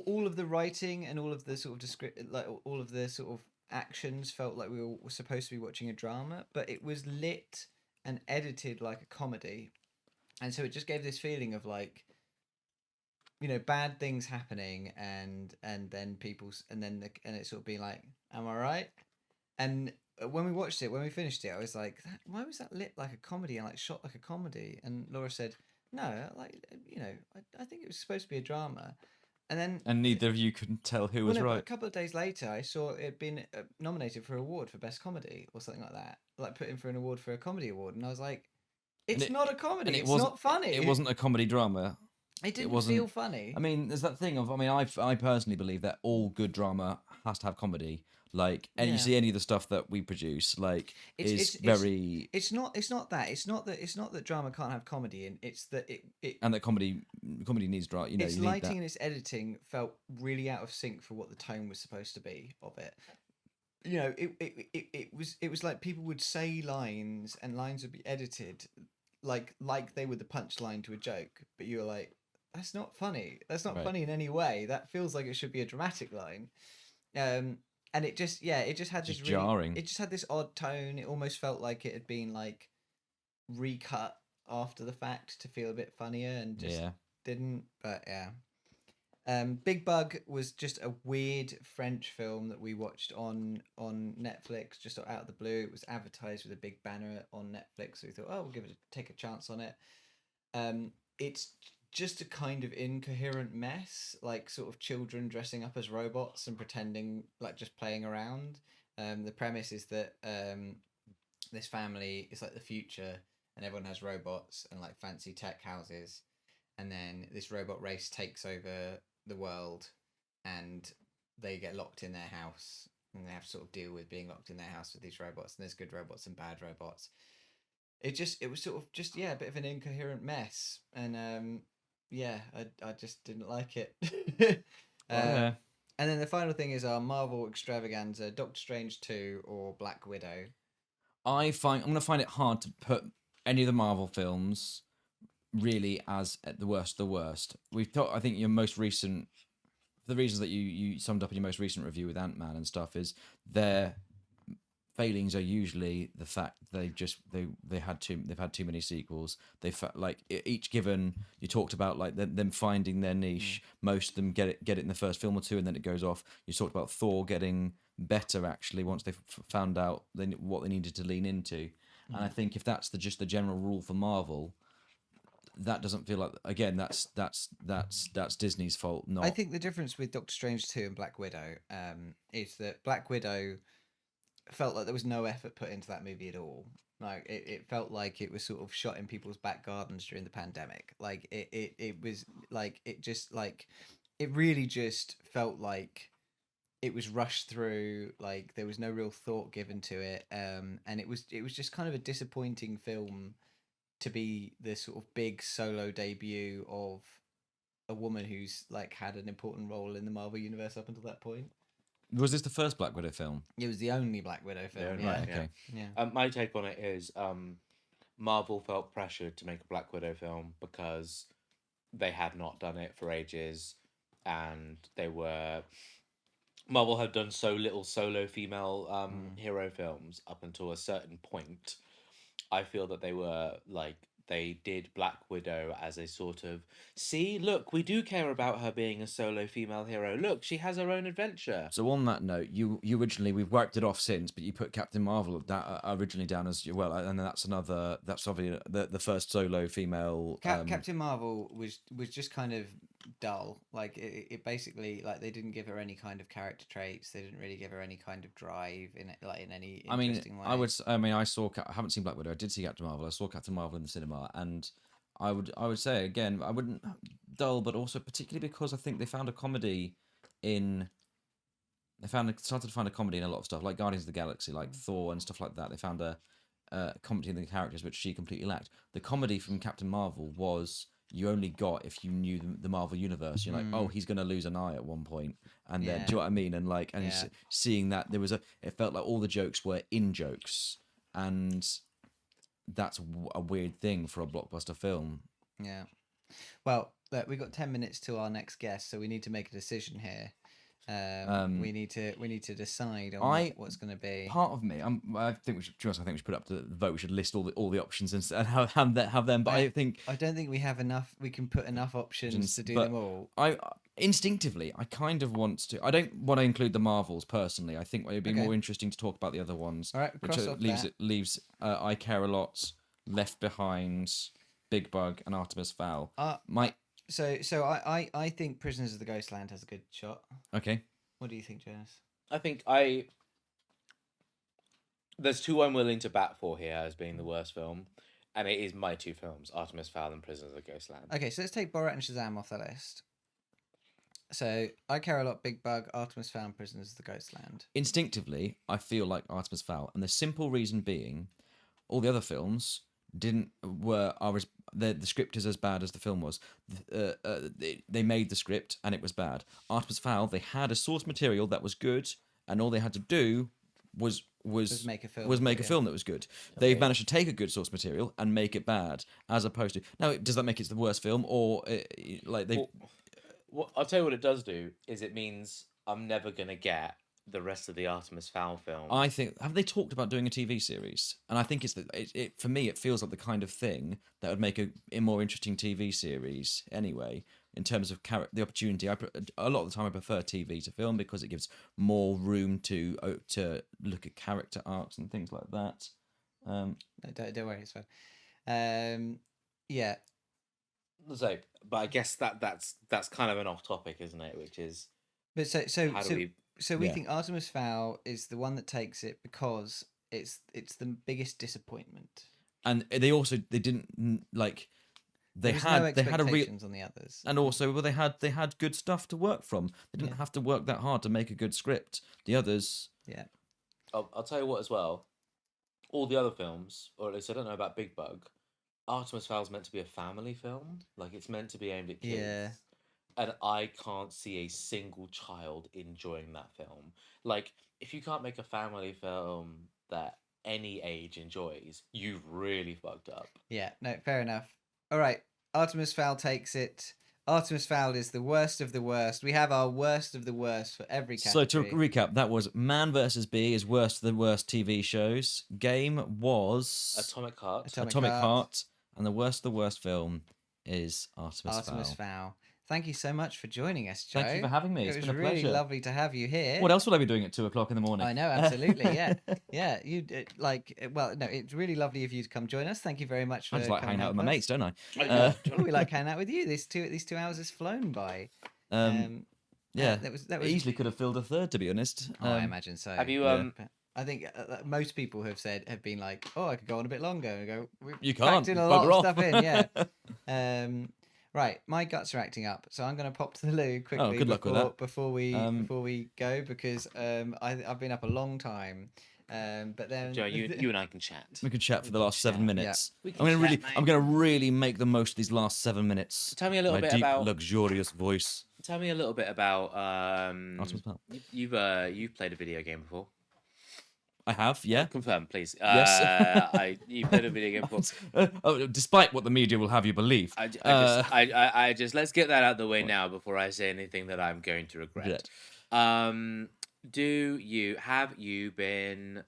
all of the writing and all of the sort of like all of the sort of actions felt like we were supposed to be watching a drama, but it was lit and edited like a comedy, and so it just gave this feeling of like, you know, bad things happening and then and it sort of being like, am I right? And when we finished it, I was like, why was that lit like a comedy and like shot like a comedy? And Laura said, no, like, you know, I think it was supposed to be a drama. And then And neither of you could tell who was but a right. couple of days later, I saw it had been nominated for an award for best comedy or something like that, like put in for an award for a comedy award, and I was like, it's not a comedy. It's not funny. It wasn't a comedy drama. It didn't wasn't feel funny. I mean, there's that thing of, I mean, I personally believe that all good drama has to have comedy. Like, and you Yeah. see any of the stuff that we produce, like, It's very, It's not that. It's not that drama can't have comedy in. It's that it and that comedy needs drama. You know, its you need lighting that. and its editing felt really out of sync for what the tone was supposed to be of it. You know, it was like people would say lines and lines would be edited like they were the punchline to a joke, but you were like, that's not funny. That's not Right. funny in any way. That feels like it should be a dramatic line. And it just had Just this jarring. It just had this odd tone. It almost felt like it had been like recut after the fact to feel a bit funnier, and just Yeah. didn't. But yeah. Big Bug was just a weird French film that we watched on Netflix just out of the blue. It was advertised with a big banner on Netflix, so we thought, oh, we'll take a chance on it. It's just a kind of incoherent mess, like sort of children dressing up as robots and pretending, like just playing around. The premise is that this family is like the future, and everyone has robots and like fancy tech houses, and then this robot race takes over the world, and they get locked in their house, and they have to sort of deal with being locked in their house with these robots. And there's good robots and bad robots. It was sort of just a bit of an incoherent mess, and I just didn't like it. Yeah. And then the final thing is our Marvel extravaganza: Doctor Strange 2 or Black Widow. I'm gonna find it hard to put any of the Marvel films really as at the worst of the worst. We've thought, I think your most recent, the reasons that you summed up in your most recent review with Ant-Man and stuff, is their failings are usually the fact they've had too many sequels. Like each given, you talked about like them finding their niche. Most of them get it in the first film or two, and then it goes off. You talked about Thor getting better actually once they found out what they needed to lean into. And I think if that's just the general rule for Marvel, that doesn't feel like, again, that's Disney's fault. Not. I think the difference with Doctor Strange 2 and Black Widow is that Black Widow felt like there was no effort put into that movie at all. Like it felt like it was sort of shot in people's back gardens during the pandemic. Like it was like it really just felt like it was rushed through. Like there was no real thought given to it. And it was just kind of a disappointing film to be the sort of big solo debut of a woman who's like had an important role in the Marvel universe up until that point. Was this the first Black Widow film? It was the only Black Widow film. Yeah, Right. Okay. Yeah. My take on it is Marvel felt pressured to make a Black Widow film because they had not done it for ages, and Marvel had done so little solo female hero films up until a certain point. I feel that they did Black Widow as a sort of, see, look, we do care about her being a solo female hero. Look, she has her own adventure. So on that note, you originally, we've wiped it off since, but you put Captain Marvel originally down as well, and that's obviously the first solo female. Captain Marvel was just kind of dull. Like it basically, like they didn't give her any kind of character traits. They didn't really give her any kind of drive in it, like in any interesting way. I haven't seen Black Widow. I did see Captain Marvel. I saw Captain Marvel in the cinema, and I would say again, I wouldn't dull, but also particularly because I think they found a comedy in. Started to find a comedy in a lot of stuff, like Guardians of the Galaxy, like Thor and stuff like that. They found a comedy in the characters which she completely lacked. The comedy from Captain Marvel was you only got if you knew the Marvel universe. You're like, oh, he's gonna lose an eye at one point, and then do you know what I mean? And like, and seeing that it felt like all the jokes were in jokes, and that's a weird thing for a blockbuster film. Yeah. Well, look, we've got 10 minutes to our next guest, so we need to make a decision here. We need to decide on what's going to be. Part of me, I think we should put up to the vote. We should list all the options and have them. But I don't think we have enough. We can put enough options to do them all. Instinctively, I kind of want to. I don't want to include the Marvels personally. I think it'd be more interesting to talk about the other ones. All right, which leaves I Care a Lot, Left Behind, Big Bug, and Artemis Fowl. So I think Prisoners of the Ghostland has a good shot. Okay. What do you think, Jonas? I think there's two I'm willing to bat for here as being the worst film, and it is my two films, Artemis Fowl and Prisoners of the Ghostland. Okay, so let's take Borat and Shazam off the list. So I Care a Lot, Big Bug, Artemis Fowl, and Prisoners of the Ghostland. Instinctively, I feel like Artemis Fowl, and the simple reason being, all the other films the script is as bad as the film was. They made the script and it was bad. Artemis Fowl, they had a source material that was good, and all they had to do was make a film. A film that was good. Okay. They've managed to take a good source material and make it bad, as opposed to now. Does that make it the worst film, or like they? Well, I'll tell you what it does do is it means I'm never gonna get the rest of the Artemis Fowl film. I think, have they talked about doing a TV series? And I think for me it feels like the kind of thing that would make a more interesting TV series anyway, in terms of the opportunity. A lot of the time I prefer TV to film because it gives more room to look at character arcs and things like that. No, don't worry, it's fine. Yeah. But I guess that's kind of an off topic, isn't it? Which is, but so how do we So we Yeah. think Artemis Fowl is the one that takes it because it's the biggest disappointment. And they didn't like they There was no had a real expectations on the others. and also well they had good stuff to work from. They didn't Yeah. have to work that hard to make a good script. The others, Yeah. I'll tell you what as well. All the other films, or at least I don't know about Big Bug, Artemis Fowl's meant to be a family film. Like it's meant to be aimed at kids. Yeah. And I can't see a single child enjoying that film. Like, if you can't make a family film that any age enjoys, you've really fucked up. Yeah, no, fair enough. All right, Artemis Fowl takes it. Artemis Fowl is the worst of the worst. We have our worst of the worst for every so category. to recap, that was Man vs. Bee is worst of the worst TV shows. Game was Atomic Heart. Atomic Heart, and the worst of the worst film is Artemis Fowl. Fowl. Thank you so much for joining us, Joe. Thank you for having me. It's It was been a really pleasure. lovely to have you here. What else would I be doing at 2:00 in the morning? I know, absolutely, yeah, yeah. You well, no, it's really lovely of you to come join us. Thank you very much for. I just like coming hanging out with my help us. mates, don't I? Oh, we like hanging out with you. These 2 hours has flown by. Yeah, that was easily could have filled a third, to be honest. I imagine so. Have you But I think most people have been like, oh, I could go on a bit longer. And go, we've You can't, packed in a lot bugger of off. stuff in, yeah. Right, my guts are acting up, so I'm going to pop to the loo quickly good luck with that. before we go because I've been up a long time. But then Joe, you and I can chat. We could chat for the last 7 chat, minutes. We can I'm gonna chat, mate. I'm gonna really make the most of these last 7 minutes. Tell me a little my bit deep, about. luxurious voice. Tell me a little bit about. Artemis Fowl. You've played a video game before. I have, yeah. Confirm, please. Yes. You played a video game before. Despite what the media will have you believe. I just let's get that out of the way now before I say anything that I'm going to regret. What have you been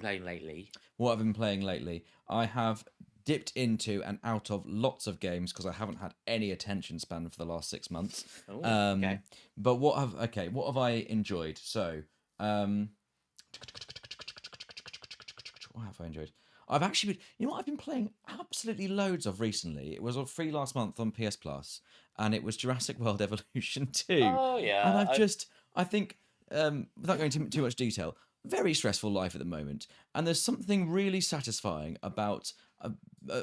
playing lately? What I've been playing lately, I have dipped into and out of lots of games because I haven't had any attention span for the last 6 months. Oh, Um, okay. But what have I enjoyed? So, what have I enjoyed? I've actually been, you know what I've been playing absolutely loads of recently? It was on free last month on PS Plus, and it was Jurassic World Evolution 2. Oh yeah. And I think, without going into too much detail, very stressful life at the moment. And there's something really satisfying about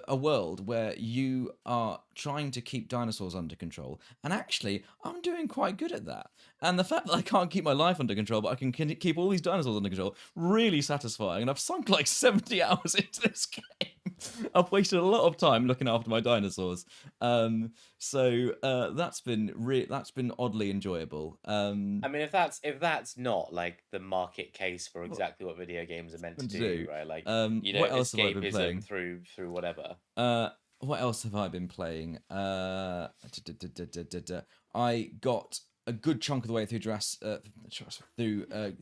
a world where you are trying to keep dinosaurs under control. And actually, I'm doing quite good at that. And the fact that I can't keep my life under control, but I can keep all these dinosaurs under control, really satisfying. And I've sunk like 70 hours into this game. I've wasted a lot of time looking after my dinosaurs. So that's been oddly enjoyable. I mean, if that's not like the market case for exactly what video games are meant to do, right? Like, what else have I been playing? escapism through whatever. What else have I been playing? I got a good chunk of the way through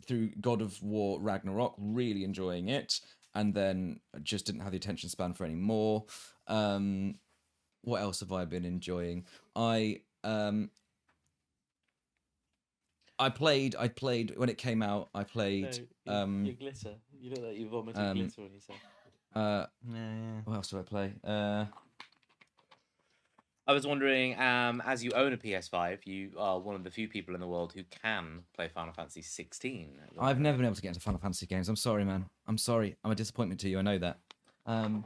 through God of War Ragnarok, really enjoying it, and then just didn't have the attention span for any more. What else have I been enjoying? I played when it came out. I played. Your glitter. You look like you vomited glitter on yourself. What else did I play? I was wondering, as you own a PS5, you are one of the few people in the world who can play Final Fantasy 16. I've never been able to get into Final Fantasy games. I'm sorry, man. I'm sorry. I'm a disappointment to you. I know that. I'm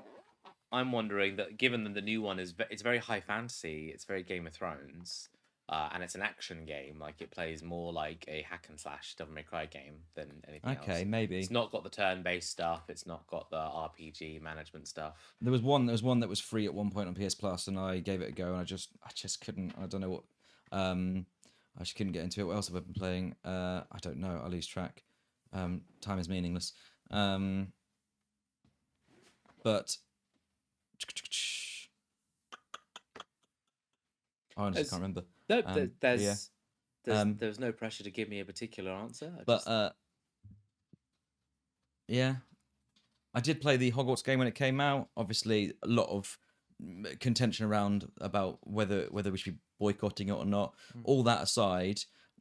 wondering that given that the new one it's very high fantasy, it's very Game of Thrones, and it's an action game. Like it plays more like a hack and slash Devil May Cry game than anything else. Okay, maybe. It's not got the turn-based stuff. It's not got the RPG management stuff. There was one that was free at one point on PS Plus, and I gave it a go, and I just couldn't. I don't know what. I just couldn't get into it. What else have I been playing? I don't know. I lose track. Time is meaningless. But I honestly can't remember. No, yeah. there's no pressure to give me a particular answer. Yeah, I did play the Hogwarts game when it came out. Obviously, a lot of contention around about whether we should be boycotting it or not. All that aside,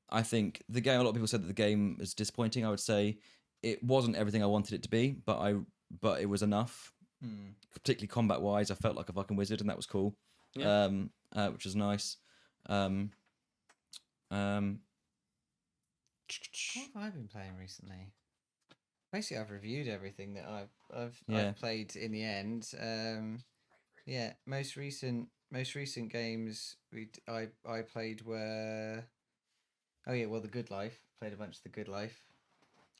I think the game. A lot of people said that the game is disappointing. I would say it wasn't everything I wanted it to be, but it was enough. Particularly combat wise, I felt like a fucking wizard, and that was cool. Yeah. Which was nice. What have I been playing recently? Basically, I've reviewed everything that I've Yeah. played in the end. Yeah, most recent games I played were The Good Life. Played a bunch of The Good Life.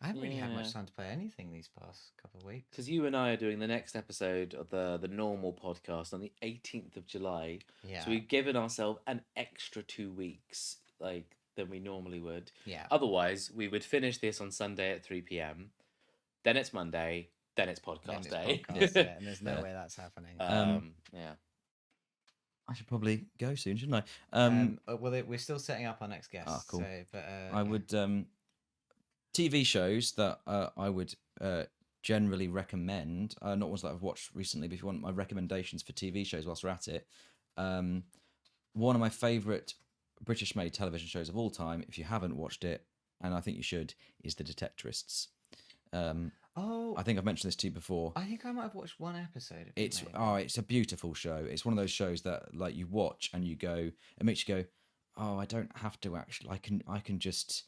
I haven't really had Yeah. much time to play anything these past couple of weeks. Because you and I are doing the next episode of the normal podcast on the 18th of July. Yeah, So we've given ourselves an extra 2 weeks, like than we normally would. yeah. Otherwise, we would finish this on Sunday at 3 p.m. Then it's Monday. Then it's Then podcast it's day. podcast, yeah, and there's no Yeah. way that's happening. Yeah. I should probably go soon, shouldn't I? We're still setting up our next guest. cool. So, but I would TV shows that I would generally recommend. Not ones that I've watched recently, but if you want my recommendations for TV shows whilst we're at it, one of my favourite British-made television shows of all time, if you haven't watched it, and I think you should, is The Detectorists. I think I've mentioned this to you before. I think I might have watched one episode of it. It's maybe. it's a beautiful show. It's one of those shows that like you watch and you go, it makes you go, oh, I don't have to actually. I can just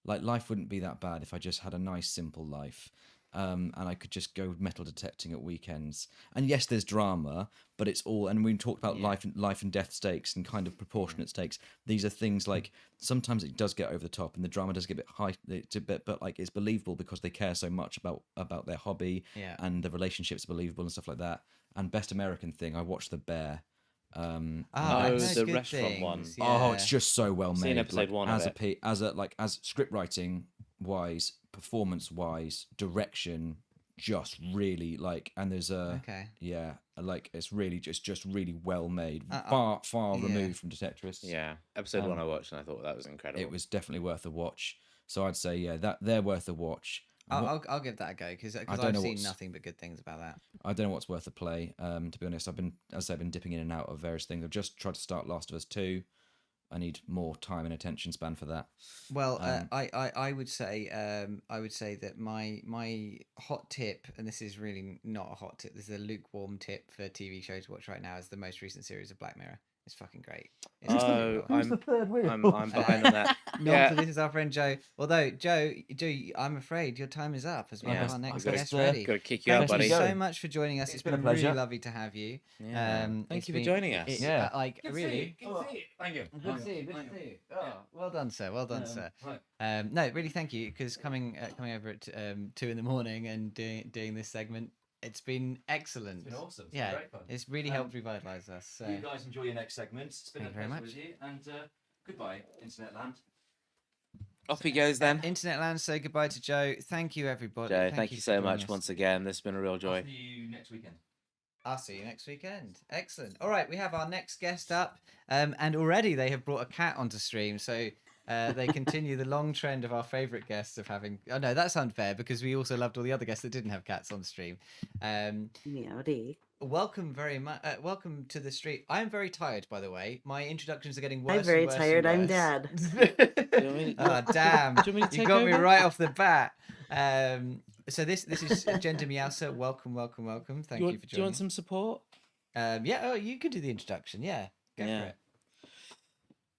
like life wouldn't be that bad if I just had a nice simple life, and I could just go metal detecting at weekends. And yes, there's drama, but it's all. And we talked about Yeah. life and death stakes and kind of proportionate stakes. These are things like sometimes it does get over the top, and the drama does get a bit high. It's a bit, but like it's believable because they care so much about their hobby, Yeah. and the relationships are believable and stuff like that. And best American thing, I watched The Bear. I've Oh, heard the good restaurant one. things, Oh, yeah. it's just so well made. Seen episode like, one of as script writing wise, performance wise, direction, just really like. And there's a Okay. yeah, like it's really just really well made. Uh, Far yeah. removed from Detectorists. Yeah. Episode 1 I watched and I thought that was incredible. It was definitely worth a watch. So I'd say that they're worth a watch. I'll give that a go because don't I've know seen what's- nothing but good things about that. I don't know what's worth a play. To be honest, I've been dipping in and out of various things. I've just tried to start Last of Us 2. I need more time and attention span for that. Well, I would say that my hot tip, and this is really not a hot tip, this is a lukewarm tip for TV show to watch right now, is the most recent series of Black Mirror. It's fucking great. It's really Oh, well. I'm behind on that. Not Yeah. for this is our friend Joe. Although Joe, I'm afraid your time is up as we Yeah. have our next I guest guess, ready. Got to kick you out, Thank buddy. you Go. so much for joining us. It's been a been pleasure. really lovely to have you. Yeah. It's Thank you for been- joining us. Yeah. Like really. Thank you. Good to see you. Good to see you. Oh, well done, sir. Well done, sir. No, really, thank you because coming over at 2 in the morning and doing this segment, it's been excellent. It's been awesome. It's been Yeah, great fun. it's really helped revitalise us. So. You guys enjoy your next segments. It's been Thank a you very pleasure much. with you, and goodbye, Internet Land. Off he goes then. Internet Land, say goodbye to Joe. Thank you, everybody. Joe, thank you for so joining much us. once again. This has been a real joy. I'll see you next weekend. I'll see you next weekend. Excellent. All right, we have our next guest up, and already they have brought a cat onto stream, so they continue the long trend of our favourite guests of having. Oh no, that's unfair because we also loved all the other guests that didn't have cats on stream. Meowdy. Welcome very much. Welcome to the street. I am very tired, by the way. My introductions are getting worse. I'm very and worse tired. and I'm worse. Dad. Do you want me- Oh damn! Do you want me to You take got me over? right off the bat. So this is GenderMeowster. Welcome. Thank you for Do you joining. want some support? Yeah. Oh, you can do the introduction. Yeah. Go Yeah.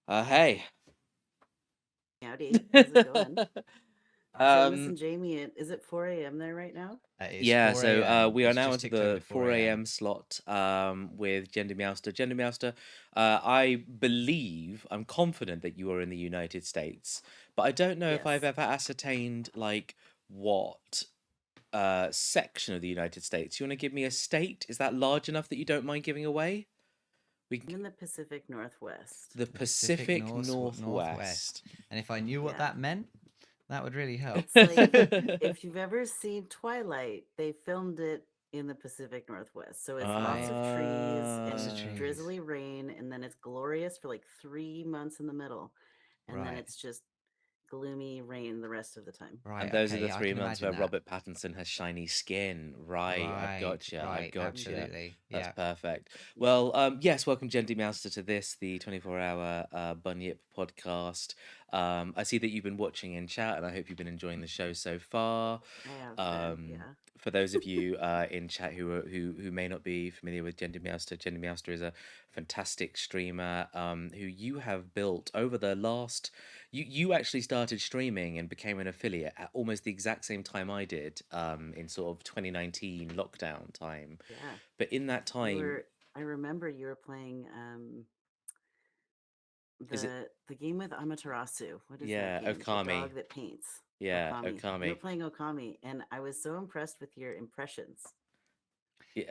for it. Hey. Meowdy. How's it going? So Um, listen, Jamie, is it 4 a.m. there right now? It's yeah, 4 so a.m. we are It's now just into ticked over the to 4 a.m. slot with GenderMeowster. GenderMeowster, I believe, I'm confident that you are in the United States, but I don't know if I've Yes. ever ascertained like what section of the United States. You want to give me a state? Is that large enough that you don't mind giving away? We I'm in the Pacific Northwest. the Pacific Northwest. Northwest. And if I knew what Yeah. that meant, that would really help. It's like if you've ever seen Twilight, they filmed it in the Pacific Northwest. So it's lots of trees Lots of and trees. drizzly rain, and then it's glorious for like 3 months in the middle. And then Right. it's just gloomy rain the rest of the time. Right. And those okay, are the yeah, I 3 can months where imagine that. Robert Pattinson has shiny skin. Right, I've gotcha. I've Right, gotcha. absolutely. That's Yeah. perfect. Well, yes, welcome GenderMeowster to this, the 24-hour Bunyip podcast. I see that you've been watching in chat, and I hope you've been enjoying the show so far. I have been, Um, yeah. for those of you in chat who may not be familiar with GenderMeowster is a fantastic streamer who you have built over the last. You actually started streaming and became an affiliate at almost the exact same time I did in sort of 2019 lockdown time. Yeah. But in that You time, were I remember you were playing is it the game with Amaterasu. What is that yeah game? The Okami? dog that paints. Yeah, Okami. You were Okami. playing Okami, and I was so impressed with your impressions.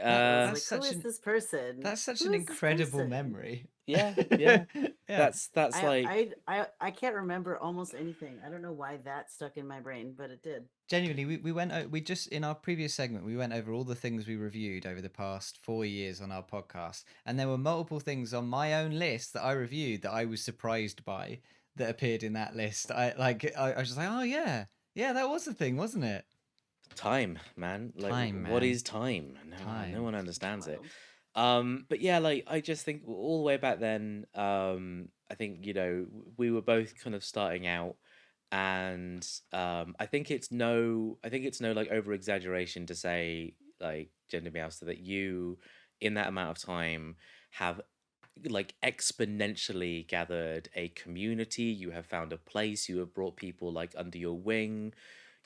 That I Yeah, was that's like, "Who such is an this person? that's such Who an is this incredible person?" memory. yeah, yeah. Yeah. That's like I can't remember almost anything. I don't know why that stuck in my brain, but it did. Genuinely, we just in our previous segment we went over all the things we reviewed over the past 4 years on our podcast, and there were multiple things on my own list that I reviewed that I was surprised by that appeared in that list. I was just like, oh yeah, yeah, that was the thing, wasn't it? time, man. Like, Time, what man, is time? No, no time. one It's understands it. wild. But yeah, like I just think all the way back then, I think we were both kind of starting out, and I think it's no like over exaggeration to say like Gender Meowster that you, in that amount of time, have like exponentially gathered a community. You have found a place. You have brought people like under your wing.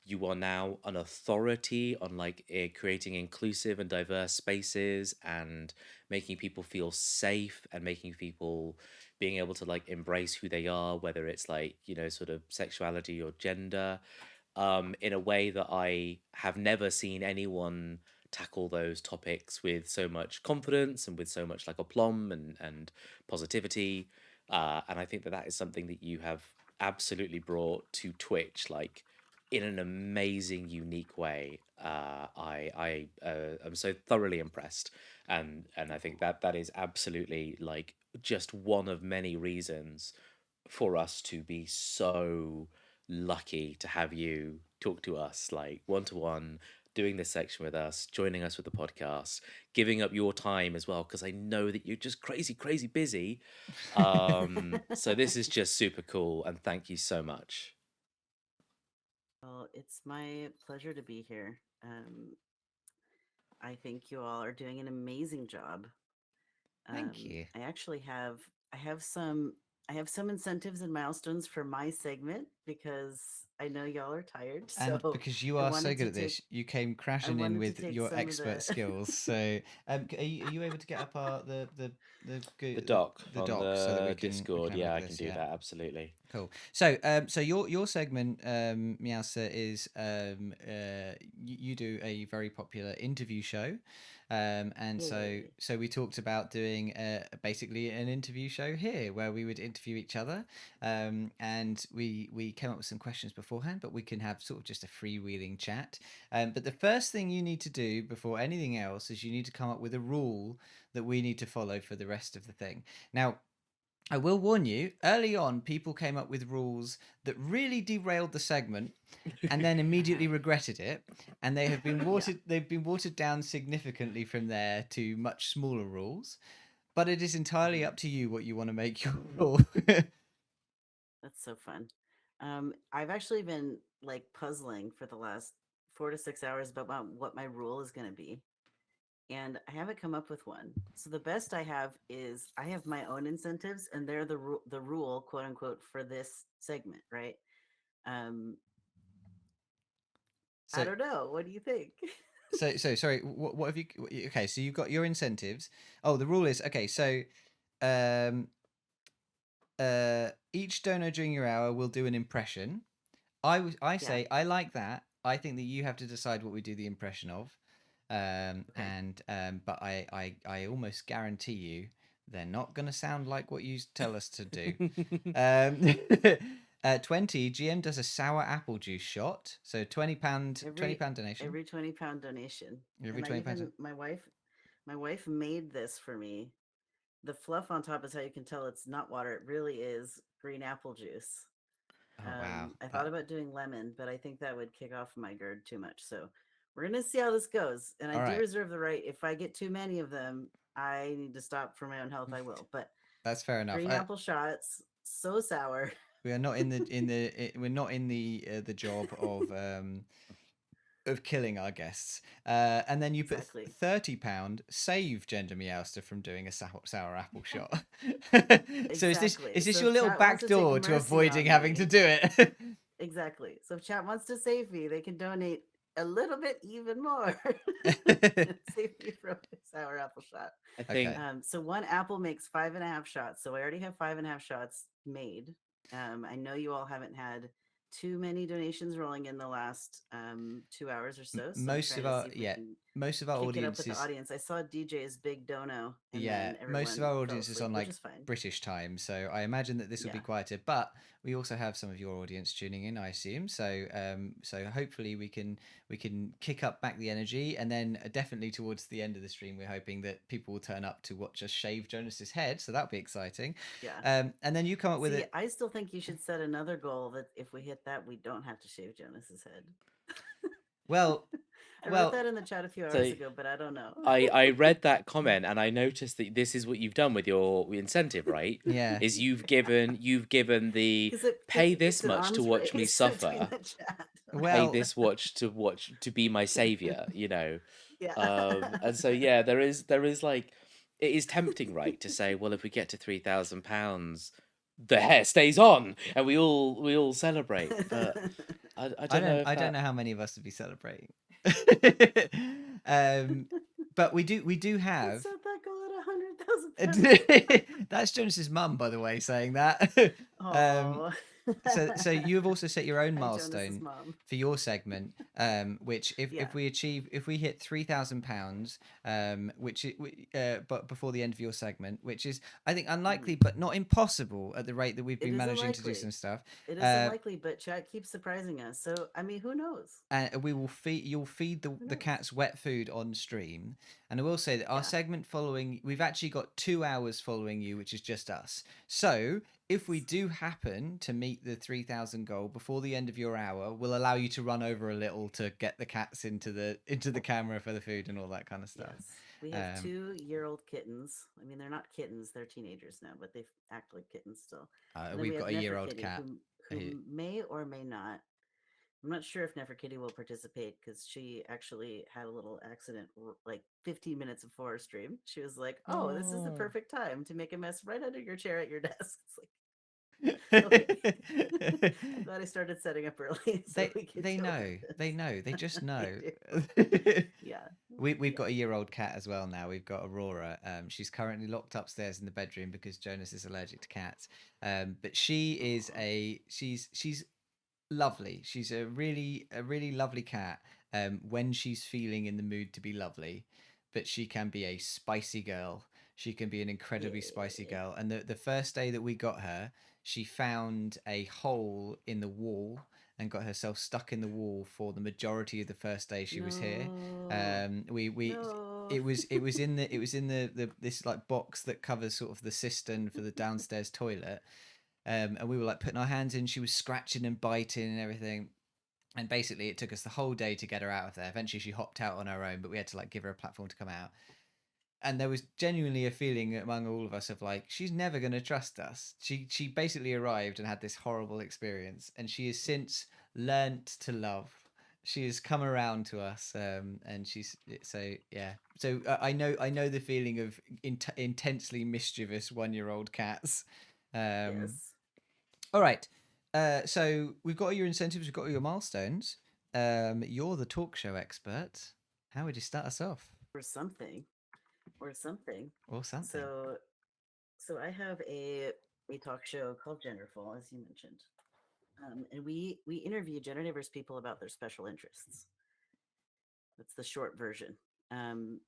You are now an authority on like creating inclusive and diverse spaces and making people feel safe and making people being able to like embrace who they are, whether it's like sort of sexuality or gender, in a way that I have never seen anyone tackle those topics with so much confidence and with so much like aplomb and positivity. And I think that that is something that you have absolutely brought to Twitch, like in an amazing, unique way. I am so thoroughly impressed, and I think that that is absolutely like just one of many reasons for us to be so lucky to have you talk to us like one to one, doing this section with us, joining us with the podcast, giving up your time as well, because I know that you're just crazy, crazy busy. So this is just super cool, and thank you so much. Well, it's my pleasure to be here. I think you all are doing an amazing job. Thank you. I actually have I have some I have some incentives and milestones for my segment because I know y'all are tired. And So because you I are so wanted good to at take this, you came I crashing in wanted to with take your some of expert the skills. So, are you able to get up our The doc the on doc so that the we can Discord, have a look yeah, at I can this? do Yeah. that absolutely. Cool. So, so your segment, Meowser, is you do a very popular interview show, and Yay. so we talked about doing basically an interview show here where we would interview each other, and we came up with some questions beforehand, but we can have sort of just a freewheeling chat. But the first thing you need to do before anything else is you need to come up with a rule that we need to follow for the rest of the thing. Now, I will warn you, early on, people came up with rules that really derailed the segment and then immediately regretted it. And they have been Yeah, they've been watered down significantly from there to much smaller rules. But it is entirely mhm, up to you what you want to make your rule. that's so fun. I've actually been like puzzling for the last 4 to 6 hours about what my rule is going to be, and I haven't come up with one. So the best I have is I have my own incentives, and they're the rule, quote unquote, for this segment, right? Um, I so don't know. What do you think? so sorry, what have you okay, so you've got your incentives. Oh, the rule is okay, so um each donor during your hour will do an impression. I Yeah. say I like that. I think that you have to decide what we do the impression of, Okay. but I almost guarantee you they're not going to sound like what you tell us to do. 20 GM does a sour apple juice shot, so £20 Every donation. every 20 pound donation, Every and I £20. even my wife made this for me. The fluff on top is how you can tell it's not water. It really is green apple juice. Oh wow! I thought about doing lemon, but I think that would kick off my GERD too much. So we're gonna see how this goes. And I All do right, reserve the right. If I get too many of them, I need to stop for my own health. I will. But that's fair enough. green apple shots, so sour. We are not in we're not in the job of killing our guests. And then you put Exactly. £30 save GenderMeowster from doing a sour apple shot. So Exactly. is this So your if little chat wants back to take door to mercy avoiding on having to me, do it? exactly. So if chat wants to save me, they can donate a little bit even more. Save me from a sour apple shot. I think Okay. So one apple makes 5.5 shots. So I already have 5.5 shots made. I know you all haven't had too many donations rolling in the last 2 hours or so. So I'm Most trying of to our see if we can most of our kick it up with the audiences audience. I saw DJ's big dono, and Yeah, then most of everyone our fell audience is asleep, on which like is fine. British time, so I imagine that this will be Yeah. quieter. But we also have some of your audience tuning in, I assume. So hopefully we can kick up back the energy, and then definitely towards the end of the stream, we're hoping that people will turn up to watch us shave Jonas's head. So that'll be exciting. Yeah. And then you come up with See, it. I still think you should set another goal that if we hit that, we don't have to shave Jonas's head. Well, I wrote well, that in the chat a few so. hours ago, but I don't know. I read that comment and I noticed that this is what you've done with your incentive, right? yeah. Is you've given the 'Cause pay it's this an much to arms watch me race between suffer, the chat. pay Well, this watch to be my savior, you know. Yeah. And so yeah, there is like it is tempting, right, to say, well, if we get to £3,000, the hair stays on and we all celebrate. But I don't know if I don't that. know how many of us would be celebrating. But we do Let's have. set that goal at 100,000 That's Jonas's mum, by the way, saying that. Oh. So you have also set your own Hi, Jonas's milestone mom. for your segment, which Yeah. if we hit £3,000, but before the end of your segment, which is I think unlikely but not impossible at the rate that we've It been is managing to do unlikely. some stuff. It is unlikely, but chat keeps surprising us. So I mean, who knows? And we will feed you'll feed the knows? cats wet food on stream. And I will say that our Yeah. segment following, we've actually got 2 hours following you, which is just us. So if we do happen to meet the 3,000 goal before the end of your hour, we'll allow you to run over a little to get the cats into the camera for the food and all that kind of stuff. Yes. We have 2-year-old kittens. I mean, they're not kittens; they're teenagers now, but they act like kittens still. And then We've we have got a year-old Neferkitty, cat. who may or may not. I'm not sure if Neferkitty will participate because she actually had a little accident like 15 minutes before our stream. She was like, "Oh, this is the Oh. perfect time to make a mess right under your chair at your desk." It's like, okay. I'm glad I started setting up early. So we could They deal know. with this. They know. They just know. Yeah. We've got a year-old cat as well now. We've got Aurora. She's currently locked upstairs in the bedroom because Jonas is allergic to cats. But she is she's lovely. She's a really lovely cat. When she's feeling in the mood to be lovely, but she can be a spicy girl. She can be an incredibly spicy girl. And the first day that we got her, she found a hole in the wall and got herself stuck in the wall for the majority of the first day she was here. No. It was in the this like box that covers sort of the cistern for the downstairs toilet. And we were like putting our hands in. She was scratching and biting and everything. And basically, it took us the whole day to get her out of there. Eventually, she hopped out on her own, but we had to like give her a platform to come out. And there was genuinely a feeling among all of us of like, she's never going to trust us. She basically arrived and had this horrible experience, and she has since learnt to love. She has come around to us, and she's so yeah. So I know the feeling of intensely mischievous 1-year-old cats. Yes. All right. So we've got all your incentives, we've got all your milestones. You're the talk show expert. How would you start us off? Or something. Or something. Or something. So I have a talk show called Genderful, as you mentioned. And we interview gender diverse people about their special interests. That's the short version. And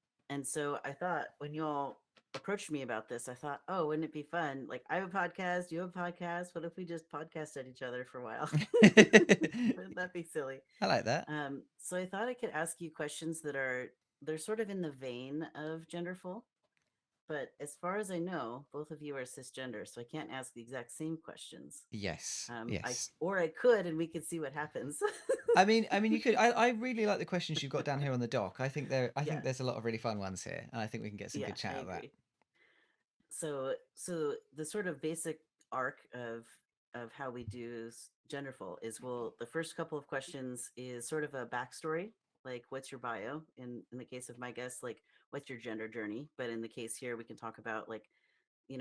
so I thought when you all approached me about this, I thought, oh, wouldn't it be fun? Like, I have a podcast, you have a podcast. What if we just podcast at each other for a while? Wouldn't that be silly? I like that. So I thought I could ask you questions they're sort of in the vein of Genderful. But as far as I know, both of you are cisgender, so I can't ask the exact same questions. Yes. I could, and we could see what happens. I mean, you could. I really like the questions you've got down here on the doc. I think think there's a lot of really fun ones here, and I think we can get some good chat out of that. So the sort of basic arc of of how we do Genderful is the first couple of questions is sort of a backstory, like what's your bio? In the case of my guest, like what's your gender journey? But in the case here, we can talk about like,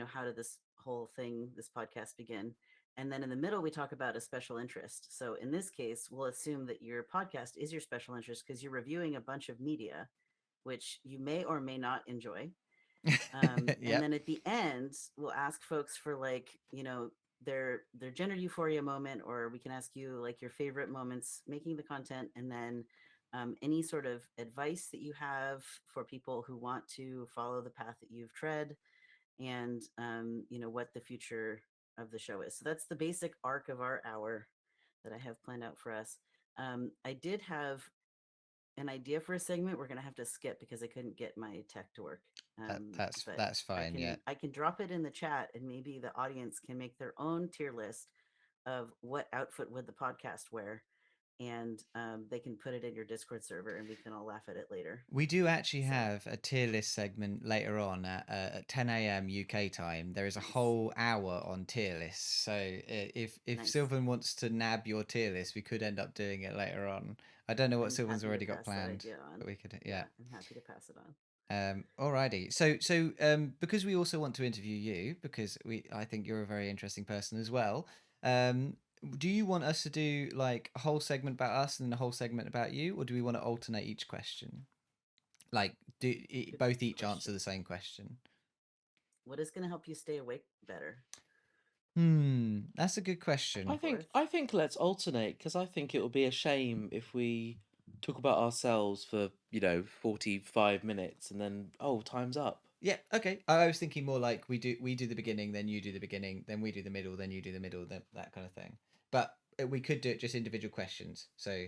how did this whole thing, this podcast begin? And then in the middle, we talk about a special interest. So in this case, we'll assume that your podcast is your special interest because you're reviewing a bunch of media, which you may or may not enjoy. And Yep. then at the end, we'll ask folks for like, their gender euphoria moment, or we can ask you like your favorite moments making the content, and then any sort of advice that you have for people who want to follow the path that you've tread, and what the future of the show is. So that's the basic arc of our hour that I have planned out for us. I did have an idea for a segment we're gonna have to skip because I couldn't get my tech to work. But That's fine. Yeah. I can drop it in the chat, and maybe the audience can make their own tier list of what outfit would the podcast wear, and they can put it in your Discord server, and we can all laugh at it later. We do actually So have a tier list segment later on at 10 a.m. UK time. There is a nice. whole hour on tier lists. So if Nice. Sylvan wants to nab your tier list, we could end up doing it later on. I don't know what I'm Sylvan's happy to already got pass that planned, idea on. but we could, yeah. I'm happy to pass it on. Alrighty. So because we also want to interview you, because I think you're a very interesting person as well. Do you want us to do like a whole segment about us and then a whole segment about you, or do we want to alternate each question? Like, both each answer question. the same question? What is going to help you stay awake better? That's a good question. I think let's alternate, because I think it would be a shame if we talk about ourselves for 45 minutes and then time's up. Yeah, okay. I was thinking more like we do the beginning, then you do the beginning, then we do the middle, then you do the middle, that kind of thing. But we could do it just individual questions. So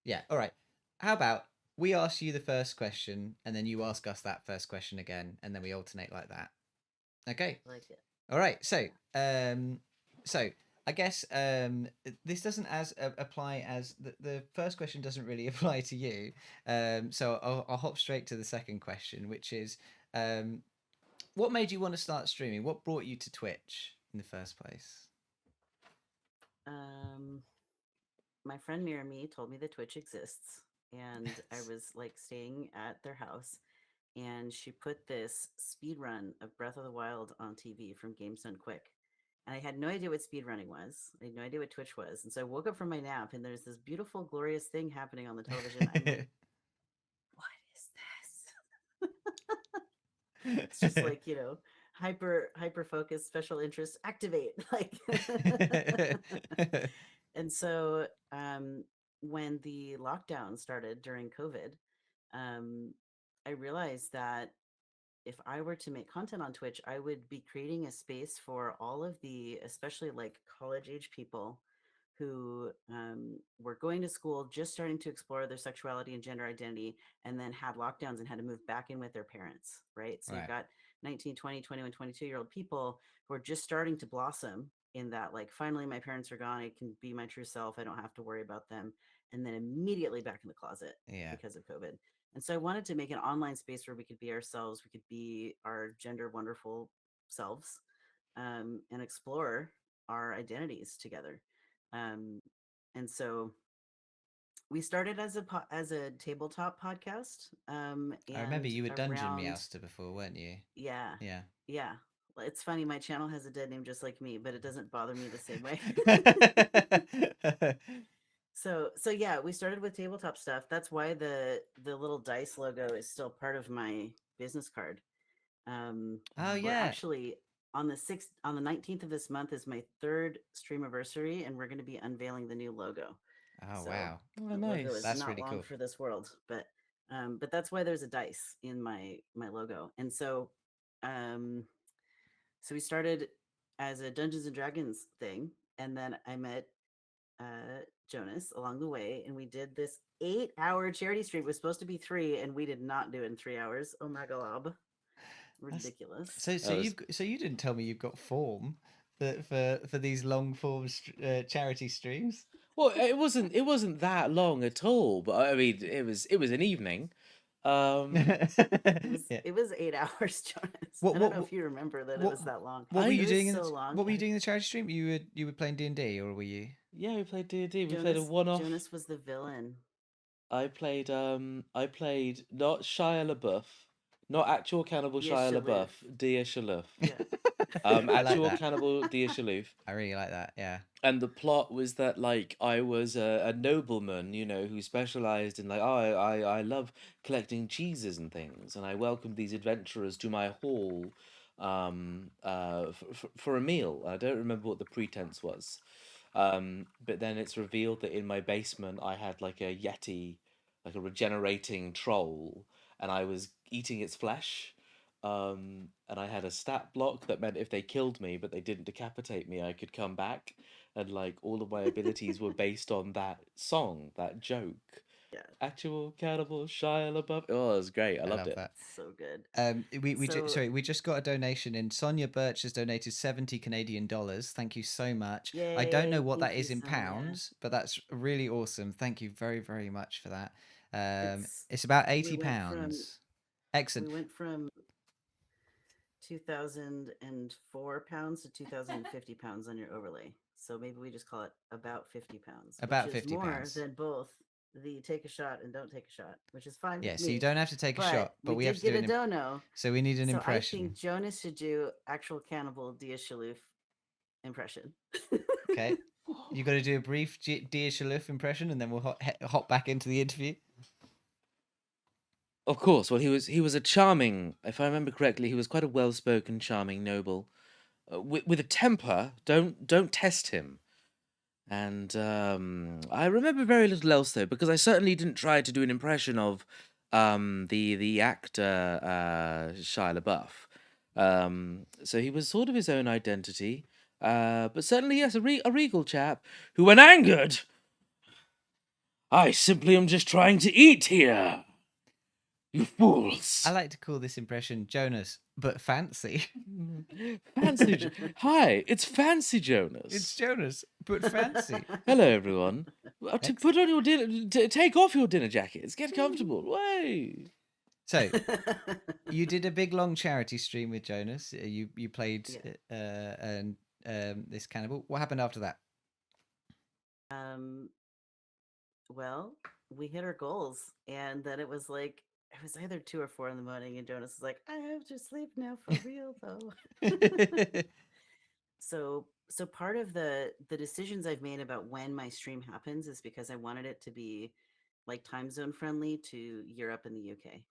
yeah, all right. How about we ask you the first question and then you ask us that first question again, and then we alternate like that. Okay. I like it. All right. So I guess this doesn't apply as the first question doesn't really apply to you. So I'll hop straight to the second question, which is what made you want to start streaming? What brought you to Twitch in the first place? My friend near me told me that Twitch exists, and I was like staying at their house, and she put this speed run of Breath of the Wild on TV from Games Done Quick. And I had no idea what speed running was. I had no idea what Twitch was. And so I woke up from my nap, and there's this beautiful, glorious thing happening on the television. I'm like, what is this? It's just like, hyper focus, special interest, activate. Like and so when the lockdown started during COVID, I realized that if I were to make content on Twitch, I would be creating a space for all of the, especially like college age people who were going to school, just starting to explore their sexuality and gender identity, and then had lockdowns and had to move back in with their parents, right? So Right. you've got 19, 20, 21, 22-year-old people who are just starting to blossom in that, like, finally my parents are gone. I can be my true self. I don't have to worry about them. And then immediately back in the closet Yeah. because of COVID. And so I wanted to make an online space where we could be ourselves, we could be our gender wonderful selves, and explore our identities together. And so we started as a tabletop podcast. I remember And you were Dungeon around, Meowster before, weren't you? yeah, Yeah. yeah. Well, it's funny. My channel has a dead name just like me, but it doesn't bother me the same way. So yeah, we started with tabletop stuff. That's why the little dice logo is still part of my business card. Oh We're yeah. actually on the 19th of this month is my third stream anniversary, and we're going to be unveiling the new logo. Oh So wow. the logo is That's not really long cool. for this world, but that's why there's a dice in my logo. And so so we started as a Dungeons and Dragons thing, and then I met Jonas along the way, and we did this 8-hour charity stream. It was supposed to be 3, and we did not do it in 3 hours. Oh my god, ridiculous. So you didn't tell me you've got form for these long form charity streams. Well, it wasn't that long at all, but I mean, it was an evening. Yeah. It was 8 hours, Jonas. What I don't what know what if you remember that it what was that long. what were I you It was doing in so long. what were you doing in the charity stream? You were playing D&D, or were you? Yeah, we played D&D. We played a one-off. Jonas was the villain. I played not Shia LaBeouf, not actual cannibal Yeah, Shia Shaloof. LaBeouf, Dia Shaloof. Yeah. I like Actual that. cannibal Dia Shaloof. I really like that. Yeah. And the plot was that like I was a nobleman, who specialized in like, oh, I love collecting cheeses and things, and I welcomed these adventurers to my hall, for a meal. I don't remember what the pretense was, but then it's revealed that in my basement I had like a yeti, like a regenerating troll, and I was eating its flesh. And I had a stat block that meant if they killed me but they didn't decapitate me, I could come back, and like all of my abilities were based on that song, that joke. Yeah. Actual cannibal Shia LaBeouf. Oh, it was great. I I loved love it. that. So good. Sorry, we just got a donation in. Sonia Birch has donated 70 Canadian dollars. Thank you so much. I don't know Yay, what thank that you, is in Sonia. pounds, but that's really awesome. Thank you very, very much for that. It's- It's about we 80 went from- pounds. Excellent. We went from 2,004 pounds to 2,050 pounds on your overlay. So maybe we just call it about 50 pounds. About which is 50 more pounds. than both the take a shot and don't take a shot, which is fine Yeah, with so me. you don't have to take a shot, but we did have to get do a an dono. So we need an So impression. I think Jonas should do actual cannibal Dia Shaloof impression. Okay. You got to do a brief Dia Shaloof impression, and then we'll hop back into the interview. Of course. Well, he was a charming, if I remember correctly, he was quite a well-spoken, charming noble, with a temper. Don't test him. And I remember very little else though, because I certainly didn't try to do an impression of the actor Shia LaBeouf. So he was sort of his own identity, but certainly yes, a regal chap who, when angered, I simply am just trying to eat here. You fools! I like to call this impression Jonas, but fancy. Fancy. Hi, it's Fancy Jonas. It's Jonas, but fancy. Hello, everyone. Put on your dinner. Take off your dinner jackets. Get comfortable. Way. So, you did a big long charity stream with Jonas. You played this cannibal. What happened after that? Well, we hit our goals, and then it was either 2 or 4 in the morning, and Jonas was like, "I have to sleep now for real, though." So part of the decisions I've made about when my stream happens is because I wanted it to be like time zone friendly to Europe and the UK.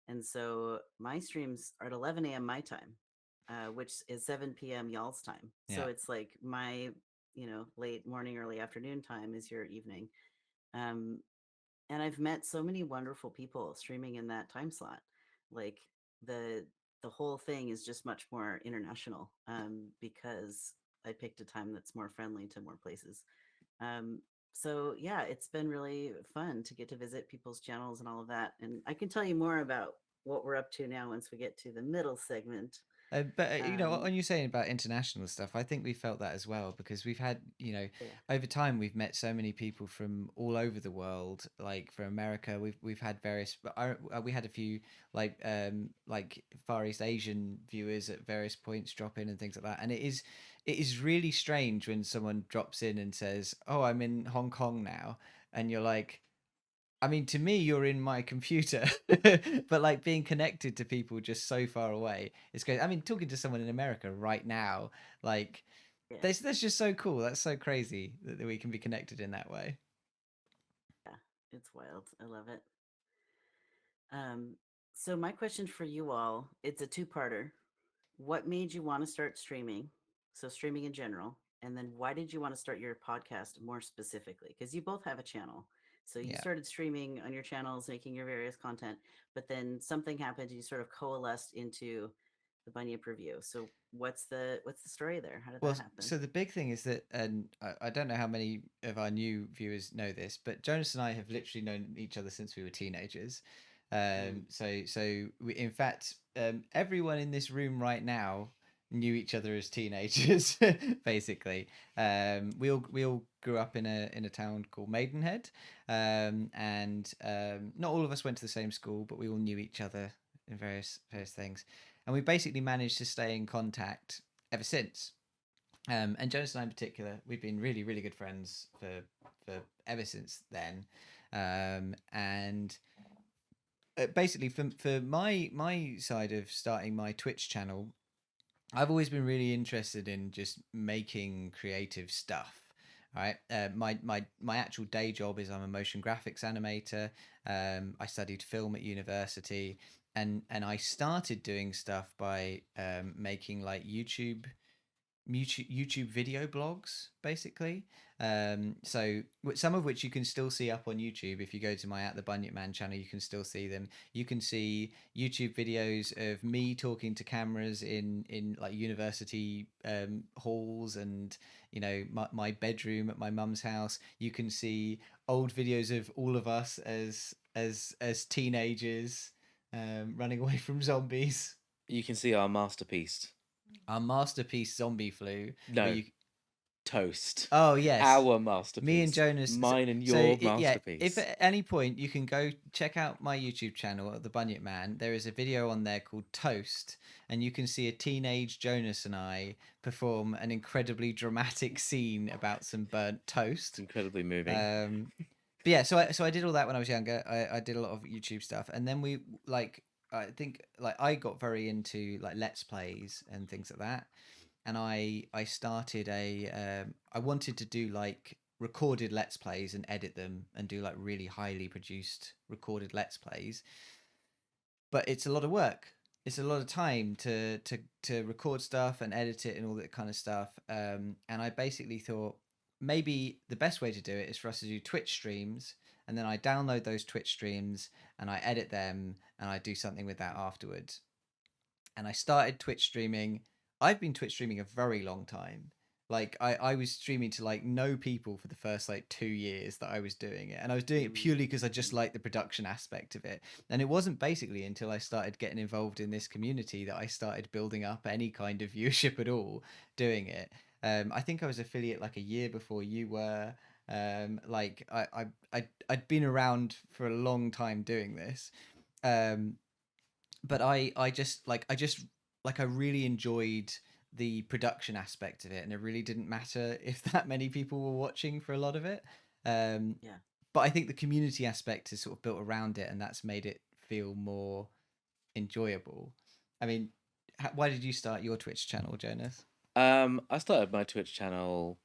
And so my streams are at 11 a.m. my time, which is 7 p.m. y'all's time. So Yeah. it's like my, late morning, early afternoon time is your evening. And I've met so many wonderful people streaming in that time slot. Like the whole thing is just much more international, because I picked a time that's more friendly to more places. So yeah, it's been really fun to get to visit people's channels and all of that. And I can tell you more about what we're up to now once we get to the middle segment. But when you're saying about international stuff, I think we felt that as well, because we've had, over time we've met so many people from all over the world. Like from America, we've had various. We had a few like Far East Asian viewers at various points drop in and things like that. And it is really strange when someone drops in and says, "Oh, I'm in Hong Kong now," and you're like, I mean, to me, you're in my computer, but like being connected to people just so far away, it's great. I mean, talking to someone in America right now, like that's just so cool. That's so crazy that we can be connected in that way. Yeah, it's wild. I love it. So my question for you all, it's a two-parter. What made you want to start streaming? So streaming in general, and then why did you want to start your podcast more specifically? Because you both have a channel. So you started streaming on your channels, making your various content, but then something happened and you sort of coalesced into the Bunyip review. So what's the story there? How did that happen? So the big thing is that, and I don't know how many of our new viewers know this, but Jonas and I have literally known each other since we were teenagers. So we, in fact, everyone in this room right now knew each other as teenagers, basically. We all grew up in a town called Maidenhead, and not all of us went to the same school, but we all knew each other in various things, and we basically managed to stay in contact ever since. And Jonas and I in particular, we've been really, really good friends for ever since then. And basically, for my side of starting my Twitch channel, I've always been really interested in just making creative stuff. Right. My actual day job is I'm a motion graphics animator. I studied film at university, and I started doing stuff by making like YouTube video blogs, basically. So some of which you can still see up on YouTube. If you go to my at the Bunyip Man channel, you can still see them. You can see YouTube videos of me talking to cameras in like university halls, and my bedroom at my mum's house. You can see old videos of all of us as teenagers running away from zombies. You can see our masterpiece. Our masterpiece zombie flu. No, where you Toast. Oh yes, Our masterpiece. me and Jonas. Mine and So your yeah, masterpiece. if at any point you can go check out my YouTube channel, The Bunyip Man, there is a video on there called Toast, and you can see a teenage Jonas and I perform an incredibly dramatic scene about some burnt toast. Incredibly moving. But yeah, so I did all that when I was younger. I did a lot of YouTube stuff, and then I think I got very into like Let's Plays and things like that, and I started I wanted to do like recorded Let's Plays and edit them and do like really highly produced recorded Let's Plays, but it's a lot of work. It's a lot of time to record stuff and edit it and all that kind of stuff. And I basically thought maybe the best way to do it is for us to do Twitch streams, and then I download those Twitch streams and I edit them and I do something with that afterwards. And I started Twitch streaming. I've been Twitch streaming a very long time. Like I was streaming to like no people for the first like 2 years that I was doing it, and I was doing it purely because I just liked the production aspect of it. And it wasn't basically until I started getting involved in this community that I started building up any kind of viewership at all doing it. I think I was affiliate like a year before you were. Like I'd been around for a long time doing this. But I just I really enjoyed the production aspect of it, and it really didn't matter if that many people were watching for a lot of it. Yeah. But I think the community aspect is sort of built around it, and that's made it feel more enjoyable. I mean, why did you start your Twitch channel, Jonas? I started my Twitch channel.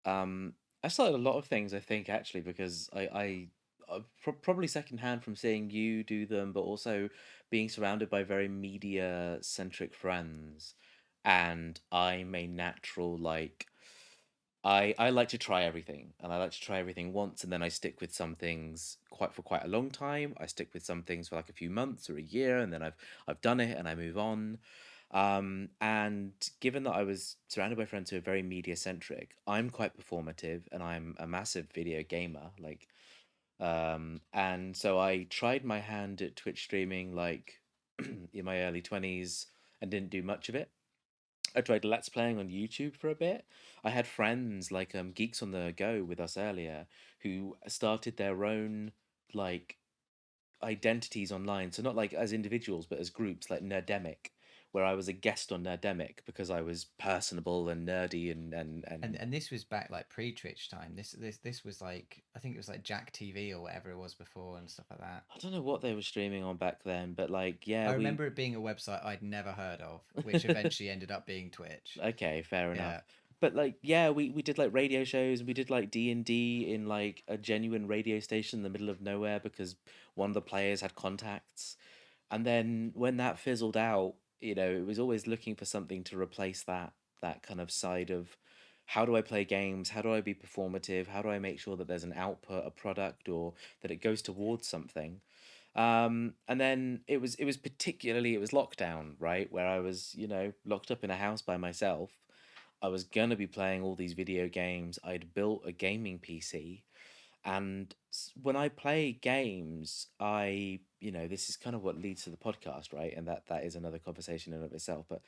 I started a lot of things, I think, actually, because I probably secondhand from seeing you do them, but also being surrounded by very media centric friends, and I'm a natural like. I like to try everything, and I like to try everything once, and then I stick with some things for quite a long time. I stick with some things for like a few months or a year, and then I've done it and I move on. And given that I was surrounded by friends who are very media centric, I'm quite performative, and I'm a massive video gamer. And so I tried my hand at Twitch streaming like in my early 20s and didn't do much of it. I tried Let's Playing on YouTube for a bit. I had friends like Geeks on the Go with us earlier who started their own like identities online. So not like as individuals, but as groups like Nerdemic, where I was a guest on Nerdemic because I was personable and nerdy And this was back like pre-Twitch time. This was like, I think it was like Jack TV or whatever it was before and stuff like that. I don't know what they were streaming on back then, but like yeah, I remember it being a website I'd never heard of, which eventually ended up being Twitch. Okay, fair enough. Yeah. But like yeah, we did like radio shows, we did like D&D in like a genuine radio station in the middle of nowhere because one of the players had contacts. And then when that fizzled out, it was always looking for something to replace that kind of side of how do I play games? How do I be performative? How do I make sure that there's an output, a product, or that it goes towards something? And then it was particularly it was lockdown, right? Where I was, locked up in a house by myself. I was gonna be playing all these video games. I'd built a gaming PC, and when I play games, this is kind of what leads to the podcast, right? And that is another conversation in and of itself. But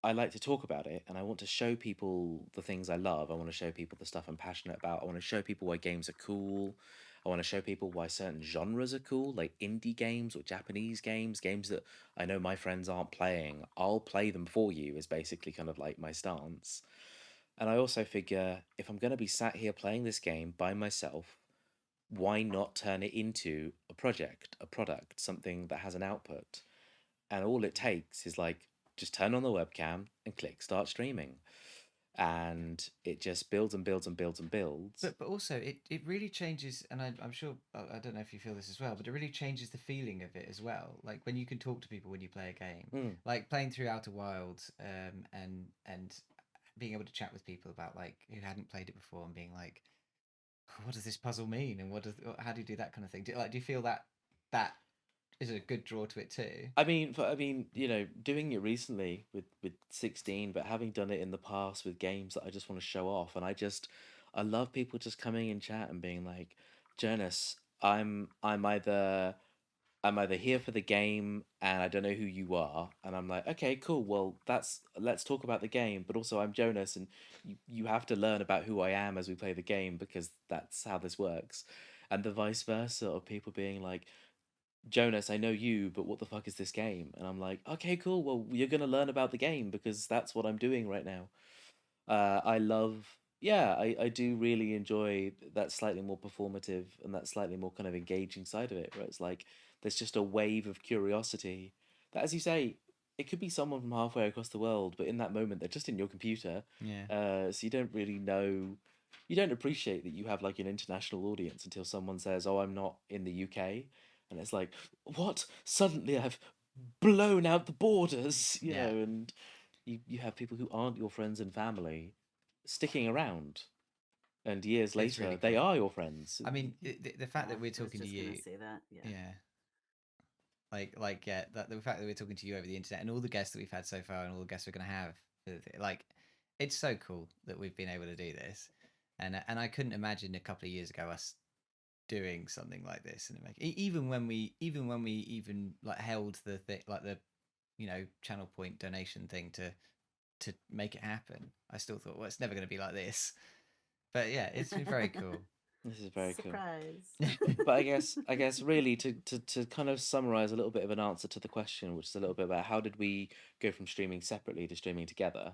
I like to talk about it, and I want to show people the things I love. I want to show people the stuff I'm passionate about. I want to show people why games are cool. I want to show people why certain genres are cool, like indie games or Japanese games, games that I know my friends aren't playing. I'll play them for you, is basically kind of like my stance. And I also figure if I'm going to be sat here playing this game by myself, why not turn it into a project, a product, something that has an output? And all it takes is like just turn on the webcam and click start streaming, and it just builds and builds and builds and builds. But also it really changes, and I'm sure I don't know if you feel this as well, but it really changes the feeling of it as well. Like when you can talk to people when you play a game, Mm. like playing through Outer Wilds, and being able to chat with people about like who hadn't played it before and being like, what does this puzzle mean, and how do you do that kind of thing? Do you feel that that is a good draw to it too? I mean, you know, doing it recently with 16, but having done it in the past with games that I just want to show off, and I love people just coming in chat and being like, Jonas, I'm either here for the game and I don't know who you are, and I'm like, okay, cool, well, let's talk about the game, but also I'm Jonas, and you have to learn about who I am as we play the game because that's how this works, and the vice versa of people being like, Jonas, I know you, but what the fuck is this game? And I'm like, okay, cool. Well, you're gonna learn about the game because that's what I'm doing right now. I love, yeah, I do really enjoy that slightly more performative and that slightly more kind of engaging side of it, where it's like there's just a wave of curiosity that, as you say, it could be someone from halfway across the world, but in that moment they're just in your computer, Yeah. so you don't really know, you don't appreciate that you have like an international audience until someone says, "Oh, I'm not in the UK," and it's like, "What? Suddenly I've blown out the borders," you Yeah. know, and you have people who aren't your friends and family sticking around, and years It's later really they cool. are your friends. I mean, the fact Yeah, that we're I was talking to just you, gonna say that. Yeah. yeah, yeah, that the fact that we're talking to you over the internet and all the guests that we've had so far and all the guests we're going to have, like, it's so cool that we've been able to do this, and I couldn't imagine a couple of years ago us doing something like this, and even when we even like held the thing like the channel point donation thing to make it happen, I still thought, well, it's never going to be like this, but yeah, it's been very cool. This is very cool. Surprise. But I guess really to kind of summarize a little bit of an answer to the question, which is a little bit about how did we go from streaming separately to streaming together,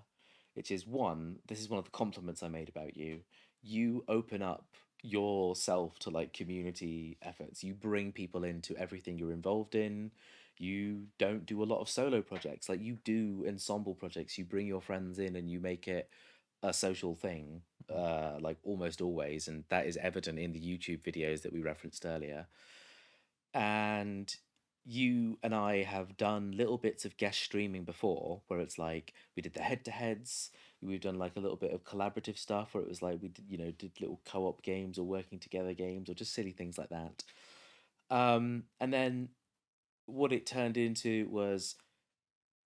which is one, this is one of the compliments I made about you. You open up yourself to like community efforts. You bring people into everything you're involved in. You don't do a lot of solo projects. Like you do ensemble projects. You bring your friends in and you make it a social thing, like almost always, and that is evident in the YouTube videos that we referenced earlier. And you and I have done little bits of guest streaming before, where it's like we did the head-to-heads. We've done like a little bit of collaborative stuff, where it was like we did, did little co-op games or working together games or just silly things like that. And then what it turned into was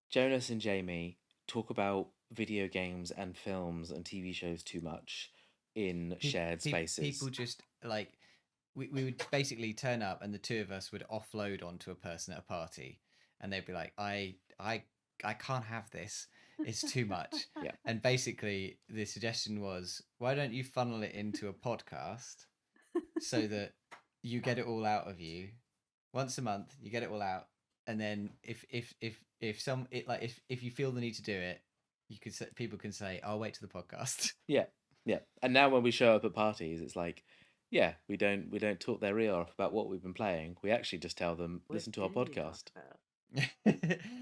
Jonas and Jamie talk about video games and films and TV shows too much in shared spaces. People just like we would basically turn up and the two of us would offload onto a person at a party, and they'd be like, I can't have this, it's too much. Yeah. And basically the suggestion was, why don't you funnel it into a podcast so that you get it all out of you once a month, you get it all out, and then if you feel the need to do it, people can say, I'll wait to the podcast. Yeah, yeah. And now when we show up at parties, it's like, yeah, we don't talk their ear off about what we've been playing. We actually just tell them, What listen to our do you talk podcast. about?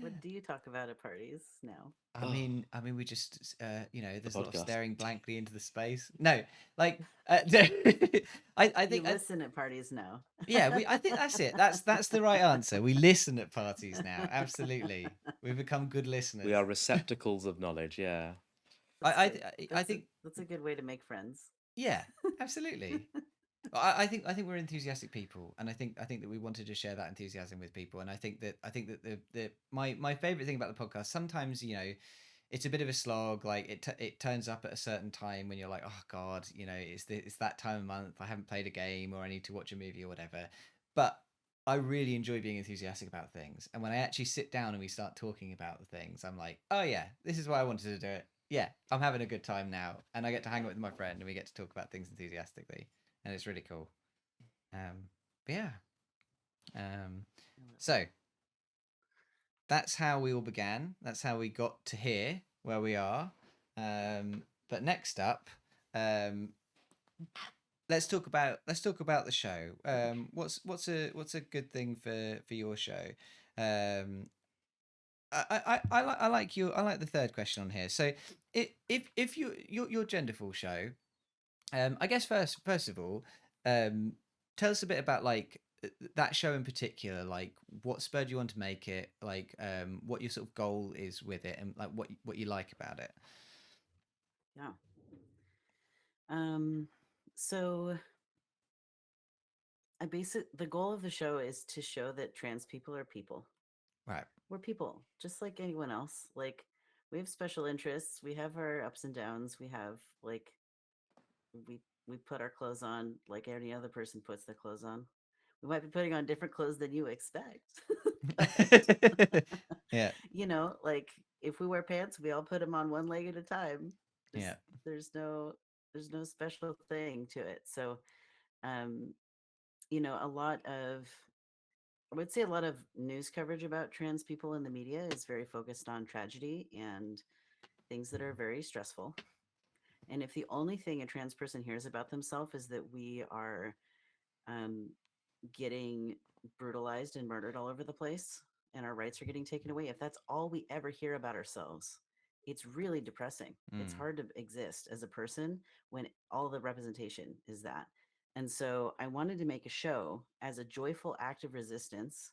What do you talk about at parties now? I mean, we just, there's a lot of podcast. staring blankly into the space. No, like, I You think, listen at parties now. yeah, I think that's it. That's the right answer. We listen at parties now. Absolutely, we've become good listeners. We are receptacles of knowledge. Yeah. I That's think that's a good way to make friends. yeah, absolutely. I think we're enthusiastic people, and I think that we wanted to share that enthusiasm with people, and I think that the my favorite thing about the podcast, sometimes it's a bit of a slog, like it turns up at a certain time when you're like, oh god, it's that time of month, I haven't played a game or I need to watch a movie or whatever, but I really enjoy being enthusiastic about things, and when I actually sit down and we start talking about the things, I'm like, oh yeah, this is why I wanted to do it. Yeah, I'm having a good time now, and I get to hang out with my friend, and we get to talk about things enthusiastically, and it's really cool. But yeah, um, I love so that's how we all began. That's how we got to here where we are. But next up, um, let's talk about the show. What's a good thing for your show? Um, I like the third question on here. So, if your genderful show, I guess first of all, um, tell us a bit about like that show in particular. Like, what spurred you on to make it? Like, what your sort of goal is with it, and like what you like about it. yeah. Um, so the goal of the show is to show that trans people are people. Right. We're people, just like anyone else. Like we have special interests, we have our ups and downs, we have like we we put our clothes on like any other person puts their clothes on. We might be putting on different clothes than you expect. But Yeah. like if we wear pants, we all put them on one leg at a time. There's Yeah. there's no there's no special thing to it. So um a lot of I would say a lot of news coverage about trans people in the media is very focused on tragedy and things that are very stressful. And if the only thing a trans person hears about themselves is that we are um, getting brutalized and murdered all over the place and our rights are getting taken away, if that's all we ever hear about ourselves, it's really depressing. It's Mm. hard to exist as a person when all the representation is that. And so I wanted to make a show as a joyful act of resistance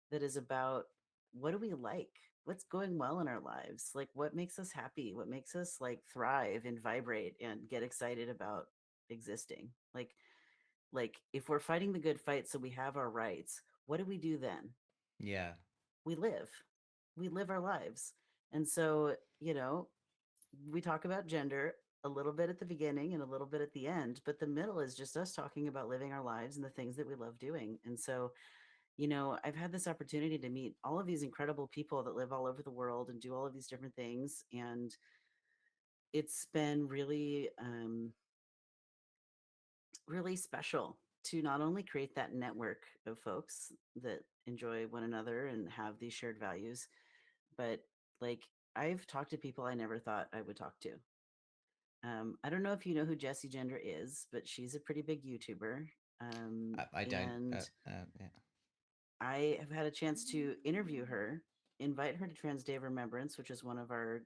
that is about what do we like? What's going well in our lives? Like what makes us happy? What makes us like thrive and vibrate and get excited about existing? Like if we're fighting the good fight so we have our rights, what do we do then? Yeah. We live. We live our lives. And so, we talk about gender a little bit at the beginning and a little bit at the end, but the middle is just us talking about living our lives and the things that we love doing. And so I've had this opportunity to meet all of these incredible people that live all over the world and do all of these different things. And it's been really, really special to not only create that network of folks that enjoy one another and have these shared values, but like I've talked to people I never thought I would talk to. I don't know if you know who Jessie Gender is, but she's a pretty big YouTuber. I don't. And Yeah. I have had a chance to interview her, invite her to Trans Day of Remembrance, which is one of our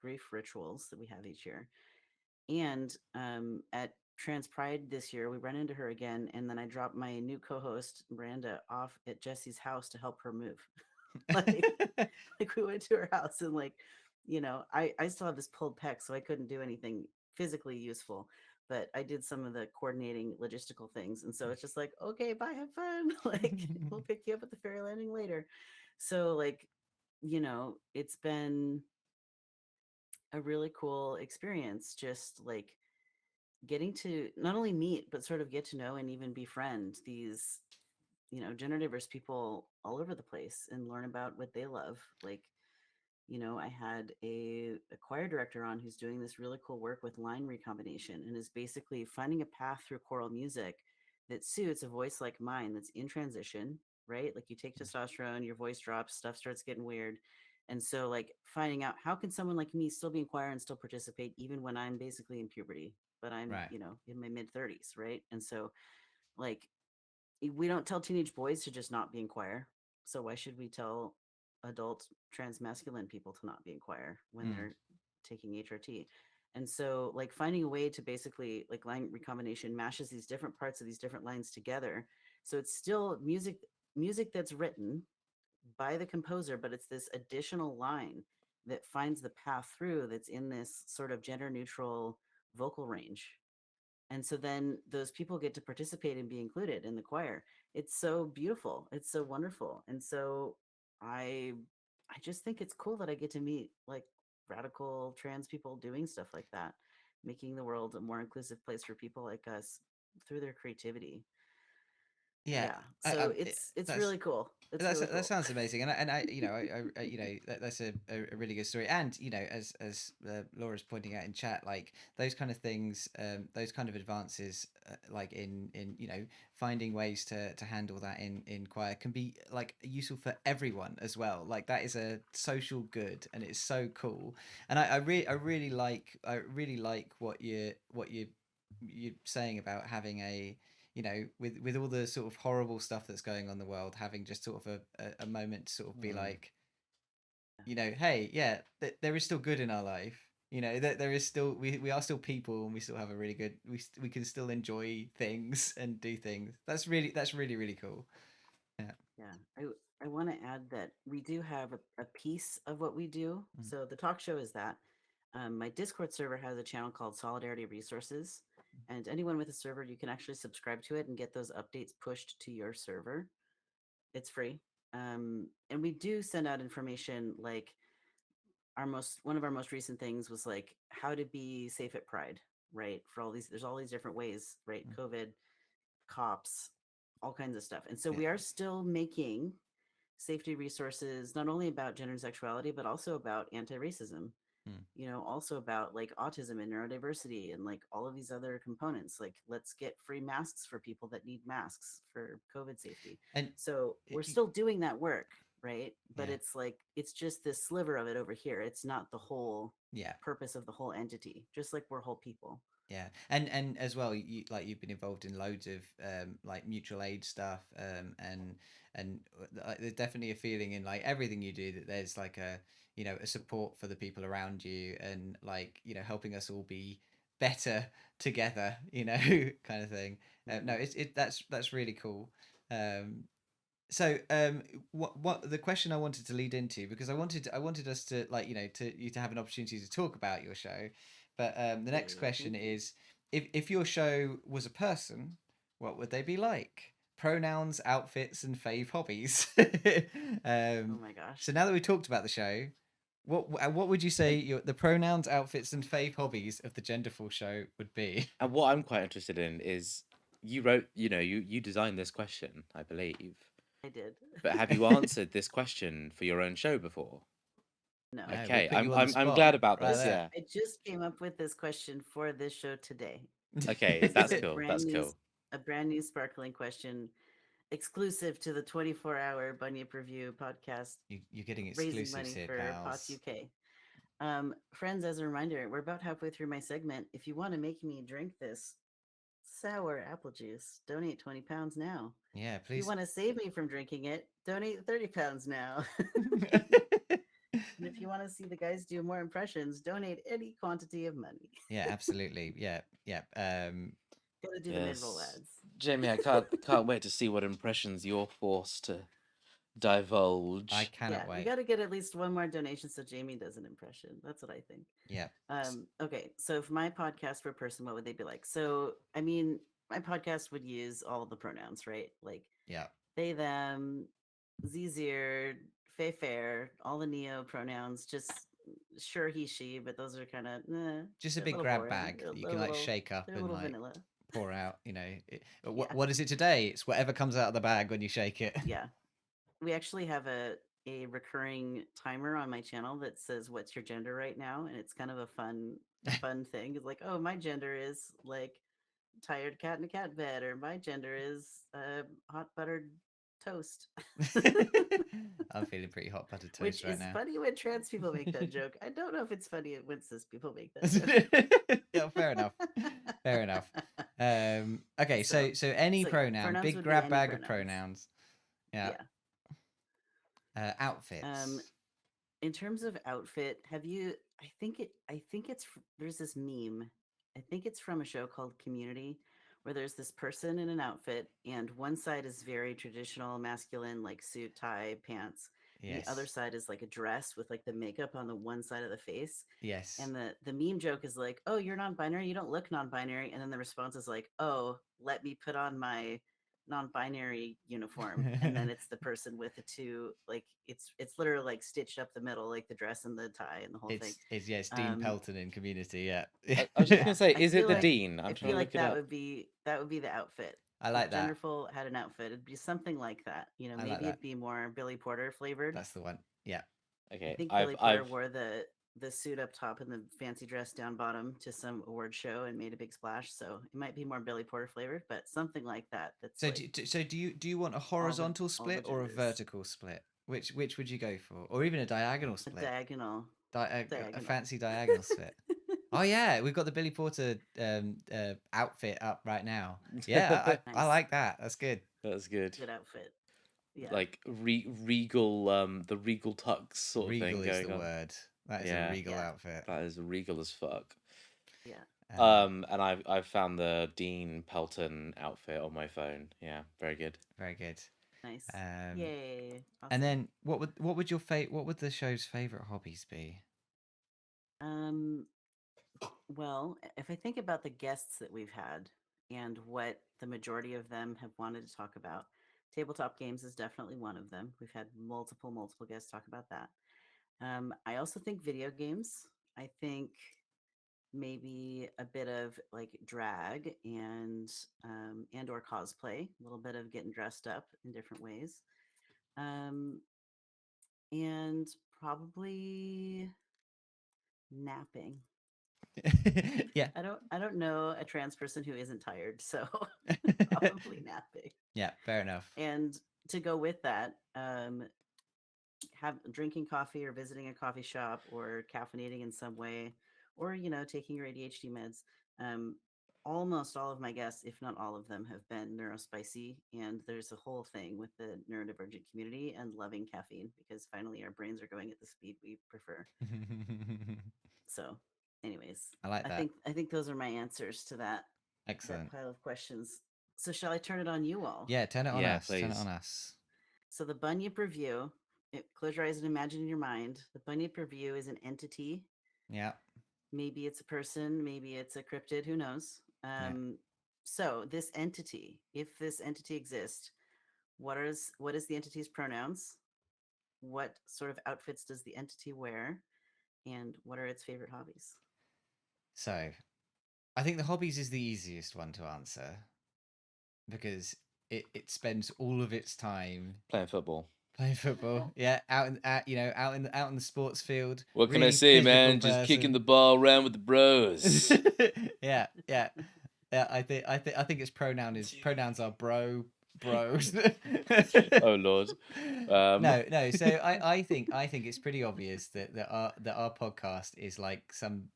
grief rituals that we have each year. And at Trans Pride this year, we run into her again, and then I dropped my new co-host Miranda off at Jessie's house to help her move. like, like we went to her house, and I still have this pulled pec, so I couldn't do anything physically useful, but I did some of the coordinating logistical things. And so it's just like, okay, bye, have fun. Like, we'll pick you up at the ferry landing later. So, it's been a really cool experience, just like getting to not only meet, but sort of get to know and even befriend these, gender diverse people all over the place and learn about what they love. Like, I had a choir director on who's doing this really cool work with line recombination and is basically finding a path through choral music that suits a voice like mine that's in transition, right? Like you take testosterone, your voice drops, stuff starts getting weird. And so like finding out how can someone like me still be in choir and still participate even when I'm basically in puberty, but I'm, Right. in my mid 30s, right? And so like we don't tell teenage boys to just not be in choir. So why should we tell adult trans masculine people to not be in choir when Mm. they're taking HRT? And so like finding a way to basically like line recombination mashes these different parts of these different lines together. So it's still music that's written by the composer, but it's this additional line that finds the path through that's in this sort of gender neutral vocal range, and so then those people get to participate and be included in the choir. It's so beautiful, it's so wonderful. And so i I just think it's cool that I get to meet like radical trans people doing stuff like that, making the world a more inclusive place for people like us through their creativity. Yeah, So it's that's really cool. It's really that cool. sounds amazing, and I you know that's a really good story, and as Laura's pointing out in chat, like those kind of things, those kind of advances, like in finding ways to handle that in choir can be like useful for everyone as well. Like that is a social good, and it's so cool, and I really like you're saying about having a with all the sort of horrible stuff that's going on in the world, having just sort of a moment to sort of be like, hey, yeah, there is still good in our life. There is still we are still people, and we still have a really good we can still enjoy things and do things. That's really cool. Yeah. Yeah, I want to add that we do have a piece of what we do. Mm. So the talk show is that. My Discord server has a channel called Solidarity Resources, and anyone with a server, you can actually subscribe to it and get those updates pushed to your server. It's free, and we do send out information like one of our most recent things was like how to be safe at Pride, right? For all these, there's all these different ways, right? Mm. COVID, cops, all kinds of stuff, and so Yeah. we are still making safety resources not only about gender and sexuality but also about anti-racism, also about like autism and neurodiversity and like all of these other components. Like let's get free masks for people that need masks for COVID safety. And So we're still doing that work, right? But Yeah. it's like it's just this sliver of it over here. It's not the whole Yeah. purpose of the whole entity, just like we're whole people. Yeah, and as well, you've been involved in loads of like mutual aid stuff, and there's definitely a feeling in like everything you do that there's like a support for the people around you, and like helping us all be better together, kind of thing. No, that's really cool. Um, so what the question I wanted to lead into, because I wanted us to like to have an opportunity to talk about your show, but the next question is, if your show was a person, what would they be like? Pronouns, outfits, and fave hobbies. Oh my gosh. So now that we talked about the show, what would you say the pronouns, outfits, and fave hobbies of the Genderful show would be? And what I'm quite interested in is you wrote, you designed this question, I believe. I did. But have you answered this question for your own show before? No. No, we Okay, put you on the I'm spot glad about right this. there. Yeah. I just came up with this question for this show today. Okay, This that's is a cool. brand That's new, cool. a brand new sparkling question, exclusive to the 24-hour Bunyip Review podcast, You're getting raising exclusives money here, for POTS pals. UK. Friends, as a reminder, we're about halfway through my segment. If you want to make me drink this sour apple juice, donate £20 now. Yeah, If you please. want to save me from drinking it, donate £30 now. And if you want to see the guys do more impressions, donate any quantity of money. Yeah, absolutely. Yeah, yeah. Gotta do the mid-roll Yes. ads. Jamie, I can't wait to see what impressions you're forced to divulge. I cannot We wait. got to get at least one more donation so Jamie does an impression. That's what I think. Yeah. Okay, so if my podcast were a person, what would they be like? So, I mean, my podcast would use all the pronouns, right? Like Yeah. they, them, zir, fey, fair, all the neo pronouns. Just sure he, she, but those are kind of Just a they're big little grab boring. bag They're, that you they're can like little, shake up they're a and little like vanilla. pour out. Yeah. What is it today? It's whatever comes out of the bag when you shake it. Yeah. We actually have a recurring timer on my channel that says what's your gender right now, and it's kind of a fun thing. It's like, oh, my gender is like tired cat in a cat bed, or my gender is hot buttered toast. I'm feeling pretty hot buttered toast Which right is now. funny when trans people make that joke. I don't know if it's funny when cis people make that joke. Yeah, fair enough. Fair enough. Okay, so any pronoun, pronouns big would be grab any bag of pronouns. pronouns. Yeah. Outfits. In terms of outfit, have you? I think it's there's this meme. I think it's from a show called Community, where there's this person in an outfit, and one side is very traditional masculine, like suit, tie, pants. And Yes. the other side is like a dress with like the makeup on the one side of the face. Yes. And the meme joke is like, "Oh, you're non-binary. You don't look non-binary." And then the response is like, "Oh, let me put on my non-binary uniform." And then it's the person with the two, like it's literally like stitched up the middle, like the dress and the tie and the whole thing. It's Dean Pelton in Community. Yeah. I was just Yeah, gonna say, I is it feel the like- Dean? I'm I trying feel to like look it that up. would be the outfit. I like If that. Genderful had an outfit, it'd be something like that. I like Maybe that. it'd be more Billy Porter flavored. That's the one. Yeah. I Okay, think I've Billy Porter I've wore the suit up top and the fancy dress down bottom to some award show and made a big splash. So it might be more Billy Porter flavored, but something like that. That's So like do you want a horizontal all the split or a genders. vertical split? Which would you go for, or even a diagonal A split? diagonal. A Diagonal. fancy diagonal split. Oh yeah, we've got the Billy Porter outfit up right now. Yeah, I Nice. like that. That's good. that's good. Good outfit. Yeah. Like regal, the regal tux sort of Regal thing is going the on. word. That is Yeah. a regal Yeah. outfit. That is regal as fuck. Yeah. And I've found the Dean Pelton outfit on my phone. Yeah, very good. Very good. Nice. Um, Yay. Awesome. And then what would the show's favorite hobbies be? Well, if I think about the guests that we've had and what the majority of them have wanted to talk about, tabletop games is definitely one of them. We've had multiple guests talk about that. I also think video games. I think maybe a bit of like drag and or cosplay, a little bit of getting dressed up in different ways. And probably napping. Yeah. I don't know a trans person who isn't tired, so probably napping. Yeah, fair enough. And to go with that, have drinking coffee or visiting a coffee shop or caffeinating in some way, or taking your ADHD meds. Almost all of my guests, if not all of them, have been neurospicy, and there's a whole thing with the neurodivergent community and loving caffeine because finally our brains are going at the speed we prefer. So, anyways, I like that. I think those are my answers to that Excellent. pile of questions. So, shall I turn it on you all? Yeah, turn it on Yeah, us. Turn it please. on us. So, the Bunyip review. Close your eyes and imagine in your mind. The Bunyip review is an entity. Yeah. Maybe it's a person. Maybe it's a cryptid. Who knows? Yeah. So, this entity, if this entity exists, what is the entity's pronouns? What sort of outfits does the entity wear? And what are its favorite hobbies? So, I think the hobbies is the easiest one to answer because it spends all of its time Playing football. playing football. Yeah, out in the sports field. What can I really say, man? physical Just kicking person. the ball around with the bros. Yeah. I think its pronouns are bros. Oh Lord. No. So I think it's pretty obvious that our podcast is like some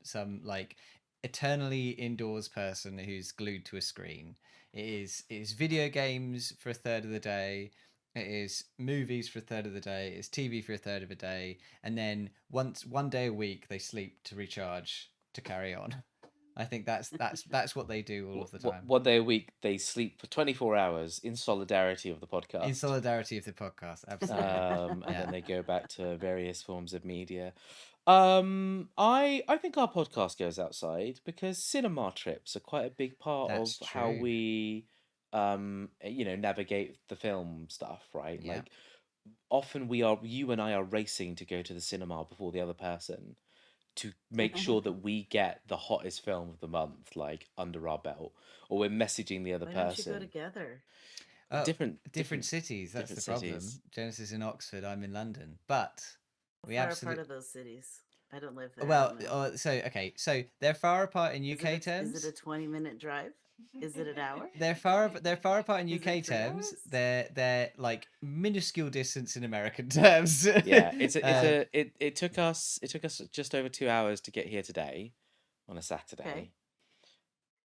like eternally indoors person who's glued to a screen. It is video games for a third of the day. It is movies for a third of the day. It's TV for a third of a day, and then one day a week they sleep to recharge to carry on. I think that's what they do all of the time. One day a week, they sleep for 24 hours in solidarity of the podcast. In solidarity of the podcast, absolutely. And Yeah. then they go back to various forms of media. I think our podcast goes outside because cinema trips are quite a big part That's of how true. we navigate the film stuff, right? Yeah. Like often you and I are racing to go to the cinema before the other person to make sure that we get the hottest film of the month like under our belt, or we're messaging the other Why don't you go person. together? Oh, different cities. That's different the problem. cities. Janice is in Oxford. I'm in London, but we Far absolutely. apart of those cities. I don't live there. I Well, don't know. so they're far apart in Is UK it a, terms. Is it a 20-minute drive? Is it an hour? They're far apart in Is UK it 3 terms. hours? They're like minuscule distance in American terms. Yeah, it took us just over 2 hours to get here today on a Saturday. Okay.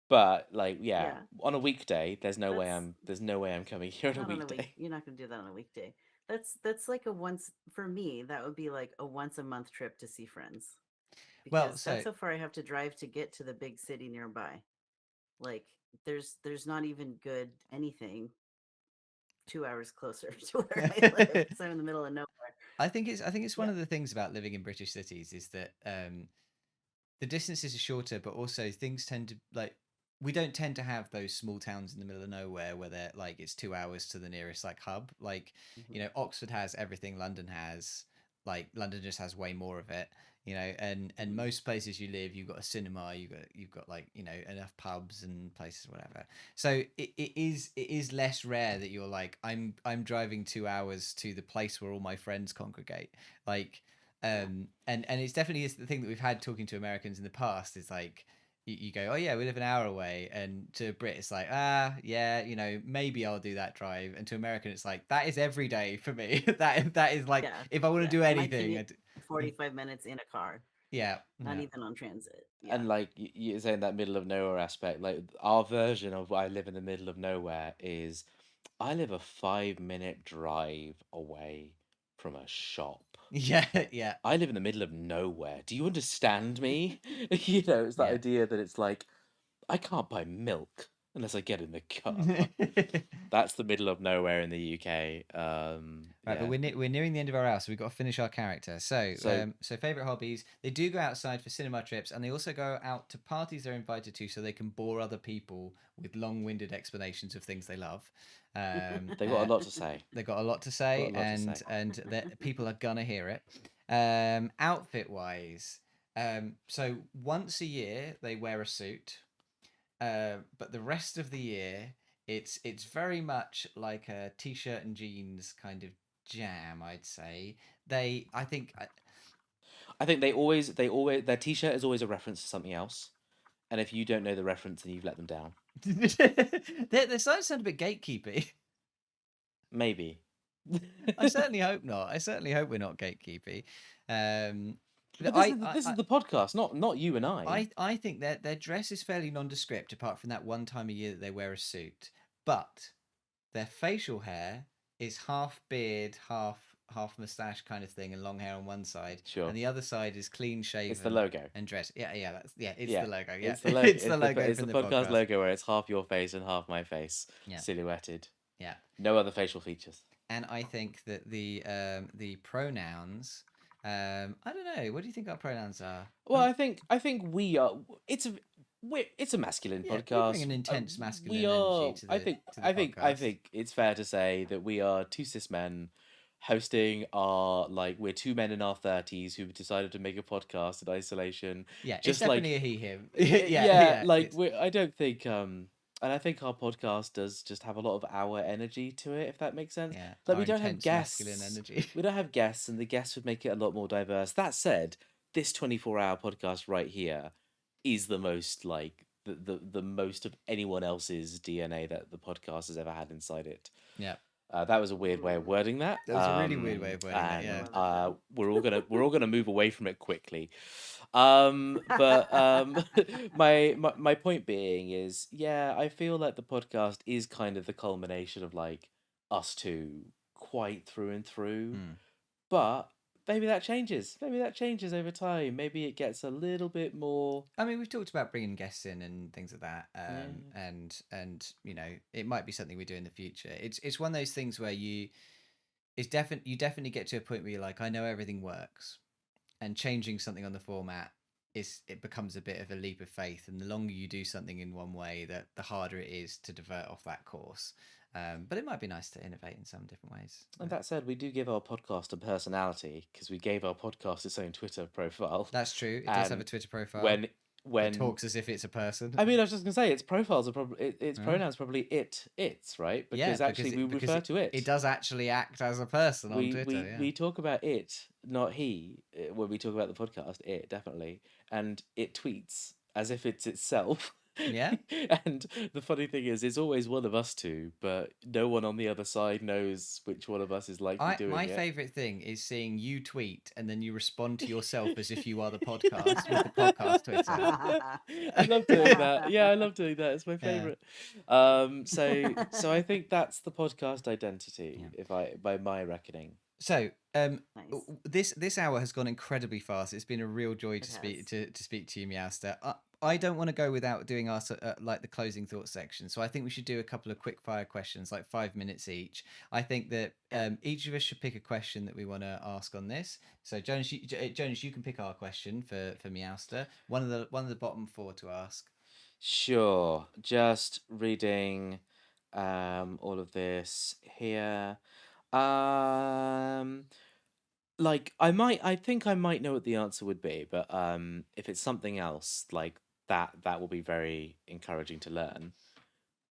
But like Yeah. on a weekday, there's no way That's- I'm coming here on a Not on a weekday. week. You're not going to do that on a weekday. That's like a once for me. That would be like a once a month trip to see friends. Well, Because so that's how far I have to drive to get to the big city nearby. Like there's not even good anything 2 hours closer to where I live because I'm in the middle of nowhere. I think it's one Yeah. of the things about living in British cities is that the distances are shorter, but also things tend to like we don't tend to have those small towns in the middle of nowhere where they're like it's 2 hours to the nearest like hub. Like Mhm. Oxford has everything London has. like London just has way more of it, and most places you live, you've got a cinema, you've got like enough pubs and places, whatever. So it is less rare that you're like, I'm driving 2 hours to the place where all my friends congregate, like. And it's definitely is the thing that we've had talking to Americans in the past is like, you go, oh yeah, we live an hour away, and to a Brit it's like, yeah, maybe I'll do that drive, and to American it's like, that is every day for me. that is like, Yeah, if I want to do and I anything, commute 45 minutes in a car, yeah, not yeah. even on transit. Yeah. And like you're saying, that middle of nowhere aspect, like our version of I live in the middle of nowhere is I live a 5 minute drive away from a shop. Yeah, yeah. I live in the middle of nowhere. Do you understand me? It's that Yeah. idea that it's like I can't buy milk unless I get in the car. That's the middle of nowhere in the UK. Right, but Yeah. we're nearing the end of our hour, so we've got to finish our character. So, So- so favorite hobbies. They do go outside for cinema trips, and they also go out to parties they're invited to, so they can bore other people with long-winded explanations of things they love. They got a lot to say. They got a lot to say, Got a lot to say. and that people are gonna hear it. Outfit wise, so once a year they wear a suit, but the rest of the year it's very much like a t-shirt and jeans kind of jam, I'd say. I think I think they always their t-shirt is always a reference to something else, and if you don't know the reference, then you've let them down. they're starting to sound a bit gatekeepy. Maybe. I certainly hope not. I certainly hope we're not gatekeepy. But this is the podcast, not you and I. I think that their dress is fairly nondescript, apart from that one time a year that they wear a suit. But their facial hair is half beard, half mustache kind of thing, and long hair on one side, Sure. and the other side is clean shaven. It's the logo. And dress. Yeah, it's Yeah, the logo. Yeah, It's the logo. it's the logo It's from the the podcast logo where it's half your face and half my face, Yeah. silhouetted. Yeah. No other facial features. And I think that the pronouns. I don't know. What do you think our pronouns are? Well, I think we are. It's a masculine Yeah, we podcast. bring an intense masculine We are. energy to the. I think. to the I think. I podcast. think it's fair to say that we are two cis men hosting we're two men in our 30s who decided to make a podcast in isolation. Yeah, it's just like- definitely a he him. yeah, it's- I don't think and I think our podcast does just have a lot of our energy to it, if that makes sense. yeah. Like our we don't have intense guests. masculine energy. We don't have guests, and the guests would make it a lot more diverse. That said, this 24-hour podcast right here is the most the most of anyone else's DNA that the podcast has ever had inside it. Yeah. That was a weird way of wording that. That was a really weird way of wording that, and, yeah. we're all gonna move away from it quickly. But my point being is, yeah, I feel like the podcast is kind of the culmination of like us two quite through and through. Mm. But maybe that changes. Maybe that changes over time. Maybe it gets a little bit more. I mean, we've talked about bringing guests in and things like that, Yeah. and it might be something we do in the future. It's one of those things where you definitely get to a point where you're like, I know everything works, and changing something on the format it becomes a bit of a leap of faith, and the longer you do something in one way, the harder it is to divert off that course. But it might be nice to innovate in some different ways. And that said, we do give our podcast a personality because we gave our podcast its own Twitter profile. That's true. It does have a And Twitter profile. When It talks as if it's a person. I mean, I was just gonna say its profiles are probably its pronouns probably it's right because actually we refer to it. It does actually act as a person on Twitter. Yeah. We talk about it, not he, when we talk about the podcast. It definitely, and it tweets as if it's itself. Yeah. And the funny thing is, it's always one of us two, but no one on the other side knows which one of us is likely doing My it. favourite thing is seeing you tweet and then you respond to yourself as if you are the podcast with the podcast Twitter. I love doing that. Yeah, I love doing that. It's my favorite. So I think that's the podcast identity, by my reckoning. So Nice. this hour has gone incredibly fast. It's been a real joy to speak to you, Meowster. I don't want to go without doing our like the closing thoughts section. So I think we should do a couple of quick fire questions, like 5 minutes each. I think that each of us should pick a question that we want to ask on this. So Jonas, you can pick our question for Meowster. One of the bottom four to ask. Sure. Just reading all of this here. Like I think I might know what the answer would be, but if it's something else like that will be very encouraging to learn.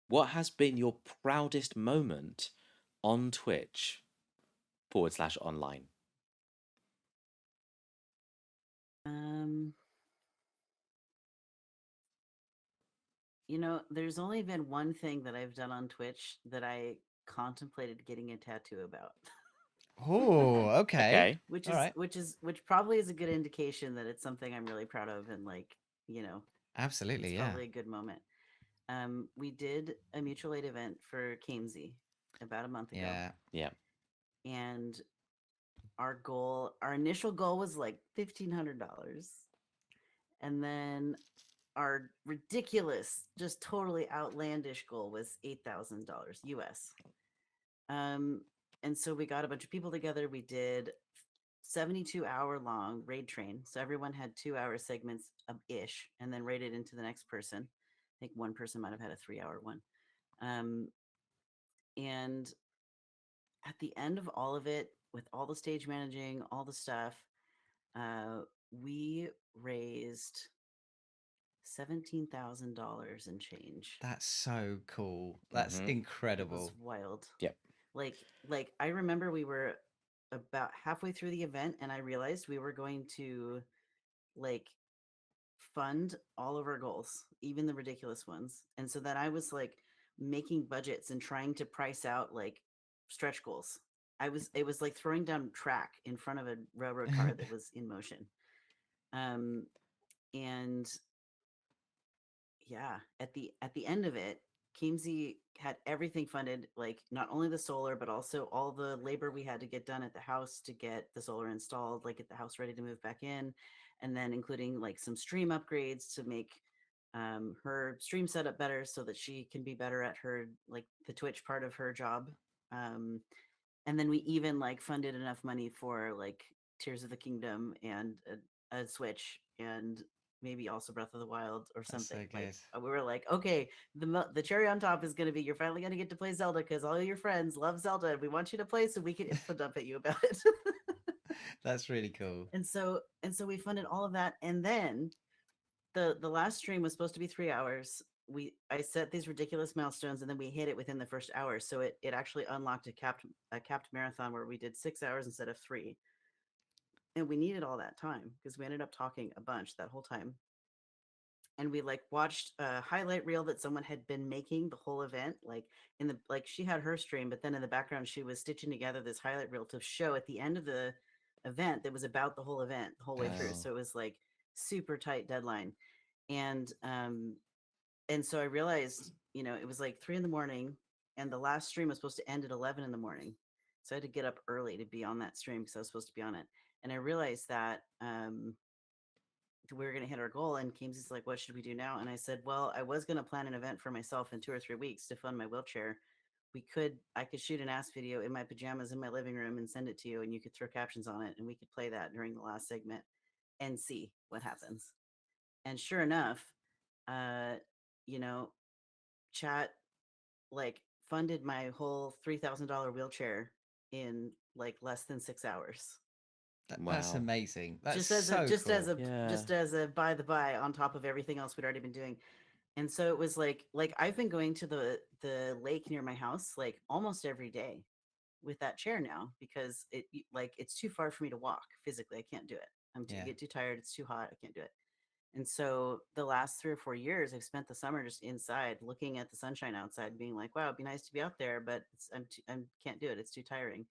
What has been your proudest moment on Twitch / online? Um, there's only been one thing that I've done on Twitch that I contemplated getting a tattoo about. Oh, okay. Okay. which All is right. which probably is a good indication that it's something I'm really proud of, and like, it's Absolutely, yeah. probably a good moment. We did a mutual aid event for Kamesy about a month ago, Yeah. Yeah. and our initial goal was like $1,500, and then our ridiculous, just totally outlandish goal was $8,000 US. Um, and so we got a bunch of people together. We did 72-hour long raid train. So everyone had 2-hour segments of ish, and then raided into the next person. I think one person might have had a 3-hour one. And at the end of all of it, with all the stage managing, all the stuff, we raised $17,000 and change. That's so cool. That's Mhm. It was incredible. wild. Yep. Like I remember we were about halfway through the event, and I realized we were going to like fund all of our goals, even the ridiculous ones. And so then I was like making budgets and trying to price out like stretch goals. It was like throwing down track in front of a railroad car that was in motion. Um and yeah, at the end of it, Keamsey had everything funded, like not only the solar, but also all the labor we had to get done at the house to get the solar installed, like get the house ready to move back in, and then including like some stream upgrades to make her stream setup better so that she can be better at her like the Twitch part of her job. Um, and then we even like funded enough money for like Tears of the Kingdom and a Switch, and maybe also Breath of the Wild or That's so something. Like good. we were like, okay, the cherry on top is going to be you're finally going to get to play Zelda because all your friends love Zelda and we want you to play so we can info dump at you about it. That's really cool. And so we funded all of that, and then the last stream was supposed to be 3 hours. I set these ridiculous milestones, and then we hit it within the first hour. So it actually unlocked a capped marathon where we did 6 hours instead of 3. And we needed all that time because we ended up talking a bunch that whole time. And we like watched a highlight reel that someone had been making the whole event. Like she had her stream, but then in the background she was stitching together this highlight reel to show at the end of the event that was about the whole event the whole way through. Oh, So it was like super tight deadline. And so I realized, it was like 3 in the morning, and the last stream was supposed to end at 11 in the morning. So I had to get up early to be on that stream because I was supposed to be on it. And I realized that we were going to hit our goal. And Keamsey's like, what should we do now? And I said, well, I was going to plan an event for myself in 2 or 3 weeks to fund my wheelchair. I could shoot an ass video in my pajamas in my living room and send it to you, and you could throw captions on it, and we could play that during the last segment and see what happens. And sure enough, uh, you know, chat like funded my whole $3,000 wheelchair in like less than 6 hours. that's Wow. amazing. That's Just as a so just as cool. a Yeah. just as a by the by on top of everything else we'd already been doing. And so it was like I've been going to the lake near my house like almost every day with that chair now because it's too far for me to walk physically. I can't do it. I Yeah. get too tired. It's too hot. I can't do it. And so the last 3 or 4 years, I've spent the summer just inside, looking at the sunshine outside, being like, "Wow, it'd be nice to be out there, but I can't do it. It's too tiring."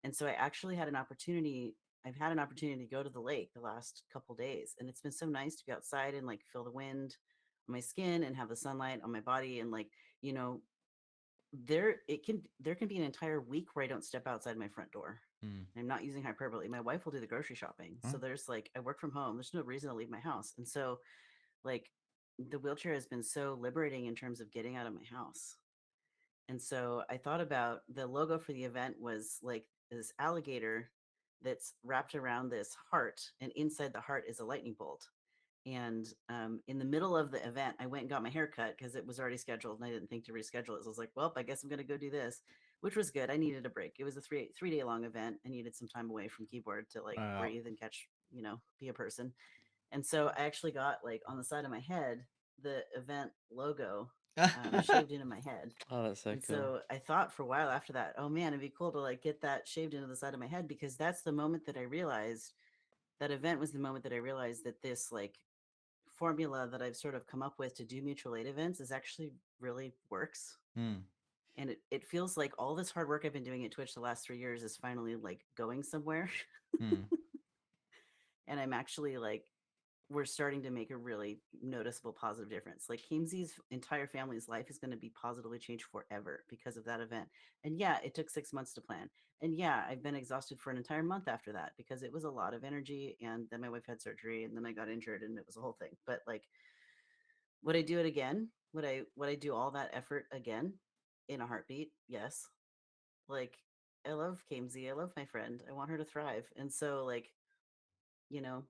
And so I had an opportunity. I've had an opportunity to go to the lake the last couple days, and it's been so nice to be outside and like feel the wind on my skin and have the sunlight on my body, and like you know, there can be an entire week where I don't step outside my front door. Mm. I'm not using hyperbole. My wife will do the grocery shopping. So Mm. there's like I work from home. There's no reason to leave my house. And so like the wheelchair has been so liberating in terms of getting out of my house. And so I thought about the logo for the event was like this alligator that's wrapped around this heart, and inside the heart is a lightning bolt. And in the middle of the event, I went and got my hair cut because it was already scheduled and I didn't think to reschedule it. So I was like, well, I guess I'm going to go do this. which was good. I needed a break. It was a 3 day long event. I needed some time away from keyboard to like breathe and catch, be a person. And so I actually got like on the side of my head the event logo shaved into my head. Oh, that's so And cool. so I thought for a while after that, oh man, it'd be cool to like get that shaved into the side of my head, because that's the moment that I realized that event was the moment that I realized that this like formula that I've sort of come up with to do mutual aid events is actually really works. Mm. And it feels like all this hard work I've been doing at Twitch the last 3 years is finally like going somewhere. Mm. And I'm actually like, we're starting to make a really noticeable positive difference. Like Kamesi's entire family's life is going to be positively changed forever because of that event. And yeah, it took 6 months to plan. And yeah, I've been exhausted for an entire month after that because it was a lot of energy. And then my wife had surgery and then I got injured and it was a whole thing. But like, would I do it again? Would I do all that effort again in a heartbeat? Yes. Like, I love Kamesi. I love my friend. I want her to thrive. And so like, you know,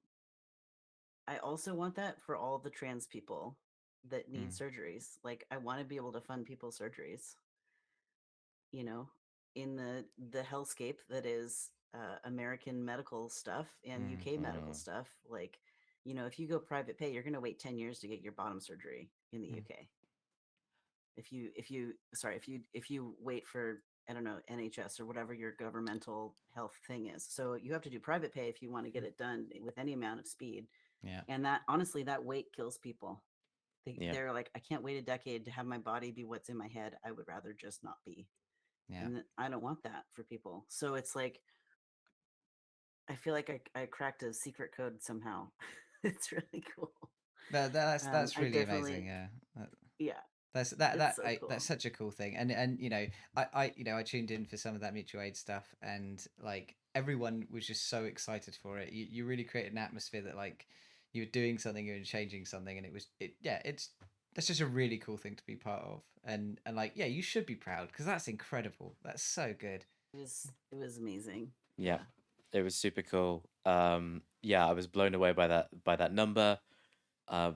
I also want that for all the trans people that need Mm. surgeries. Like, I want to be able to fund people's surgeries, you know, in the hellscape that is American medical stuff and Mm. UK medical stuff. Like, if you go private pay, you're going to wait 10 years to get your bottom surgery in the Mm. UK. If you wait for, I don't know, NHS or whatever your governmental health thing is. So you have to do private pay if you want to get it done with any amount of speed. Yeah. And that, honestly, that wait kills people. Yeah. They're like, I can't wait a decade to have my body be what's in my head. I would rather just not be. Yeah. And I don't want that for people. So it's like, I feel like I cracked a secret code somehow. It's really cool. That's I really definitely, amazing. Yeah. yeah, That's it's so cool. that's such a cool thing, and I tuned in for some of that mutual aid stuff, and like everyone was just so excited for it. You really created an atmosphere that like you were doing something, you were changing something, and that's just a really cool thing to be part of, and like yeah, you should be proud because that's incredible. That's so good. It was amazing. Yeah, it was super cool. Yeah, I was blown away by that number. I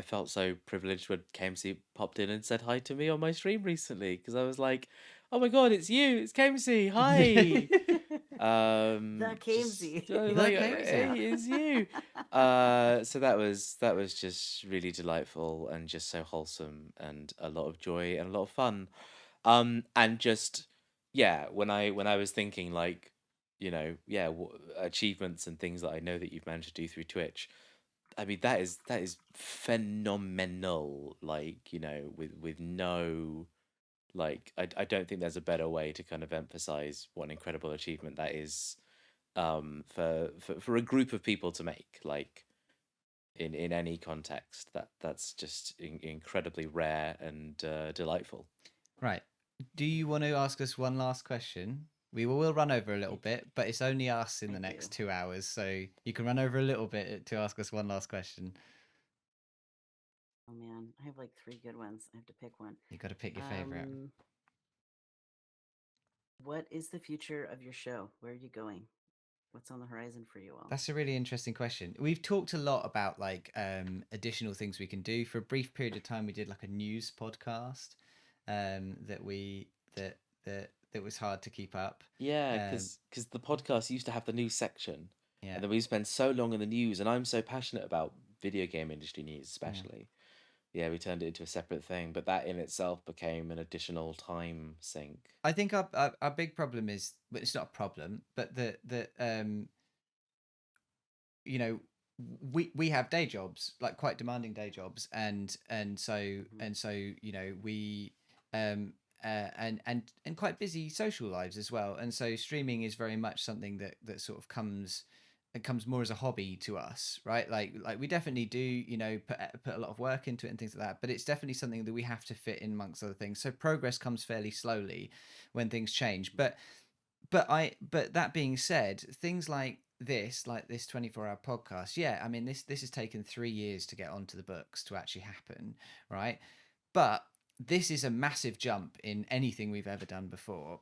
felt so privileged when KMC popped in and said hi to me on my stream recently because I was like, oh my god, it's you, it's KMC, hi. The Just Kamesy. like Kamesy. hey, it's you. So that was just really delightful and just so wholesome and a lot of joy and a lot of fun. And just yeah, when I was thinking like, yeah, achievements and things that I know that you've managed to do through Twitch. I mean, that is phenomenal. Like, with no like, I don't think there's a better way to kind of emphasize what an incredible achievement that is, for a group of people to make. Like, in any context, that's just incredibly rare and delightful. Right. Do you want to ask us one last question? We will run over a little bit, but it's only us in I the next do. 2 hours, so you can run over a little bit to ask us one last question. Oh man, I have like 3 good ones. I have to pick one. You got to pick your favorite. What is the future of your show? Where are you going? What's on the horizon for you all? That's a really interesting question. We've talked a lot about like additional things we can do. For a brief period of time, we did like a news podcast that was hard to keep up. Yeah, because the podcast used to have the news section, Yeah. and then we spend so long in the news, and I'm so passionate about video game industry news, especially. Yeah, we turned it into a separate thing, but that in itself became an additional time sink. I think our big problem is, well, it's not a problem, but you know, we have day jobs, like quite demanding day jobs, and so we and quite busy social lives as well, and so streaming is very much something that sort of comes more as a hobby to us, right? Like we definitely do, put a lot of work into it and things like that, but it's definitely something that we have to fit in amongst other things. So progress comes fairly slowly when things change. But that being said, things like this 24-hour podcast, yeah, I mean this has taken 3 years to get onto the books to actually happen, right? But this is a massive jump in anything we've ever done before.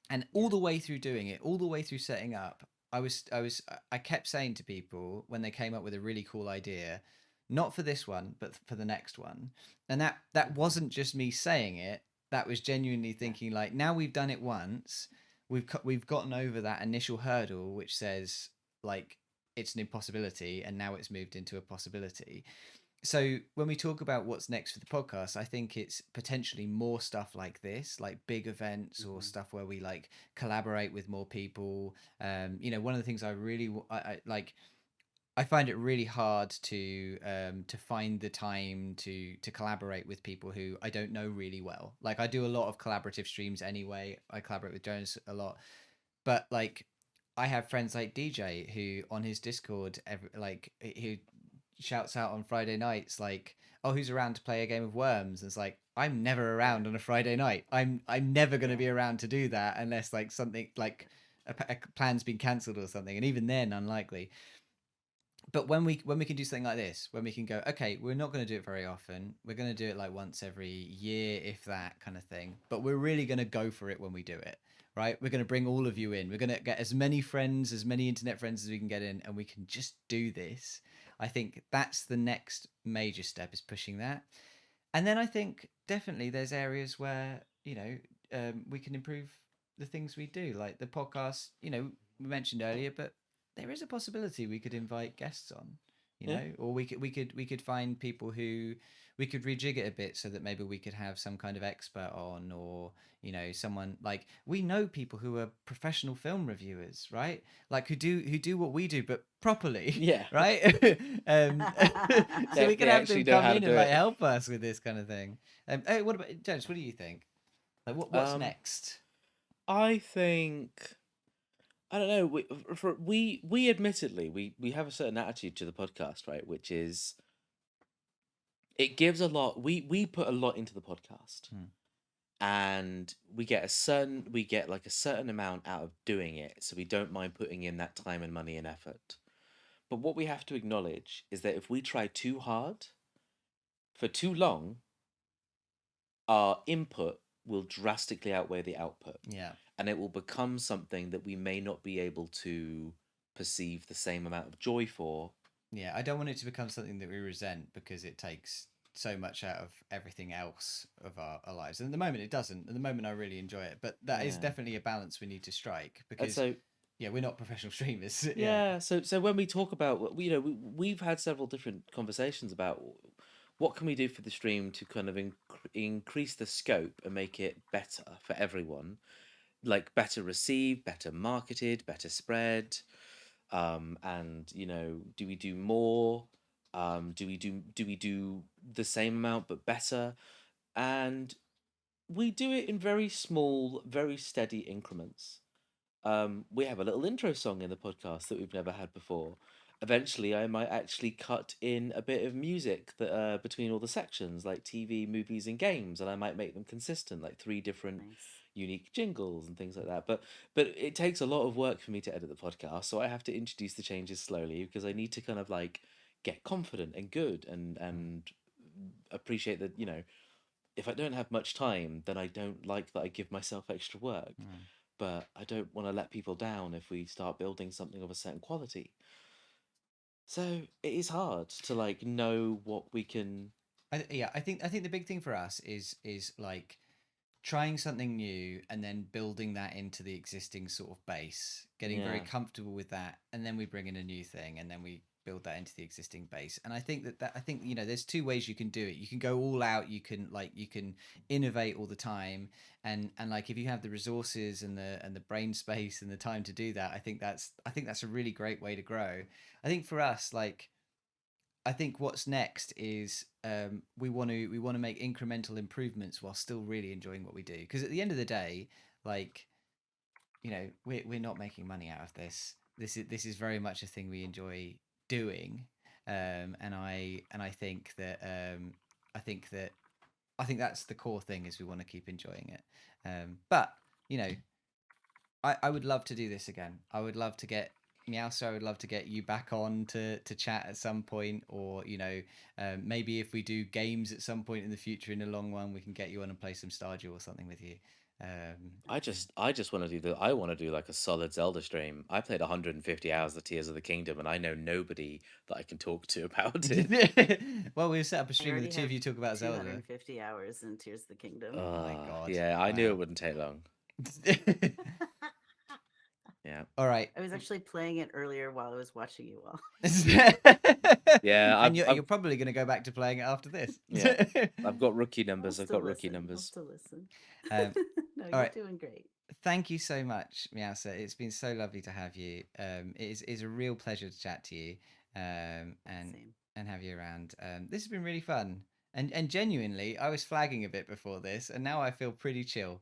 And all the way through doing it, all the way through setting up, I kept saying to people when they came up with a really cool idea, not for this one, but for the next one. And that wasn't just me saying it. that was genuinely thinking like, now we've done it once, we've gotten over that initial hurdle which says like it's an impossibility, and now it's moved into a possibility. So when we talk about what's next for the podcast, I think it's potentially more stuff like this, like big events or stuff where we like collaborate with more people. One of the things I really I like, I find it really hard to find the time to collaborate with people who I don't know really well. Like I do a lot of collaborative streams anyway. I collaborate with Jonas a lot, but like I have friends like DJ who on his Discord who shouts out on Friday nights like, "Oh, who's around to play a game of Worms?" And it's like, I'm never around on a Friday night. I'm never going to be around to do that unless like something like a plan's been cancelled or something, and even then unlikely. But when we can do something like this, when we can go, okay, we're not going to do it very often. We're going to do it like once every year, if that kind of thing. But we're really going to go for it when we do it, right? We're going to bring all of you in. We're going to get as many friends, as many internet friends as we can get in, and we can just do this. I think that's the next major step, is pushing that. And then I think definitely there's areas where, we can improve the things we do, like the podcast, we mentioned earlier, but there is a possibility we could invite guests on, Yeah. or we could find people who we could rejig it a bit so that maybe we could have some kind of expert on, or someone like, we know people who are professional film reviewers, right? Like who do what we do but properly. Yeah. Right. So They- we could they have actually them know come how to in do and like it. help us with this kind of thing. Hey, what about James? What do you think? Like what's Um, next? I think I don't know. We admittedly we have a certain attitude to the podcast, right? Which is it gives a lot. We put a lot into the podcast, and we get like a certain amount out of doing it. So we don't mind putting in that time and money and effort. But what we have to acknowledge is that if we try too hard for too long, our input will drastically outweigh the output, Yeah. and it will become something that we may not be able to perceive the same amount of joy for. Yeah, I don't want it to become something that we resent because it takes so much out of everything else of our lives. And at the moment it doesn't. At the moment I really enjoy it. But that is Yeah. definitely a balance we need to strike, And because so we're not professional streamers. yeah, so when we talk about we've had several different conversations about what can we do for the stream to kind of increase the scope and make it better for everyone, like better received, better marketed, better spread. And do we do more? Do we do the same amount but better? And we do it in very small, very steady increments. We have a little intro song in the podcast that we've never had before. Eventually, I might actually cut in a bit of music that between all the sections, like TV, movies, and games, and I might make them consistent, like 3 different Nice. unique jingles and things like that. But it takes a lot of work for me to edit the podcast, so I have to introduce the changes slowly because I need to kind of like get confident and good and appreciate that if I don't have much time, then I don't like that I give myself extra work. But I don't want to let people down if we start building something of a certain quality. So it is hard to like know what we can. I think the big thing for us is like trying something new and then building that into the existing sort of base, getting very Yeah. comfortable with that, and then we bring in a new thing, and then we build that into the existing base. And I think that I think there's 2 ways you can do it. You can go all out. You can innovate all the time, and like if you have the resources and the brain space and the time to do that, I think that's a really great way to grow. I think for us, like, I think what's next is we want to make incremental improvements while still really enjoying what we do. Because at the end of the day, like, we're not making money out of this. This is very much a thing we enjoy doing, and I think that I think that's the core thing, is we want to keep enjoying it. But you know, I would love to do this again. I would love to get Meowster. I would love to get you back on to chat at some point, or maybe if we do games at some point in the future in the long run, we can get you on and play some Stardew or something with you. I just want to do I want to do like a solid Zelda stream. I played 150 hours of Tears of the Kingdom, and I know nobody that I can talk to about it. Well, we'll set up a I stream where the already two of have you talk about Zelda. 250 hours in Tears of the Kingdom. Oh my God. Yeah, I knew Wow. it wouldn't take long. Yeah. All right. I was actually playing it earlier while I was watching you all. Yeah, And you're I've probably going to go back to playing it after this. Yeah. I've got rookie I'll numbers. I've still got rookie listen. I'll numbers. still listen. Um, No, all you're right. doing great. Thank you so much, Meowster. It's been so lovely to have you. It is a real pleasure to chat to you, and Same. have you around. This has been really fun, and genuinely, I was flagging a bit before this, and now I feel pretty chill.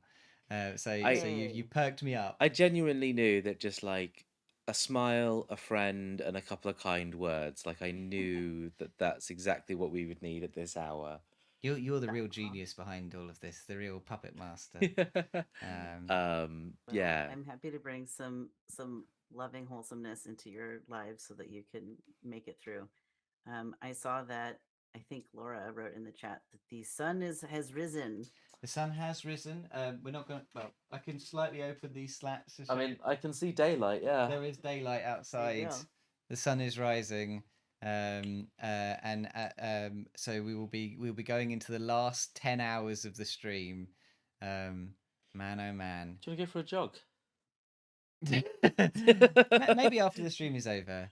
So you Yay. perked me up. I genuinely knew that just like a smile, a friend, and a couple of kind words, like I knew that that's exactly what we would need at this hour. You're the real Aw. genius behind all of this, the real puppet master. Well, Yeah. I'm happy to bring some loving wholesomeness into your lives so that you can make it through. I saw that I think Laura wrote in the chat that the sun has risen. The sun has risen. We're not going to. Well, I can slightly open these slats. To I show mean, you. I can see daylight. Yeah. There is daylight outside. go. The sun is rising. So we'll be going into the last 10 hours of the stream. Man, oh man. Do you want to go for a jog? Maybe after the stream is over.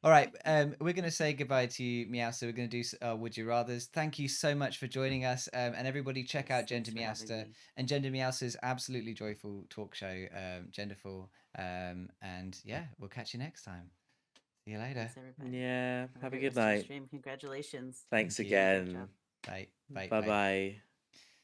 All right, we're going to say goodbye to you, Meowster. We're going to do Would You Rathers. Thank you so much for joining us. And everybody check out Thanks for having GenderMeowster me. and GenderMeowster's absolutely joyful talk show, Genderful. And yeah, we'll catch you next time. See you later. Thanks, everybody. Yeah. Have a great good rest of your night. stream. Congratulations. Thanks Thank you. again. Bye. Bye. Bye bye.